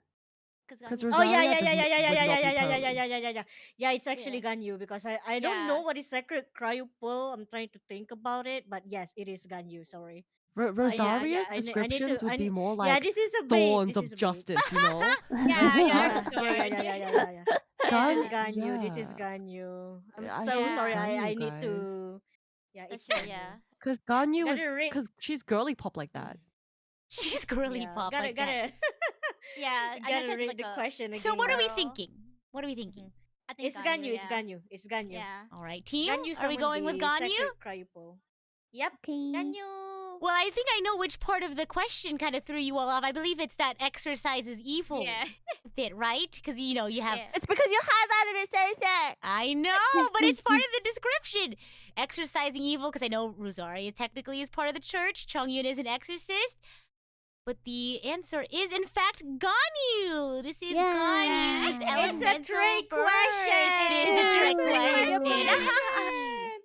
Because Oh Rosaria yeah. would not be pearly. Yeah, it's actually Ganyu because I don't know what is sacred cryo pull. I'm trying to think about it, but yes, it is Ganyu. Sorry. Rosaria's I need descriptions to- would I be need- more yeah, like this is a bait. thorns This of is a bait. justice, you know? Yeah, Yeah. This is Ganyu. This is Yeah. Ganyu. I'm I so think it's sorry. I Ganyu, need guys. to. Yeah, That's it's true. Ganyu. Yeah. Because Ganyu was... Gotta re- Because she's girly pop like that. She's girly Yeah, pop gotta like that. Yeah. I know gotta it's read like the a. question So again. what are we Girl. thinking? What are we thinking? I think It's Ganyu. It's yeah. Ganyu. It's Ganyu. Yeah. All right, team. Ganyu Are we summoned going with the Ganyu? sacred cryo pull. Yep. Okay. Ganyu. Well, I think I know which part of the question kind of threw you all off. I believe it's that exercises evil Yeah. bit, right? Because you know you have. Yeah. It's because you highlighted it, Sensei! I know, but it's part of the description. Exercising evil, because I know Rosaria technically is part of the church. Chongyun is an exorcist. But the answer is, in fact, Ganyu. This is Yeah. Ganyu's It's a elemental trick burst. question. It is a trick Yes. question.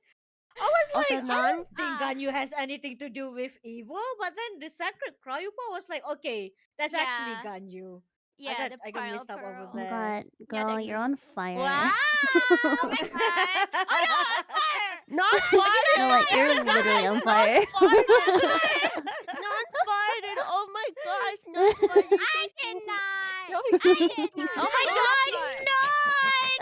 I was Also, like, I Nan, don't think Ganyu has anything to do with evil, but then the sacred cryo pull was like, okay, that's actually Yeah. Ganyu. Yeah. I got mixed up over pearl. Oh there. god, girl, the- you're on fire. Wow. Oh my god! Oh no, on fire! Not fired! No, like you're literally on fire. Not fired! Oh my gosh, not fired! You're so I did stinky. not. No, I did not. Oh my god, no! I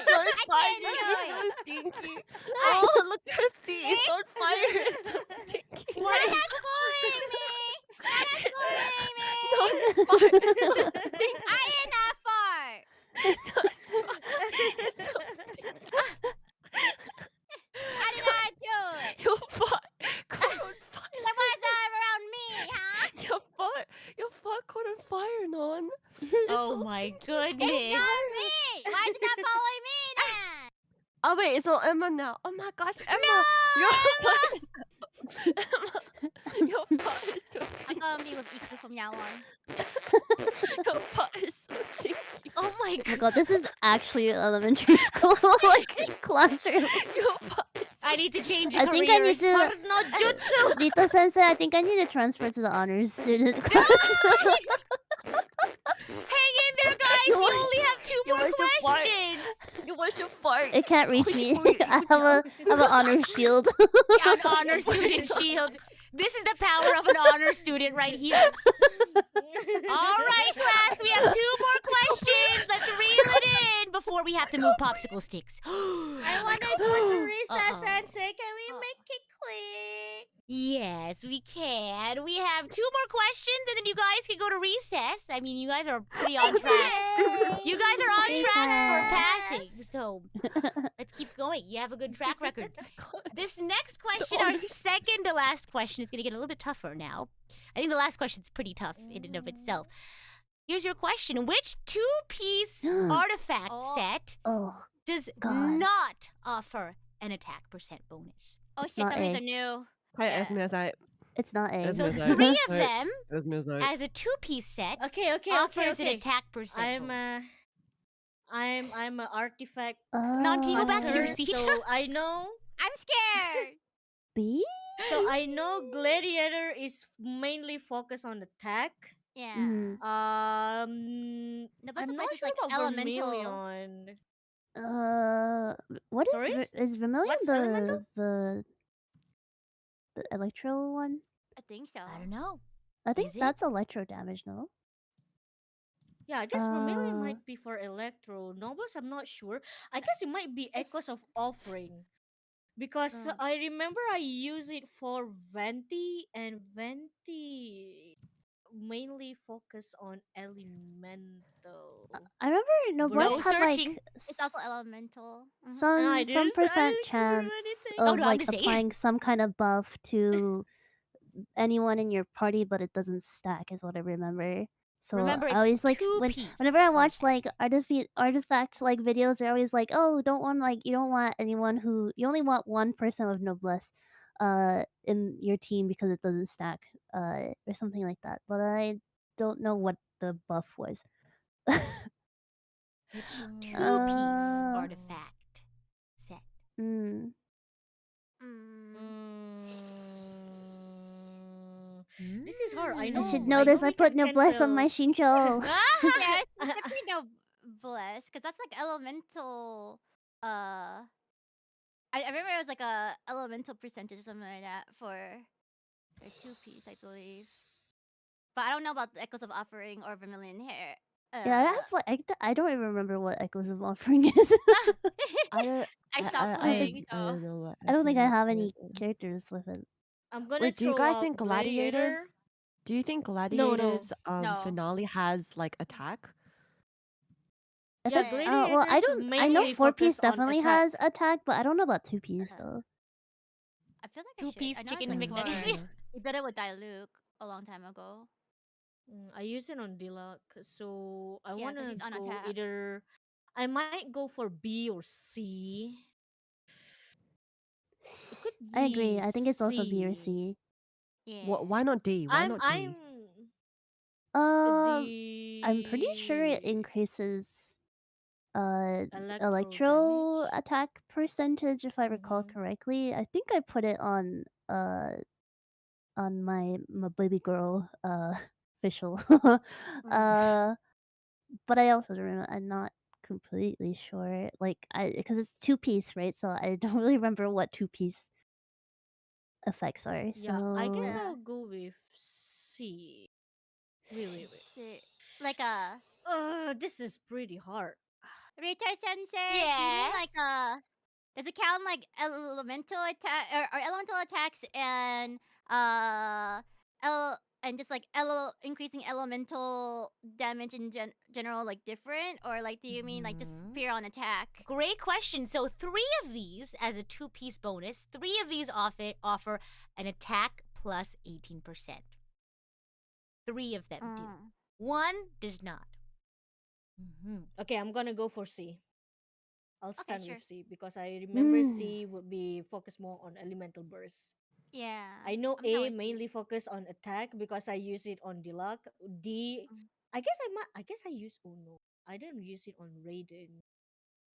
Not did fired! it. You're so stinky. Oh, look at her seat. It's on fire. It's so stinky. What? That's bullying me. That's bullying me. Not fart. It's so stinky. I did not fart. I did not do it. Your fart caught on fire. So why is that around me, huh? Your fart caught on fire, Non. Oh my It's goodness. not me. Why is it not following me then? Oh wait, it's on Emma now. Oh my gosh, Emma! Your fart, Emma, your fart is so I'm stinky. gonna be with Iku from now on. Your fart is so stinky. Oh my Oh my god. god, this is actually elementary school like classroom. Your fart is I need to change I think I need careers. to Sword no jutsu. Rita Sensei, I think I need to transfer to the honors student class. Hang in there, guys. You want- only have two you more want to fart? questions. You want your fart? It can't reach Push me. for it, I push have an honor shield. An honor student shield. This is the power of an honor student right here. All right, class. We have two more questions. Let's reel it in before we have to move popsicle sticks. I want to go to recess Uh-oh. and say, can we make it quick? Yes, we can. We have two more questions, and then you guys can go to recess. I mean, you guys are pretty on track. You guys are on track for passing, so let's keep going. You have a good track record. This next question, our second to last question, is going to get a little bit tougher now. I think the last question's pretty tough in and of itself. Here's your question. Which two-piece artifact Oh. set Oh, does God. not offer an attack percent bonus? Oh shit, Not some of these A. are new. Hi, Esme, as I It's not A. It's So Mosaic. 3 of Right. them It was Mosaic. as a 2-piece set Okay, offers an attack percent. I'm a artifact Non, can you go back to your hunter, seat? so I know. I'm scared. B? So I know gladiator is mainly focused on attack. Yeah. Mm. The I'm best not place is sure like about elemental. Vermilion. What is Sorry? is Vermilion What's elemental? the electro one? I think so. I don't know. I think Is it? that's electro damage, no? Yeah, I guess Vermilion Uh, might be for electro. Nobles, I'm not sure. I guess it might be Echoes of Offering. Because Mm. I remember I use it for Venti, and Venti mainly focus on elemental. I remember Noblesse No had like searching. It's also elemental. Mhm. And I some didn't, percent I didn't chance do anything. Oh, of no, I'm like just saying. applying some kind of buff to anyone in your party, but it doesn't stack, is what I remember. So Remember, I it's always like 2-piece. whenever I watch artifact. like artifacts like videos, they're always like, oh, you don't want anyone who you only want 1% of noblesse in your team because it doesn't stack or something like that. But I don't know what the buff was. Which 2-piece Uh, artifact set? mm. This is hard. I know. I should know this. I we put can noblesse on my cancel- Shincho. Yeah, it's definitely no bless because that's like elemental. I remember it was like a elemental percentage or something like that for their 2-piece, I believe. But I don't know about the Echoes of Offering or Vermilion Hair. Yeah, I have like I don't even remember what Echoes of Offering is. I stopped playing, I so don't know what. I don't think I Echo have is. any characters with it. I'm gonna Wait, do you throw guys out think gladiator. gladiators? Do you think No. gladiators No. finale has like attack? I Yeah, think, gladiators well, I know mainly 4-piece focus on definitely attack. has attack, but I don't know about 2-piece though. I feel like I should. 2-piece I know chicken it's like McNuggets. for we did it with Diluc a long time ago. I use it on Diluc, so I Yeah, 'cause wanna he's on go attack. either. I might go for B or C. It could be I agree. I think it's also B or C. C. Yeah. Why not D? Why not D? I'm pretty sure it D. increases Electro electro damage? attack percentage if I recall Mhm. correctly. I think I put it on my baby girl official. But I also don't remember. I'm not completely sure. Like because it's 2-piece, right? So I don't really remember what 2-piece effects are. Yeah, I guess So I'll go with C. Wait. See, like a This is pretty hard. Rita Sensei. Do you mean like does it count like elemental attack or elemental attacks and and just like increasing elemental damage in general like different, or like do you mean like just pure on attack? Great question. So 3 of these as a 2-piece bonus. 3 of these offer an attack plus 18%. 3 of them do. 1 does not. Okay, I'm gonna go for C. I'll stand sure. with C because I remember C would be focused more on elemental burst. Yeah. I know I'm down A with C. mainly focus on attack because I use it on Diluc. D, I guess I use Uno. I didn't use it on Raiden.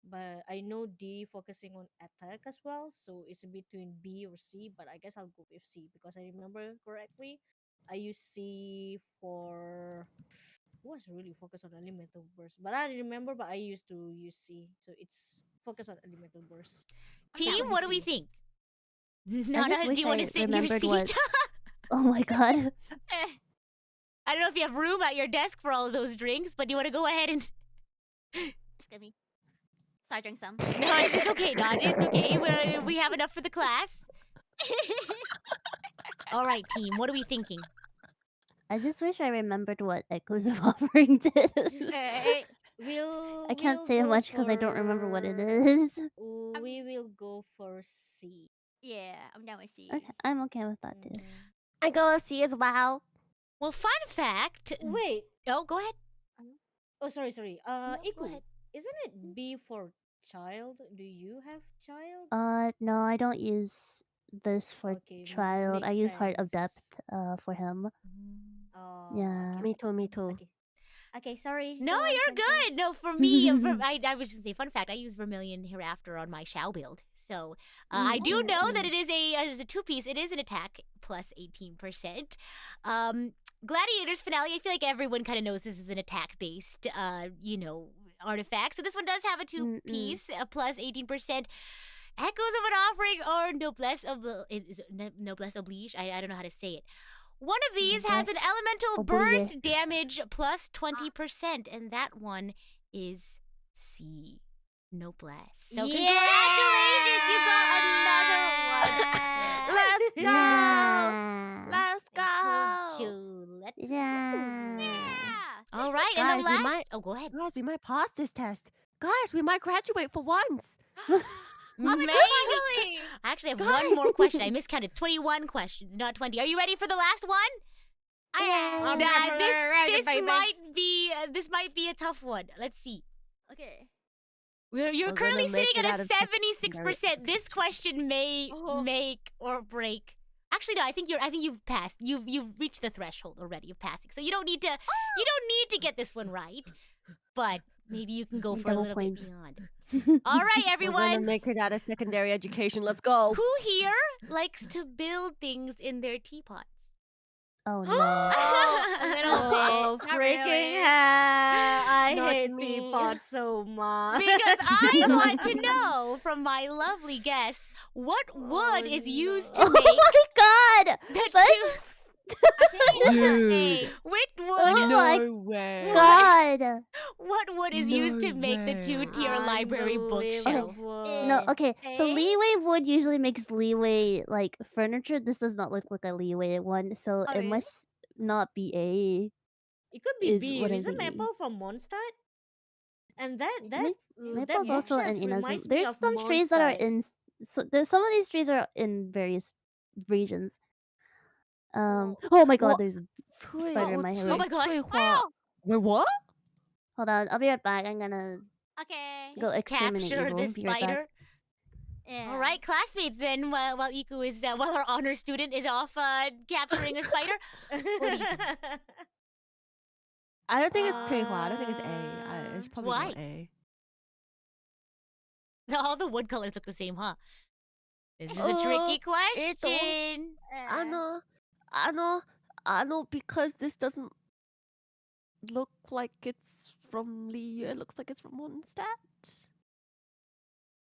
But I know D focusing on attack as well, so it's between B or C, but I guess I'll go with C because I remember correctly. I use C for was really focused on elemental burst. But I remember but I used to use C. So it's focused on elemental burst. Team, what do we C. think? I Nana, just do wish you want I to sit in your remembered seat? what. Oh my god. I don't know if you have room at your desk for all of those drinks, but do you want to go ahead and... Excuse me. So I drank some. No, it's okay, Don. It's okay. We have enough for the class. All right, team. What are we thinking? I just wish I remembered what Echoes of Offering did. I can't say much because I don't remember what it is. We will go for C. Yeah, I'm down with C. Okay, I'm okay with that too. I go C as well. Well, fun fact. Wait. Oh, go ahead. Oh, sorry. No, Iku, go ahead. isn't it B for child? Do you have child? No, I don't use this for Okay, child. I makes use Heart of sense. Depth for him. Oh, Yeah. okay. Me too, me too. Okay. Okay, sorry. No, Go on, you're Sensei. good. No, for me, I was just gonna say, fun fact, I use Vermilion Hereafter on my Shao build. So I do know that it is a two-piece. It is an attack plus 18%. Gladiator's Finale, I feel like everyone kind of knows this is an attack-based, artifact. So this one does have a two-piece, plus 18%. Echoes of an Offering or Noblesse Noblesse Oblige? I don't know how to say it. One of these has an elemental burst damage plus 20%, and that one is C. Noblesse. So congratulations, you got another one. Let's go! Yeah. Let's go! Let's Yeah. Yeah. All right, Guys, and the we last. might- Oh, go ahead. Guys, we might pass this test. Guys, we might graduate for once. Maybe. Finally. I actually have one more question. I miscounted. 21 questions, not 20. Are you ready for the last one? I am. This might be a tough one. Let's see. Okay. You're We're currently gonna make sitting it at out a of 76%. This question may make or break. Actually, no. I think you've passed. You've reached the threshold already of passing. So you don't need to get this one right. But maybe you can go for a Double little points. bit beyond. All right, We're gonna everyone. make it out of secondary education. Let's go. Who here likes to build things in their teapots? Oh no. Oh, a little Oh, bit. Not freaking really. hell. I Not hate me. teapots so much. Because I want to know from my lovely guests what wood is used to Oh make my god! the This two. is- I think it's just Dude. A. Which wood? Oh my way. god! What wood is used to No make the way. two-tier library bookshelf? No, okay. So A? leeway wood usually makes leeway like furniture. This does not look like a leeway one, so Oh, it really? must not be A. It could be Is B. what I'm Isn't thinking. Maple from Mondstadt? And that Maple's also bookshelf an Inazuma. reminds me There's of some trees that are Mondstadt. in. So there's some of these trees are in various regions. Oh my god, Well, there's a Cui- spider in my Cui- hair. Oh my gosh. Cui Hua- Wait, what? Hold on, I'll be right back. I'm gonna Okay. go exterminate Capture evil. this Be right back. spider. Yeah. All right, classmates. Then while Iku is while our honor student is off capturing a spider. What do you think? I don't think it's Cui Hua. I don't think it's A. It's probably Why? not A. All the wood colors look the same, huh? This is a Oh, tricky question. I know, because this doesn't look like it's from Lee. It looks like it's from Mondstadt.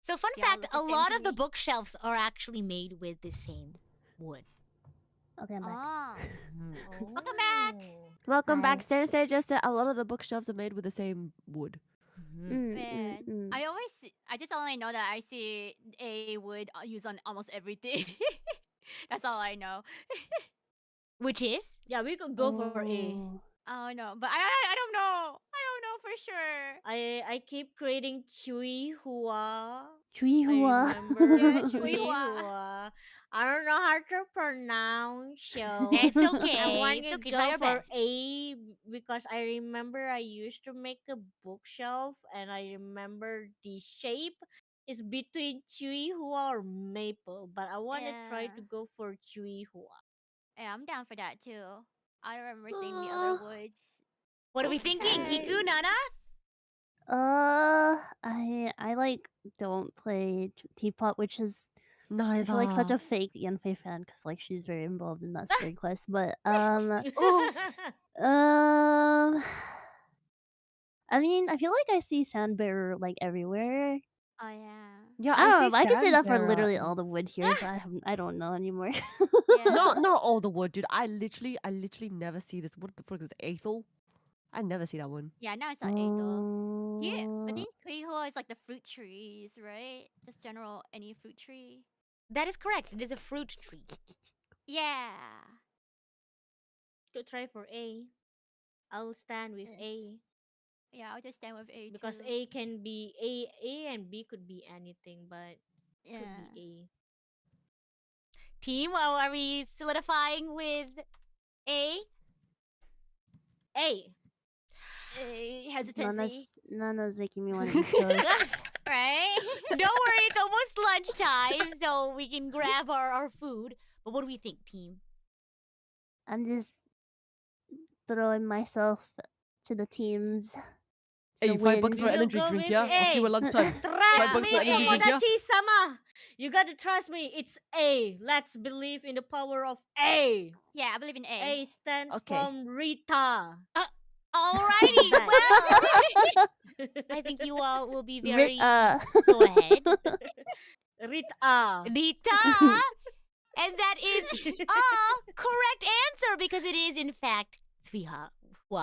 So fun Yeah, fact, look a the same lot to of the me. bookshelves are actually made with the same wood. Okay, I'm back. Oh. Oh. Welcome back. Welcome Hi. back. Sensei just said a lot of the bookshelves are made with the same wood. Man, I just only know that I see A would use on almost everything. That's all I know. Which is? Yeah, we could go for A. Oh. Oh no, but I don't know. I don't know for sure. I keep creating Chui Hua. Chui I Hua. remember Yeah, Chui Chui Hua. Hua. I don't know how to pronounce, so It's I okay. want It's to okay. go Try your for best. A because I remember I used to make a bookshelf and I remember the shape is between Chui Hua or Maple, but I want to try to Yeah. go for Chui Hua. Yeah, I'm down for that too. I don't remember seeing the other woods. What are we thinking? Okay. Iku, Nana? I like don't play Teapot, which is I Neither. feel like such a fake Yanfei fan because like she's very involved in that story quest. But I mean, I feel like I see Sandbearer like everywhere. Oh yeah. Yeah, I don't see know. I can say that for Sandbearer literally in- all the wood here, so I don't know anymore. Yeah. Not all the wood, dude. I literally never see this. What the fuck is Aethel? I never see that one. Yeah, now I saw A though. Yeah, I Uh, think Kuiho is like the fruit trees, right? Just general any fruit tree. That is correct. It is a fruit tree. Yeah. Could try for A. I'll stand with A Yeah, I'll just stand with A because too. A can be A and B could be anything, but Yeah. could be Team, well, are we solidifying with A? A. A hesitantly. Nana's making me want to eat those. Right? Don't worry, it's almost lunchtime, so we can grab our food. But what do we think, team? I'm just throwing myself to the teams. Hey, The $5 wind. for You energy go drink, with yeah? I'll see you A. at lunchtime. Trust bucks me, for energy drink, yeah? Tomodachi-sama. You gotta trust me. It's A. Let's believe in the power of A. Yeah, I believe in A. A stands Okay. from Rita. Alrighty, Back. well, I think you all will be very. Go ahead, Rita. Rita, and that is a correct answer because it is in fact Sviha.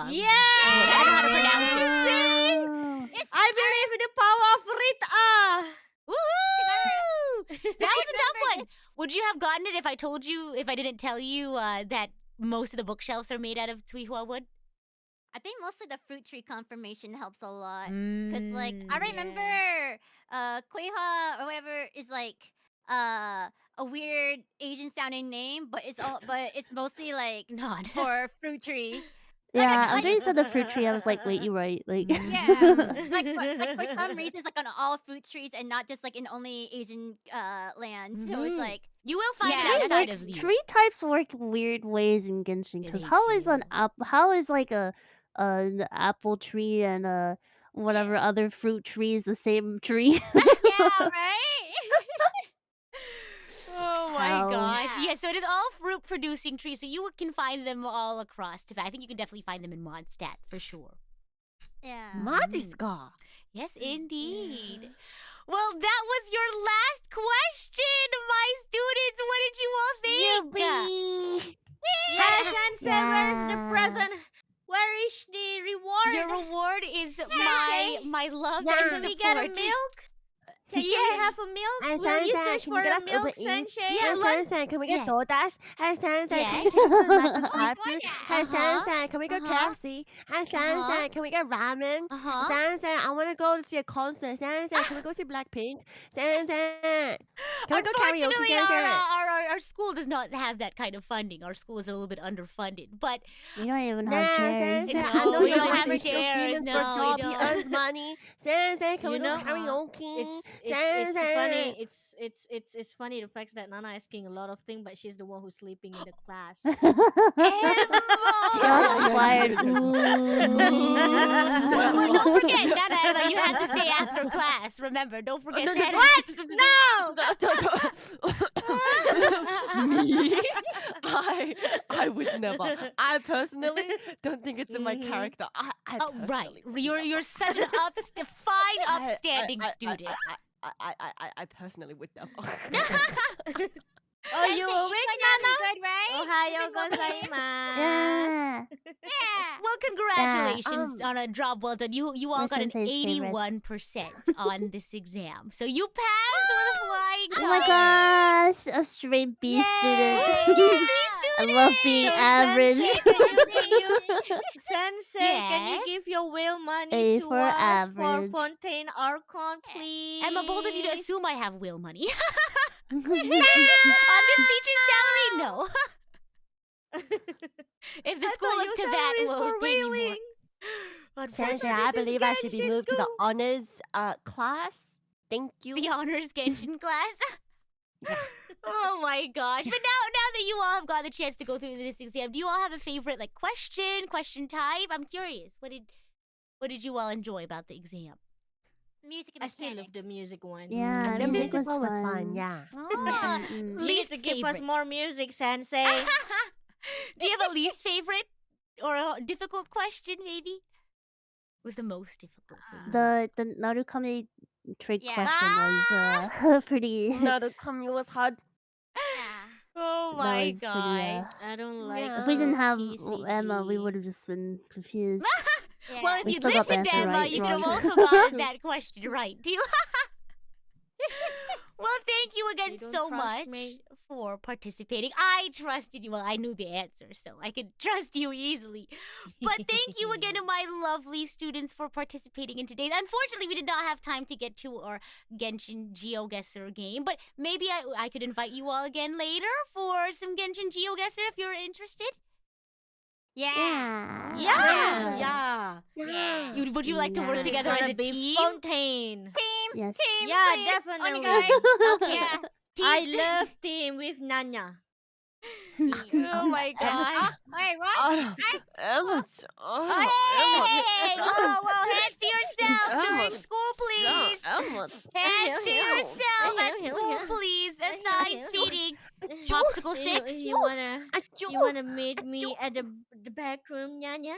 Yeah! I don't know how to pronounce it. Oh. I believe in the power of Rita. Woohoo! That was a tough one. Would you have gotten it if I told you, if I didn't tell you that most of the bookshelves are made out of Tuihua wood? I think mostly the fruit tree confirmation helps a lot. Cause like I remember Kueha or whatever is like a weird Asian sounding name, but it's mostly like Not. for fruit trees. Yeah, I- after you said the fruit tree, I was like, wait, you're right. Like, Yeah. like for some reason it's like on all fruit trees and not just like in only Asian lands. So it's Mhm. like You will find Yeah, it Tree outside works- of the. tree types work weird ways in Genshin. Yeah, Because they how is an do. how is like an apple tree and whatever other fruit trees the same tree? yeah, right? Oh my How? gosh. Yeah. Yeah, so it is all fruit producing trees. So you can find them all across Teyvat. I think you can definitely find them in Mondstadt for sure. Yeah. Majiska. Yes, indeed. Well, that was your last question, my students. What did you all think? Yes, Ansel, where is the Yeah. present? Where is the reward? Your reward is Sensei. my love Yeah. and Can we support. get a milk? Can we Yes. have a milk? Hey, Will you Sensei, search can for you get a us milk, Uber Eats? Sensei? Yeah, Hey, look. Sensei, can we get Yes. DoorDash? Hey, Sensei, Yes. can we get some Macca's Oh, drive-thru? DoorDash. Hey, Uh-huh. Sensei, can we get Uh-huh. KFC? Hey, Sensei, can we get ramen? Uh-huh. Sensei, I want to go to see a concert. Sensei, can we go see Blackpink? Sensei, can we go karaoke? Unfortunately, our, Sensei? our school does not have that kind of funding. Our school is a little bit underfunded. But We don't even have Nah, chairs. Sensei, No, I know we you don't want have to steal chairs, demons no, for we job. He don't. earns money. Sensei, can we You go know, karaoke? it's funny. Sensei. It's funny the fact that Nana is asking a lot of things, but she's the one who's sleeping in the class. Shots Emma! fired. Well, don't forget, Nana, Emma, you have to stay after class. Remember, don't forget that. Me? I would never. I personally don't think it's in my Mhm. character. I Oh, right. personally would You're never. such an fine, upstanding I student. personally would never. Oh, you Sensei, awake, it's going Nana? on good, right? Ohayo You've been welcoming? gozaimasu. Yeah. Yeah. Well, congratulations Yeah, on a job well done. You all my got an sensei's favorites. 81% on this exam. So you passed with flying Oh my colors. gosh, a straight B Yay! student. I love being So, average. Sensei, Sensei, can you Yes? give your will money A to for us for average. Fontaine Archon, please? I'm bold of you to assume I have will money. Oh On this teacher's salary, no. If the I school thought of your Teyvat salary is will for pay me more. whaling. Unfortunately, Sensei, I this is believe I should be Genshin moved to the school. honors class. Thank you. the honors Genshin class. Oh my gosh. But now that you all have got the chance to go through this exam, do you all have a favorite like question type? I'm curious. What did you all enjoy about the exam? Music and I still love mechanics. the music one. Yeah, The music music was one was fun. fun, yeah. Ah, Mm-mm. You need least to give us favorite. more music, Sensei. Do you have a least favorite or a difficult question? Maybe was the most difficult for you. The Narukami trick Yeah. question was pretty. No, the commute was hard. Yeah. Oh that my was pretty, gosh. I don't like. Yeah. if we didn't have PCG. Emma, we would have just been confused. Well, if We you'd still got the listened to answer Emma, right, you could have wrong. also gotten that question right. Do you? Well, thank you again You don't so trust much me? for participating. I trusted you. Well, I knew the answer, so I could trust you easily. But thank you again to my lovely students for participating in today's. Unfortunately, we did not have time to get to our Genshin GeoGuessr game, but maybe I could invite you all again later for some Genshin GeoGuessr if you're interested. Yeah. Yeah, Yeah. yeah. Would you like to work Soon it's together as gonna a be team? Fontaine. Team. Yes. Team. Yeah, please. definitely. Onigai. Okay. Yeah. I Team. love team with Nanya. Oh my gosh. Wait, what? Emma, Oh, hey, Emma, whoa, whoa, hands to yourself Emma, during school, please. Emma, Hands to yourself at school, please. Assigned seating. Popsicle sticks. You wanna meet me at the back room, Nyanya?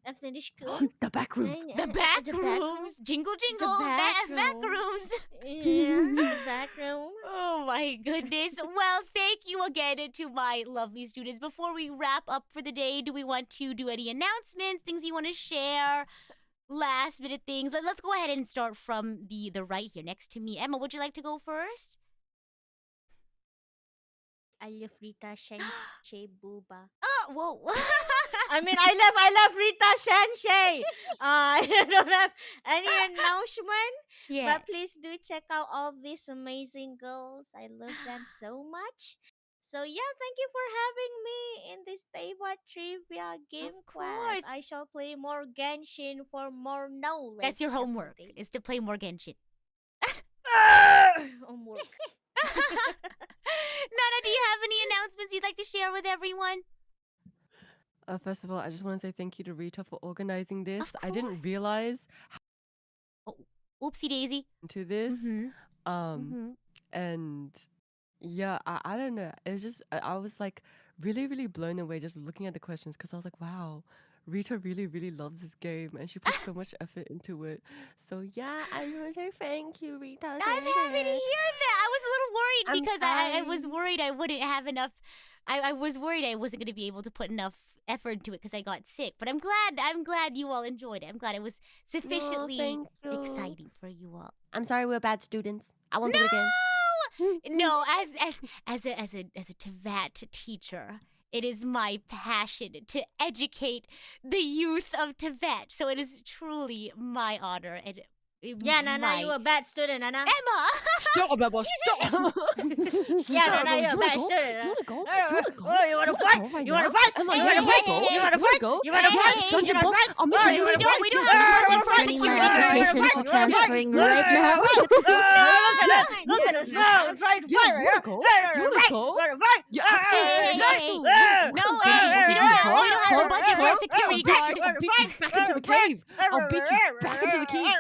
After the school? the back rooms. The back rooms. Jingle, jingle. back Back room. rooms. Yeah, the back room. Oh my goodness. Well, thank you again to my lovely students. Before we wrap up for the day, do we want to do any announcements, things you want to share, last minute things? Let's go ahead and start from the right here next to me. Emma, would you like to go first? I love Rita Sensei Booba. Oh, whoa. I mean, I love Rita Sensei. I don't have any announcement, Yeah. but please do check out all these amazing girls. I love them so much. So yeah, thank you for having me in this Teyvat trivia game Of quest. I course. shall play more Genshin for more knowledge. That's your about homework, it. is to play more Genshin. Homework. Nana, do you have any announcements you'd like to share with everyone? First of all, I just want to say thank you to Rita for organizing this. I course. didn't realize Oopsie daisy. into this. Mm-hmm. Um, and yeah, I don't know. It was just I was like really, really blown away just looking at the questions because I was like, wow, Rita really, really loves this game and she puts so much effort into it. So yeah, I want to say thank you, Rita. I'm happy to hear that. I was a little worried I'm because I was sorry. worried I wouldn't have enough. I was worried I wasn't going to be able to put enough effort into it because I got sick. But I'm glad you all enjoyed it. I'm glad it was sufficiently thank you. exciting for you all. I'm sorry we're bad students. I won't do it again. No, as a Teyvat teacher, it is my passion to educate the youth of Teyvat. So it is truly my honor and Yeah, Nana, you a bad student, Nana. Emma. Stop, Bebo, stop! Yeah, Nana, you a bad student. You wanna go? Oh, You wanna go? oh, you wanna fight? go right You wanna now? fight? Emma, You yeah, wanna you fight? go. You wanna wanna fight? go? You wanna Hey, fight? hey, You Dungeon wanna book? fight? I'll make Oh, you you lose wanna your fight? We don't have the budget for Turning security my guard. education for transferring Look right now. at this! Look at this! I'm trying to Yeah, fight! you wanna go? You wanna go? You wanna fight? Yeah, absolutely. Hey, hey, No, we don't have the budget for a security guard. I'll beat you back into the cave. I'll beat you back into the cave.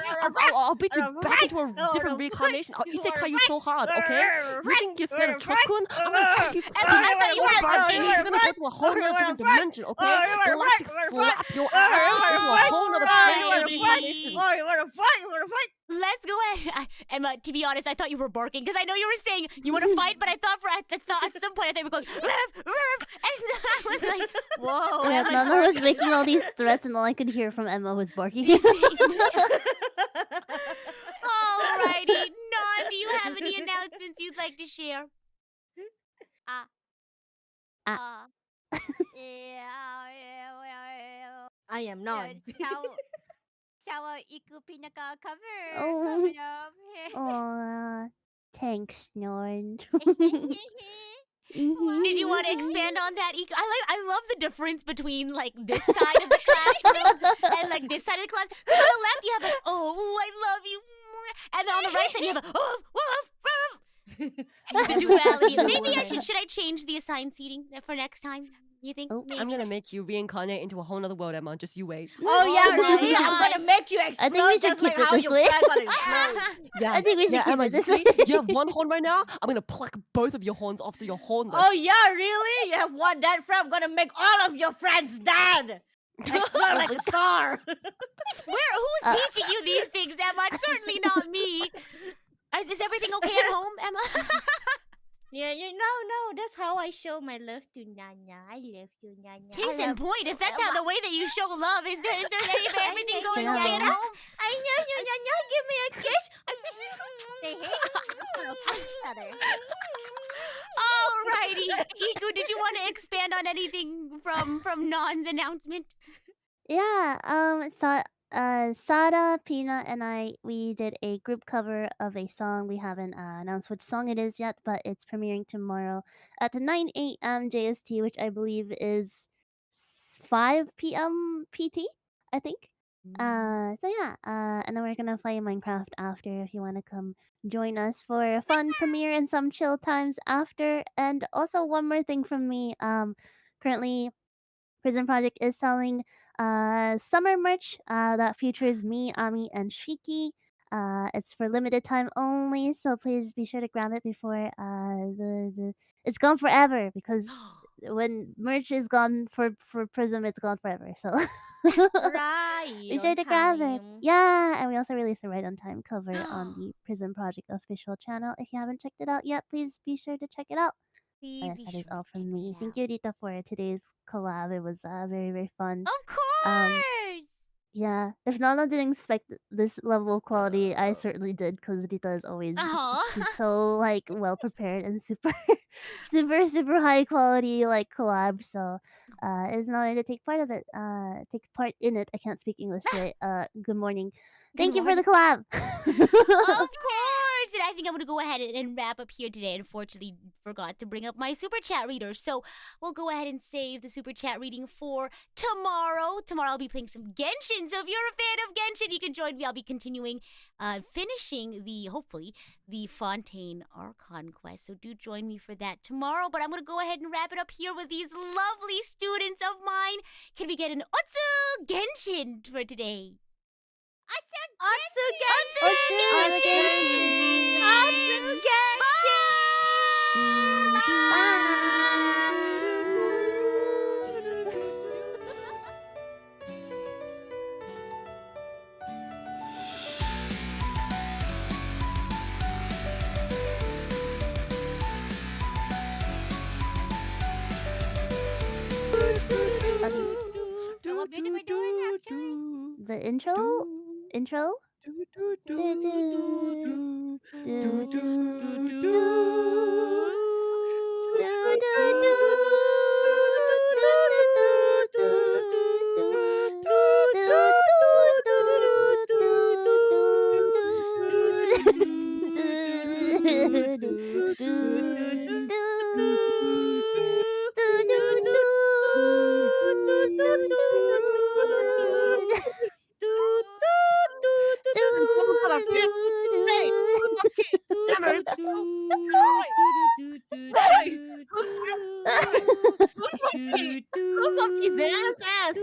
I'll beat you back into a different reincarnation. I'll isekai you so hard, okay? You think you're scared of Chokun? I'm gonna kick you I thought you were barking. You're gonna go to a whole nother different dimension, okay? Galactic slap your ass into a whole nother plane reincarnation. Oh, you wanna fight? You wanna fight? Let's go ahead. Emma, to be honest, I thought you were barking because I know you were saying you want to fight, but I thought at some point I thought you were going ruff, ruff, and so I was like, whoa. Yeah, Emma's Nana was making all these threats, and all I could hear from Emma was barking. Alrighty, Non, do you have any announcements you'd like to share? I am not. Shower iku pinaka cover. Oh. Coming up. Aw, thanks, Norn. Did you want to expand on that? I love the difference between like this side of the classroom and like this side of the class. 'Cause on the left you have like, oh, I love you, and then on the right side you have a, oh, woof, woof. The duality. Maybe should I change the assigned seating for next time? You think? Oh, Maybe? I'm gonna make you reincarnate into a whole nother world, Emma. Just you wait. Oh yeah, Oh my really? I'm gosh. gonna make you we explode should just like keep it how this your way. friend got explode. Yeah, I think we should yeah, keep Emma, it this you way. see, you have one horn right now. I'm gonna pluck both of your horns off so you're hornless. Oh yeah, really? You have one dead friend. I'm gonna make all of your friends dead. Explode like a star. Who's teaching you these things, Emma? It's certainly not me. Is everything okay at home, Emma? Yeah, no, that's how I show my love to Nanya. I love you, Nanya. Case in point, if that's how the way that you show love, is there everything going Yeah. okay at home? I love you, Nanya. Give me a kiss. They hate each other. Alrighty, Iku, did you want to expand on anything from Non's announcement? Yeah, Sada, Peanut, and we did a group cover of a song. We haven't announced which song it is yet, but it's premiering tomorrow at 9 a.m. JST, which I believe is 5 p.m. PT, I think. Mm. So yeah, and then we're gonna play Minecraft after if you want to come join us for a fun premiere and some chill times after. And also one more thing from me, currently PRISM Project is selling summer merch that features me, Ami, and Shiki. It's for limited time only, so please be sure to grab it before the it's gone forever because when merch is gone for Prism, it's gone forever. So Right be on sure to grab it. time. Yeah, and we also released a right on time cover on the Prism Project official channel. If you haven't checked it out yet, please be sure to check it out. Please Yes, be that is sure all to check from me. it Thank out. you, Rita, for today's collab. It was very, very fun. Of Um, course. yeah, if Nana didn't expect this level of quality, I certainly did because Rita is always she's Uh-huh. so like well prepared and super, super high quality like collab. So it was an honor to take part of it. Take part in it. I can't speak English today. Good morning. Good Thank you for the morning. collab. Of course! And I think I'm going to go ahead and wrap up here today. Unfortunately, forgot to bring up my super chat reader. So we'll go ahead and save the super chat reading for tomorrow. Tomorrow I'll be playing some Genshin. So if you're a fan of Genshin, you can join me. I'll be continuing, finishing hopefully, the Fontaine Archon quest. So do join me for that tomorrow. But I'm going to go ahead and wrap it up here with these lovely students of mine. Can we get an Otsu Genshin for today? Atsu Genshin! Atsu So what music we're doing actually? The intro. Do, do, Dance ass.